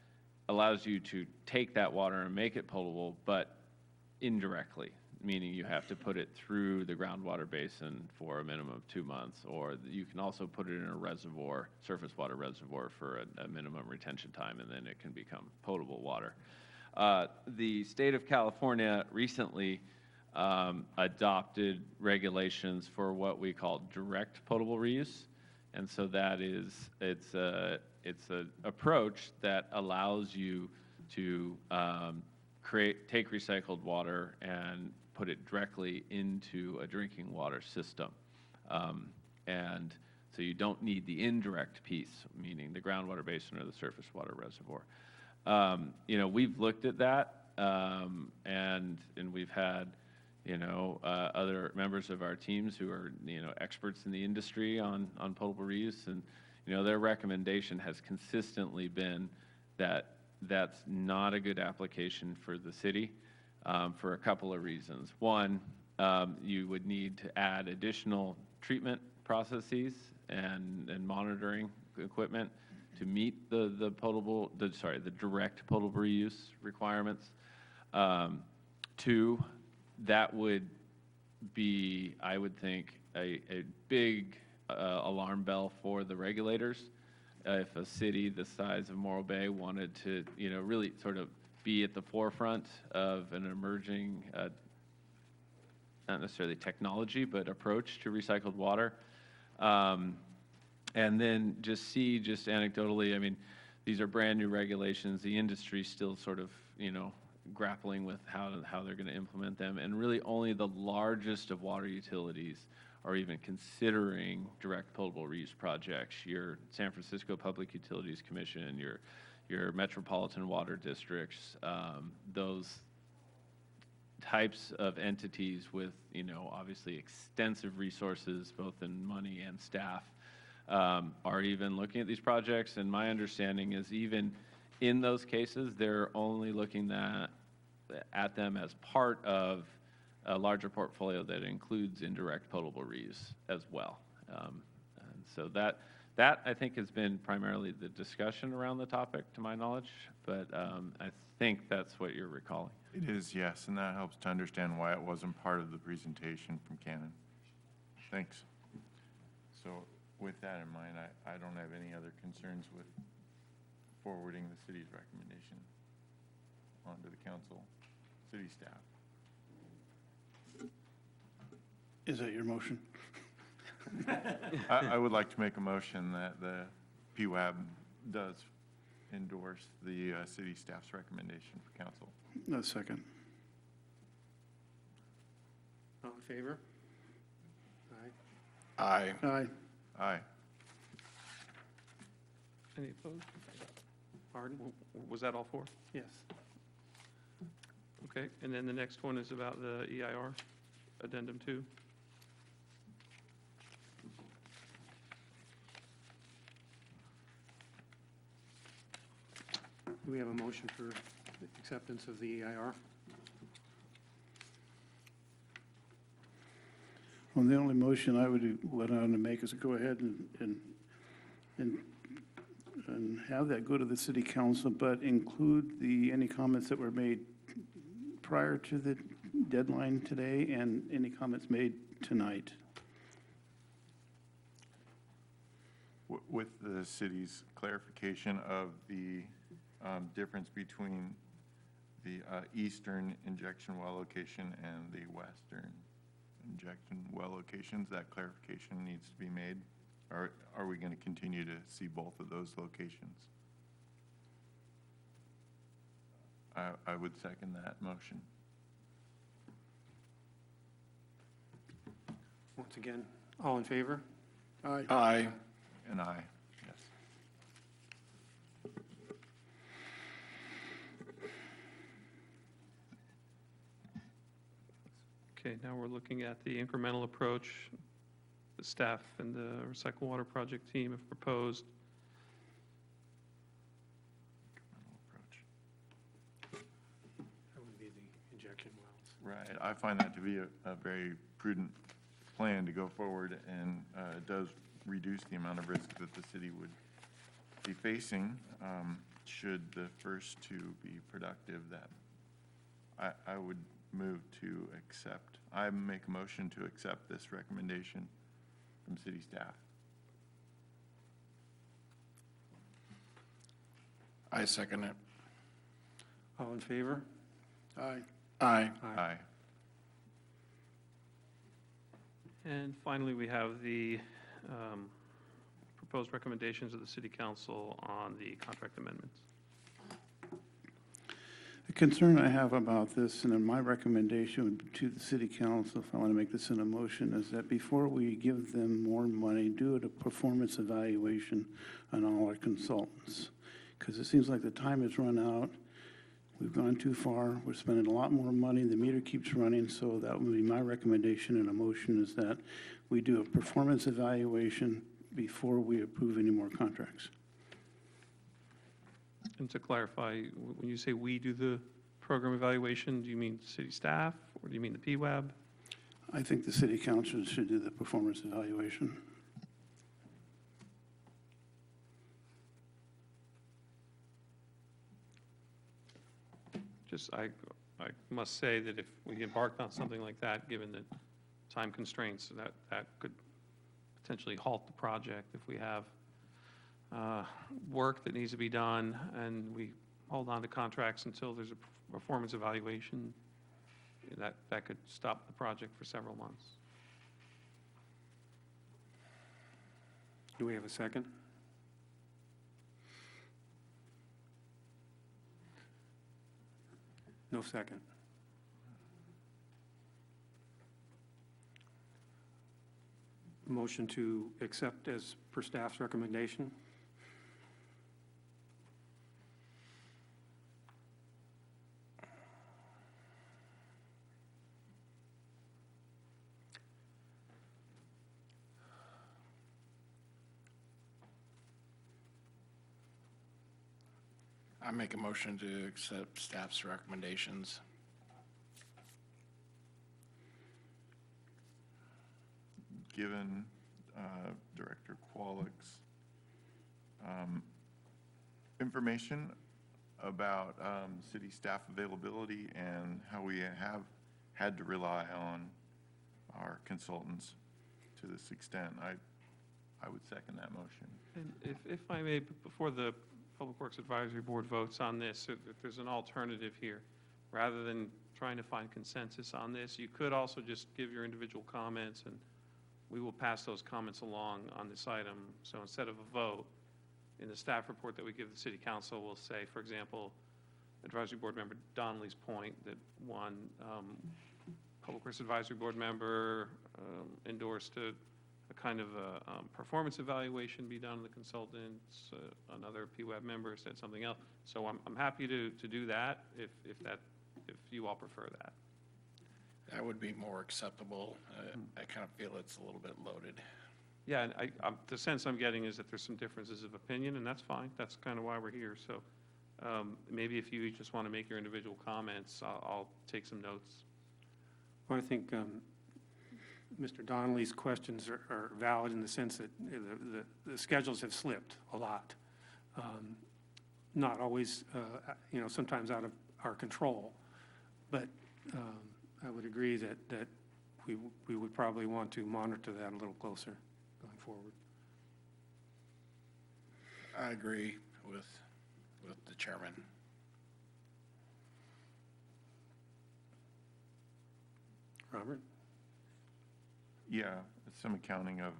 allows you to take that water and make it potable, but indirectly, meaning you have to put it through the groundwater basin for a minimum of 2 months, or you can also put it in a reservoir, surface water reservoir, for a minimum retention time, and then it can become potable water. The state of California recently adopted regulations for what we call direct potable reuse, and so that is, it's an approach that allows you to take recycled water and put it directly into a drinking water system. And so you don't need the indirect piece, meaning the groundwater basin or the surface water reservoir. We've looked at that, and we've had, other members of our teams who are, experts in the industry on potable reuse, and, their recommendation has consistently been that that's not a good application for the city, for a couple of reasons. One, you would need to add additional treatment processes and monitoring equipment to meet the direct potable reuse requirements. Two, that would be, I would think, a big alarm bell for the regulators. If a city the size of Morro Bay wanted to, really sort of be at the forefront of an emerging, not necessarily technology, but approach to recycled water. And then just anecdotally, I mean, these are brand new regulations. The industry's still sort of, grappling with how they're going to implement them. And really only the largest of water utilities are even considering direct potable reuse projects. Your San Francisco Public Utilities Commission, your metropolitan water districts, those types of entities with, obviously extensive resources, both in money and staff, are even looking at these projects. And my understanding is even in those cases, they're only looking at them as part of a larger portfolio that includes indirect potable reuse as well. And so that I think has been primarily the discussion around the topic, to my knowledge, but I think that's what you're recalling. It is, yes, and that helps to understand why it wasn't part of the presentation from Canon. Thanks. So with that in mind, I don't have any other concerns with forwarding the city's recommendation onto the council, city staff. Is that your motion? I would like to make a motion that the PWAB does endorse the city staff's recommendation for council. No, second. All in favor? Aye. Aye. Aye. Aye. Any opposed? Pardon? Was that all four? Yes. Okay, and then the next one is about the EIR, Addendum 2. Do we have a motion for acceptance of the EIR? Well, the only motion I would let on to make is to go ahead and have that go to the city council, but include any comments that were made prior to the deadline today and any comments made tonight. With the city's clarification of the difference between the eastern injection well location and the western injection well locations, that clarification needs to be made? Or are we going to continue to see both of those locations? I would second that motion. Once again, all in favor? Aye. Aye. And aye, yes. Okay, now we're looking at the incremental approach. the staff and the Recycle Water Project team have proposed. That would be the injection wells. Right, I find that to be a very prudent plan to go forward, and it does reduce the amount of risk that the city would be facing should the first two be productive. That I would move to accept. I make a motion to accept this recommendation from city staff. I second it. All in favor? Aye. Aye. Aye. And finally, we have the proposed recommendations of the city council on the contract amendments. The concern I have about this, and then my recommendation to the city council, if I want to make this in a motion, is that before we give them more money, do a performance evaluation on all our consultants. Because it seems like the time has run out. We've gone too far. We're spending a lot more money. The meter keeps running. So that would be my recommendation in a motion, is that we do a performance evaluation before we approve any more contracts. And to clarify, when you say we do the program evaluation, do you mean city staff, or do you mean the PWAB? I think the city council should do the performance evaluation. Just, I must say that if we embarked on something like that, given the time constraints, that could potentially halt the project if we have work that needs to be done and we hold on to contracts until there's a performance evaluation. That could stop the project for several months. Do we have a second? No second. Motion to accept as per staff's recommendation? I make a motion to accept staff's recommendations. Given Director Qualick's information about city staff availability and how we have had to rely on our consultants to this extent, I would second that motion. And if I may, before the Public Works Advisory Board votes on this, if there's an alternative here, rather than trying to find consensus on this, you could also just give your individual comments, and we will pass those comments along on this item. So instead of a vote, in the staff report that we give the city council, we'll say, for example, Advisory Board Member Donnelly's point that one Public Works Advisory Board member endorsed a kind of a performance evaluation be done on the consultants. Another PWAB member said something else. So I'm happy to do that if you all prefer that. That would be more acceptable. I kind of feel it's a little bit loaded. Yeah, and the sense I'm getting is that there's some differences of opinion, and that's fine. That's kind of why we're here. So maybe if you just want to make your individual comments, I'll take some notes. Well, I think Mr. Donnelly's questions are valid in the sense that the schedules have slipped a lot. Not always, sometimes out of our control. But I would agree that we would probably want to monitor that a little closer going forward. I agree with the chairman. Robert? Yeah, some accounting of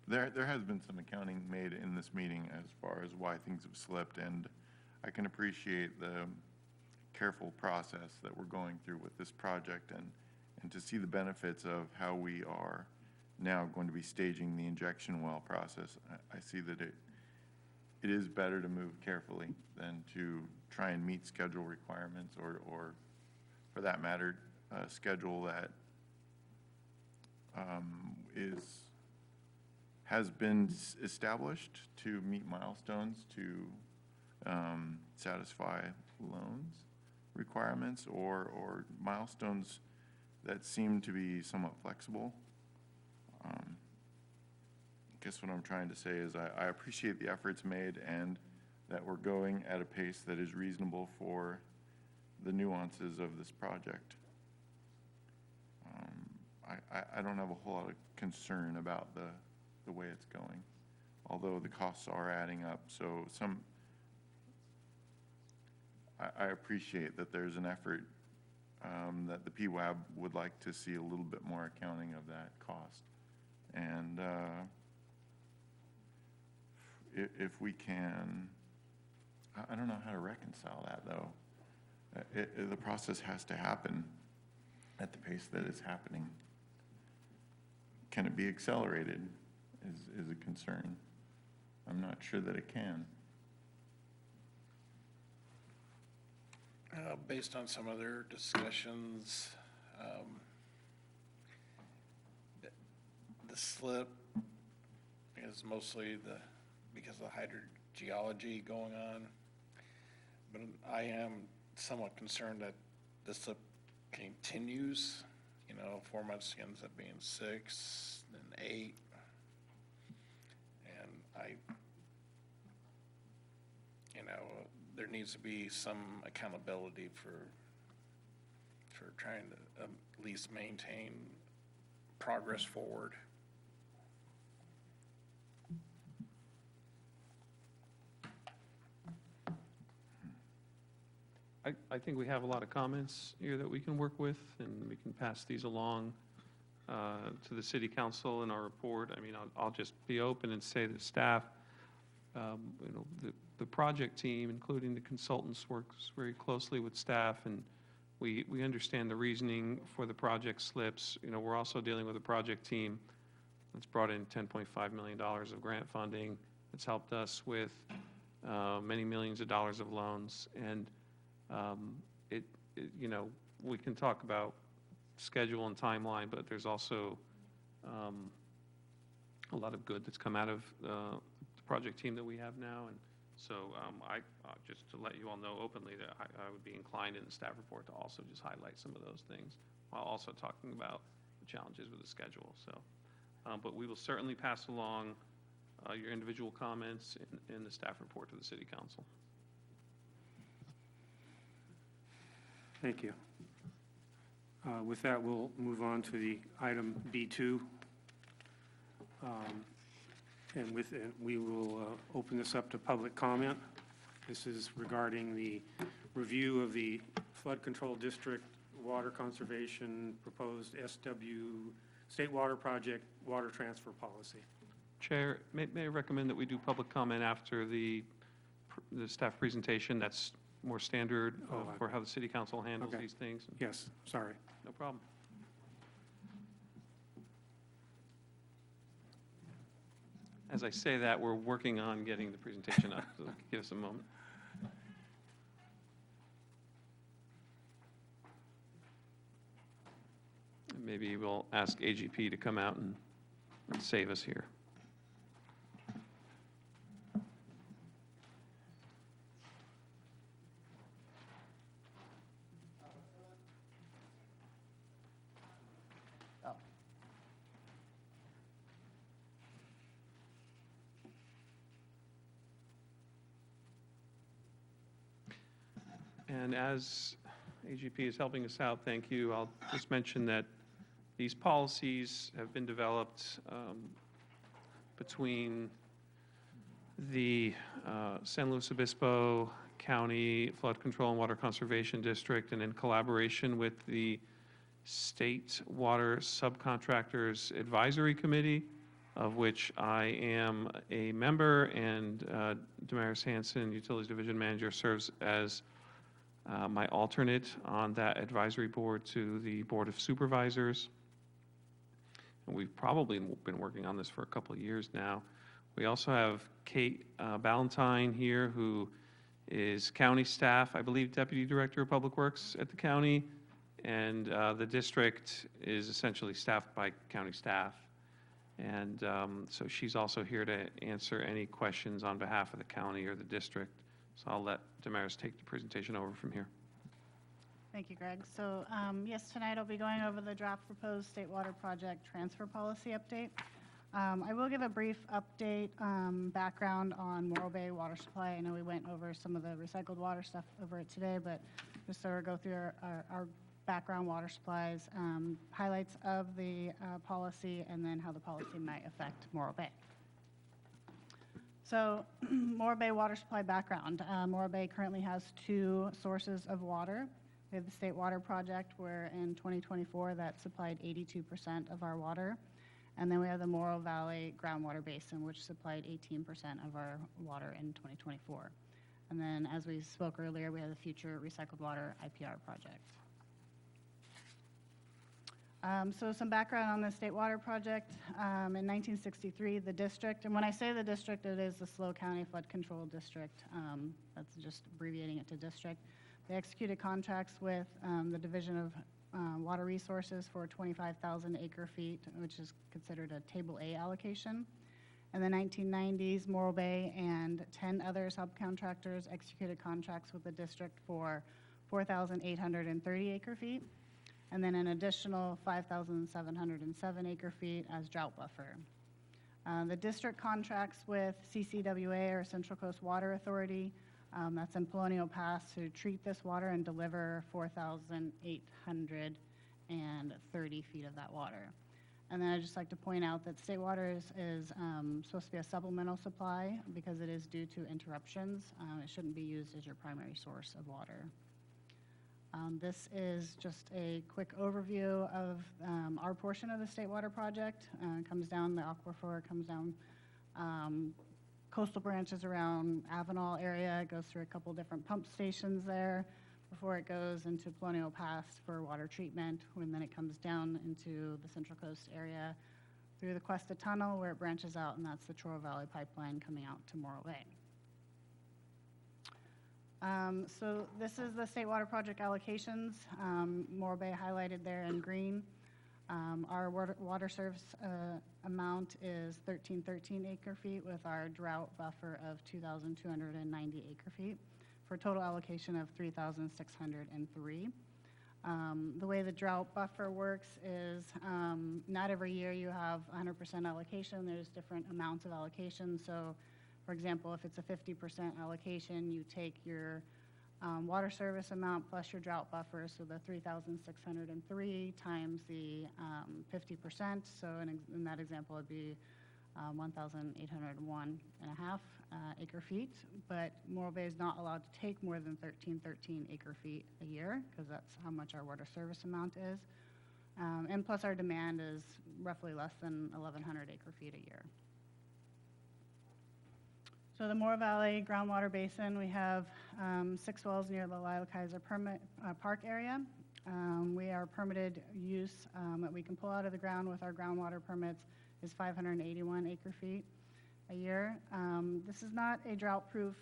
there has been some accounting made in this meeting as far as why things have slipped, and I can appreciate the careful process that we're going through with this project, and to see the benefits of how we are now going to be staging the injection well process. I see that it is better to move carefully than to try and meet schedule requirements or for that matter, schedule that has been established to meet milestones to satisfy loans requirements, or milestones that seem to be somewhat flexible. I guess what I'm trying to say is I appreciate the efforts made and that we're going at a pace that is reasonable for the nuances of this project. I don't have a whole lot of concern about the way it's going, although the costs are adding up. So I appreciate that there's an effort that the PWAB would like to see a little bit more accounting of that cost. And if we can, I don't know how to reconcile that, though. The process has to happen at the pace that it's happening. Can it be accelerated is a concern. I'm not sure that it can. Based on some other discussions, the slip is mostly because of the hydrogeology going on. But I am somewhat concerned that the slip continues. 4 months ends up being 6, then 8. And there needs to be some accountability for trying to at least maintain progress forward. I think we have a lot of comments here that we can work with, and we can pass these along to the city council in our report. I mean, I'll just be open and say that staff, the project team, including the consultants, works very closely with staff, and we understand the reasoning for the project slips. We're also dealing with a project team that's brought in $10.5 million of grant funding. It's helped us with many millions of dollars of loans, and we can talk about schedule and timeline, but there's also a lot of good that's come out of the project team that we have now. And so just to let you all know openly that I would be inclined in the staff report to also just highlight some of those things while also talking about the challenges with the schedule. So, but we will certainly pass along your individual comments in the staff report to the city council. Thank you. With that, we'll move on to the item B2. And with it, we will open this up to public comment. This is regarding the review of the Flood Control District Water Conservation Proposed State Water Project Water Transfer Policy. Chair, may I recommend that we do public comment after the staff presentation? That's more standard for how the city council handles these things. Yes, sorry. No problem. As I say that, we're working on getting the presentation up, so give us a moment. And maybe we'll ask AGP to come out and save us here. And as AGP is helping us out, thank you. I'll just mention that these policies have been developed between the San Luis Obispo County Flood Control and Water Conservation District, and in collaboration with the State Water Subcontractors Advisory Committee, of which I am a member, and Damaris Hanson, Utilities Division Manager, serves as my alternate on that advisory board to the Board of Supervisors. And we've probably been working on this for a couple of years now. We also have Kate Ballantyne here, who is county staff, I believe Deputy Director of Public Works at the county, And the district is essentially staffed by county staff. And so she's also here to answer any questions on behalf of the county or the district. So I'll let Damaris take the presentation over from here. Thank you, Greg. So yes, tonight I'll be going over the draft proposed state water project transfer policy update. I will give a brief update, background on Morro Bay water supply. I know we went over some of the recycled water stuff over it today, but just sort of go through our background water supplies, highlights of the policy, and then how the policy might affect Morro Bay. So Morro Bay water supply background. Morro Bay currently has 2 sources of water. We have the State Water Project, where in 2024 that supplied 82% of our water. And then we have the Morro Valley Groundwater Basin, which supplied 18% of our water in 2024. And then, as we spoke earlier, we have the Future Recycled Water IPR project. So some background on the State Water Project. In 1963, the district, and when I say the district, it is the SLO County Flood Control District. That's just abbreviating it to district. They executed contracts with the Division of Water Resources for 25,000 acre feet, which is considered a Table A allocation. In the 1990s, Morro Bay and 10 other subcontractors executed contracts with the district for 4,830 acre feet, and then an additional 5,707 acre feet as drought buffer. The district contracts with CCWA, or Central Coast Water Authority, that's in Colonial Pass, to treat this water and deliver 4,830 feet of that water. And then I'd just like to point out that state water is supposed to be a supplemental supply because it is due to interruptions. It shouldn't be used as your primary source of water. This is just a quick overview of our portion of the State Water Project. It comes down the aquifer, comes down coastal branches around Avenal area. It goes through a couple different pump stations there before it goes into Colonial Pass for water treatment, and then it comes down into the Central Coast area through the Cuesta Tunnel where it branches out, and that's the Troro Valley Pipeline coming out to Morro Bay. So this is the State Water Project allocations. Morro Bay highlighted there in green. Our water service amount is 1,313 acre feet with our drought buffer of 2,290 acre feet for a total allocation of 3,603. The way the drought buffer works is not every year you have 100% allocation. There's different amounts of allocation. So, for example, if it's a 50% allocation, you take your water service amount plus your drought buffer, so the 3,603 times the 50%. So in that example, it'd be 1,801 and a half acre feet. But Morro Bay is not allowed to take more than 1,313 acre feet a year because that's how much our water service amount is. And plus our demand is roughly less than 1,100 acre feet a year. So the Morro Valley Groundwater Basin, we have 6 wells near the Lyle Kaiser Park area. We are permitted use that we can pull out of the ground with our groundwater permits is 581 acre feet a year. This is not a drought-proof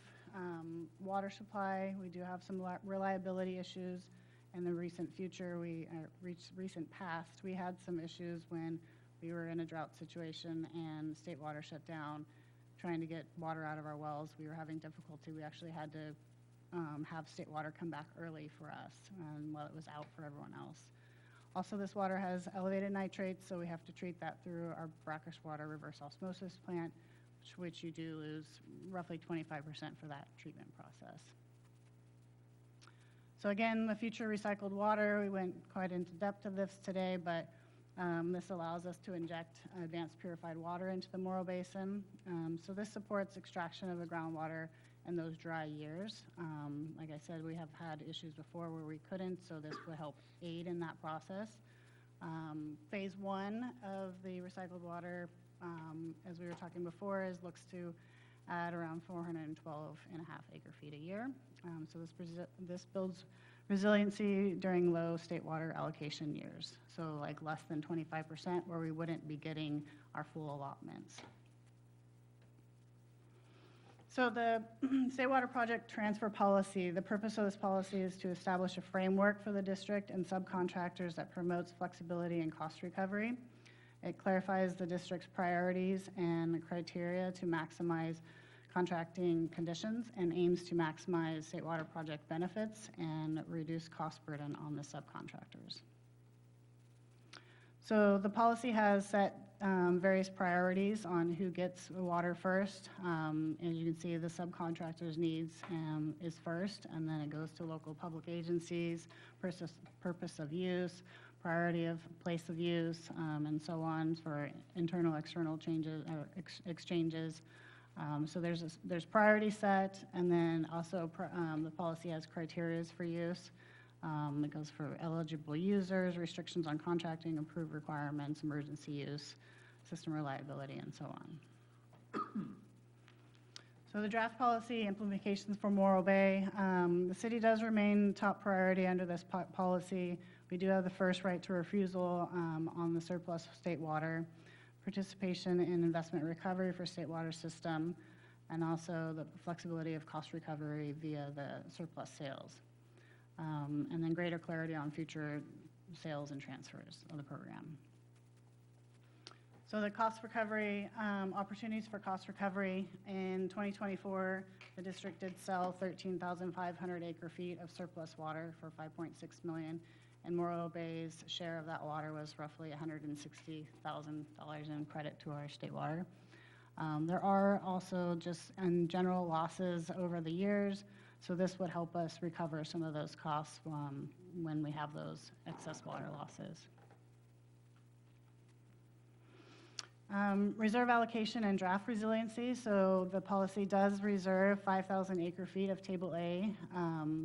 water supply. We do have some reliability issues. In the recent future, recent past, we had some issues when we were in a drought situation and state water shut down. Trying to get water out of our wells, we were having difficulty. We actually had to have state water come back early for us while it was out for everyone else. Also, this water has elevated nitrates, so we have to treat that through our brackish water reverse osmosis plant, which you do lose roughly 25% for that treatment process. So again, the future recycled water, we went quite into depth of this today, but this allows us to inject advanced purified water into the Morro Basin. So this supports extraction of the groundwater in those dry years. Like I said, we have had issues before where we couldn't, so this would help aid in that process. Phase 1 of the recycled water, as we were talking before, looks to add around 412 and a half acre feet a year. So this builds resiliency during low state water allocation years, so like less than 25% where we wouldn't be getting our full allotments. So the State Water Project Transfer Policy, the purpose of this policy is to establish a framework for the district and subcontractors that promotes flexibility and cost recovery. It clarifies the district's priorities and criteria to maximize contracting conditions and aims to maximize State Water Project benefits and reduce cost burden on the subcontractors. So the policy has set various priorities on who gets the water first. As you can see, the subcontractors' needs is first, and then it goes to local public agencies, purpose of use, priority of place of use, and so on for internal, external changes or exchanges. So there's priority set, and then also the policy has criteria for use. It goes for eligible users, restrictions on contracting, approved requirements, emergency use, system reliability, and so on. So the draft policy implications for Morro Bay. The city does remain top priority under this policy. We do have the first right to refusal on the surplus state water, participation in investment recovery for state water system, and also the flexibility of cost recovery via the surplus sales. And then greater clarity on future sales and transfers of the program. So the cost recovery, opportunities for cost recovery. In 2024, the district did sell 13,500 acre feet of surplus water for $5.6 million, and Morro Bay's share of that water was roughly $160,000 in credit to our state water. There are also just in general losses over the years, so this would help us recover some of those costs when we have those excess water losses. Reserve allocation and draft resiliency. So the policy does reserve 5,000 acre feet of Table A.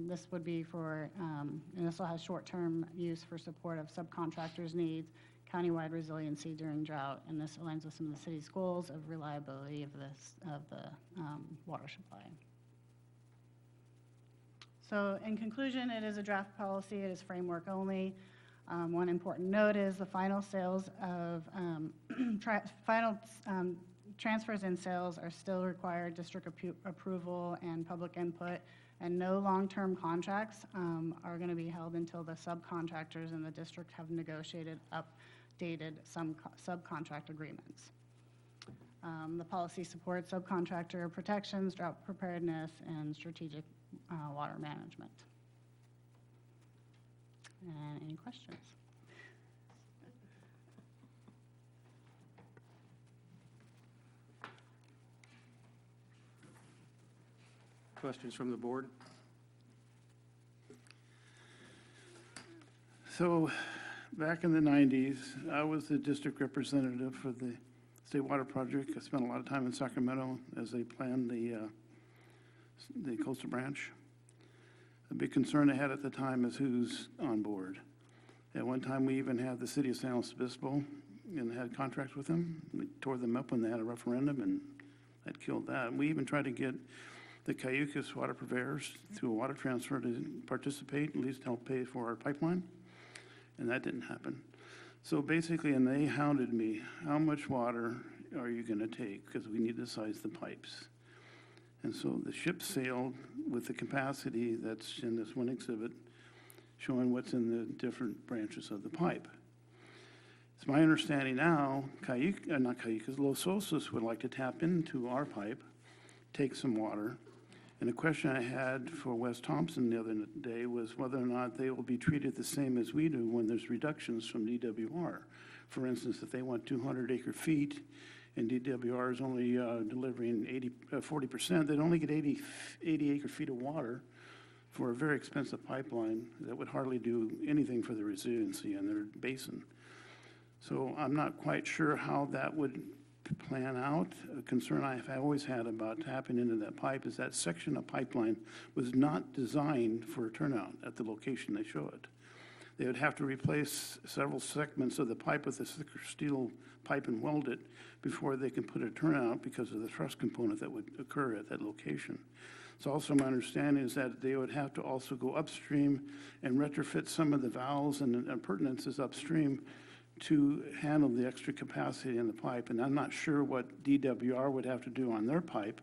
This would be for, and this also has short-term use for support of subcontractors' needs, countywide resiliency during drought, and this aligns with some of the city's goals of reliability of the water supply. So in conclusion, it is a draft policy. It is framework only. One important note is the final sales of transfers and sales are still required district approval and public input, and no long-term contracts are going to be held until the subcontractors in the district have negotiated updated some subcontract agreements. The policy supports subcontractor protections, drought preparedness, and strategic water management. And any questions? Questions from the board? So back in the 90s, I was the district representative for the State Water Project. I spent a lot of time in Sacramento as they planned the Coastal Branch. A big concern I had at the time is who's on board. At one time, we even had the city of San Luis Obispo and had contracts with them. We tore them up when they had a referendum, and that killed that. We even tried to get the Cayucas water purveyors through a water transfer to participate, at least help pay for our pipeline, and that didn't happen. So basically, and they hounded me, how much water are you going to take? Because we need to size the pipes. And so the ship sailed with the capacity that's in this one exhibit, showing what's in the different branches of the pipe. It's my understanding now, Los Osos would like to tap into our pipe, take some water. And a question I had for Wes Thompson the other day was whether or not they will be treated the same as we do when there's reductions from DWR. For instance, if they want 200 acre feet and DWR is only delivering 40%, they'd only get 80 acre feet of water for a very expensive pipeline that would hardly do anything for the resiliency in their basin. So I'm not quite sure how that would plan out. A concern I've always had about tapping into that pipe is that section of pipeline was not designed for a turnout at the location they show it. They would have to replace several segments of the pipe with a thicker steel pipe and weld it before they can put a turnout because of the thrust component that would occur at that location. So also my understanding is that they would have to also go upstream and retrofit some of the valves and appurtenances upstream to handle the extra capacity in the pipe. And I'm not sure what DWR would have to do on their pipe,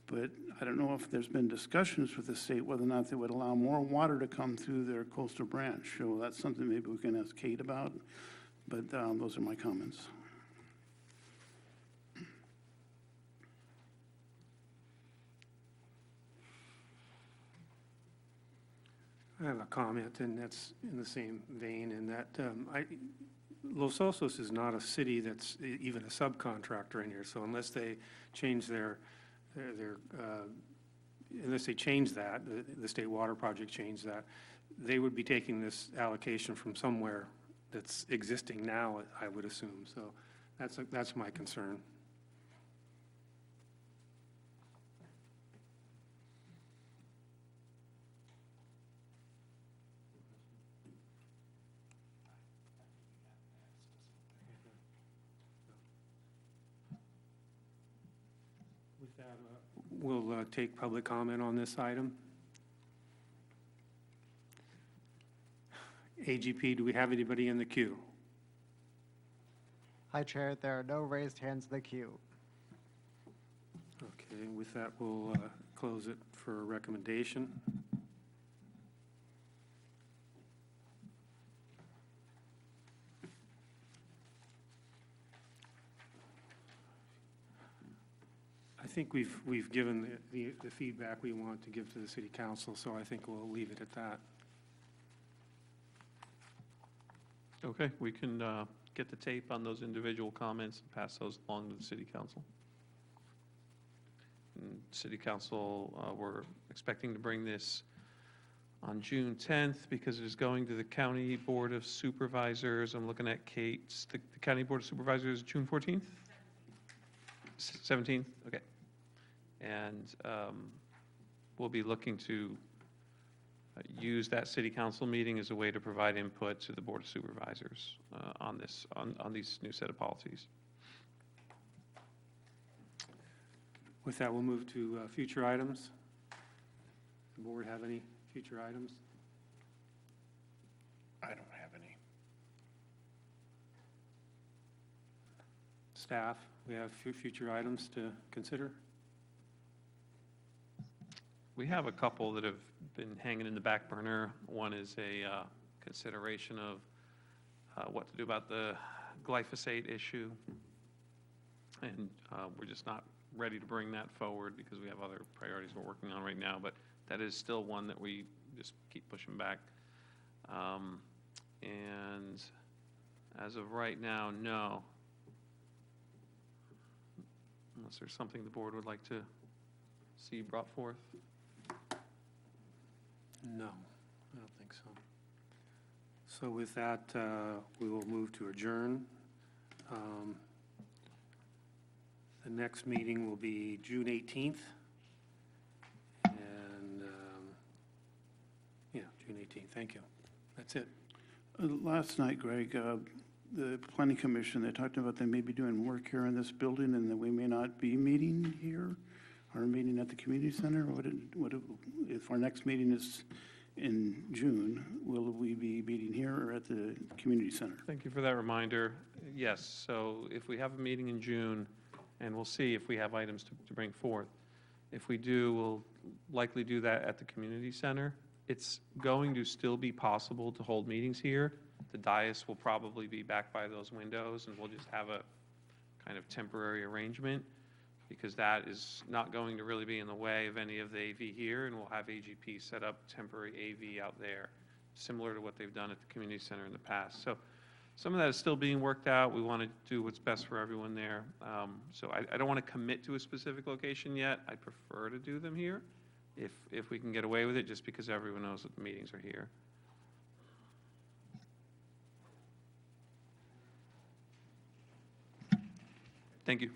but I don't know if there's been discussions with the state whether or not they would allow more water to come through their coastal branch. So that's something maybe we can ask Kate about, but those are my comments. I have a comment, and that's in the same vein, in that Los Osos is not a city that's even a subcontractor in here, so unless they change unless they change that, the State Water Project changed that, they would be taking this allocation from somewhere that's existing now, I would assume. So that's my concern. With that, we'll take public comment on this item. AGP, do we have anybody in the queue? Hi, Chair. There are no raised hands in the queue. Okay, with that, we'll close it for a recommendation. I think we've given the feedback we want to give to the city council, so I think we'll leave it at that. Okay, we can get the tape on those individual comments and pass those along to the city council. And city council, we're expecting to bring this on June 10th because it is going to the County Board of Supervisors. I'm looking at Kate's, the County Board of Supervisors, June 14th? 17th, okay. And we'll be looking to use that city council meeting as a way to provide input to the Board of Supervisors on this, on these new set of policies. With that, we'll move to future items. Does the board have any future items? I don't have any. Staff, we have future items to consider? We have a couple that have been hanging in the back burner. One is a consideration of what to do about the glyphosate issue. And we're just not ready to bring that forward because we have other priorities we're working on right now. But that is still one that we just keep pushing back. And as of right now, no. Unless there's something the board would like to see brought forth. No, I don't think so. So with that, we will move to adjourn. The next meeting will be June 18th. And, yeah, June 18th. Thank you. That's it. Last night, Greg, the planning commission, they talked about they may be doing work here in this building and that we may not be meeting here, our meeting at the community center. If our next meeting is in June, will we be meeting here or at the community center? Thank you for that reminder. Yes, so if we have a meeting in June, and we'll see if we have items to bring forth. If we do, we'll likely do that at the community center. It's going to still be possible to hold meetings here. The dais will probably be back by those windows, and we'll just have a kind of temporary arrangement because that is not going to really be in the way of any of the AV here, and we'll have AGP set up temporary AV out there, similar to what they've done at the community center in the past. So some of that is still being worked out. We want to do what's best for everyone there. So I don't want to commit to a specific location yet. I prefer to do them here if we can get away with it, just because everyone knows that the meetings are here. Thank you.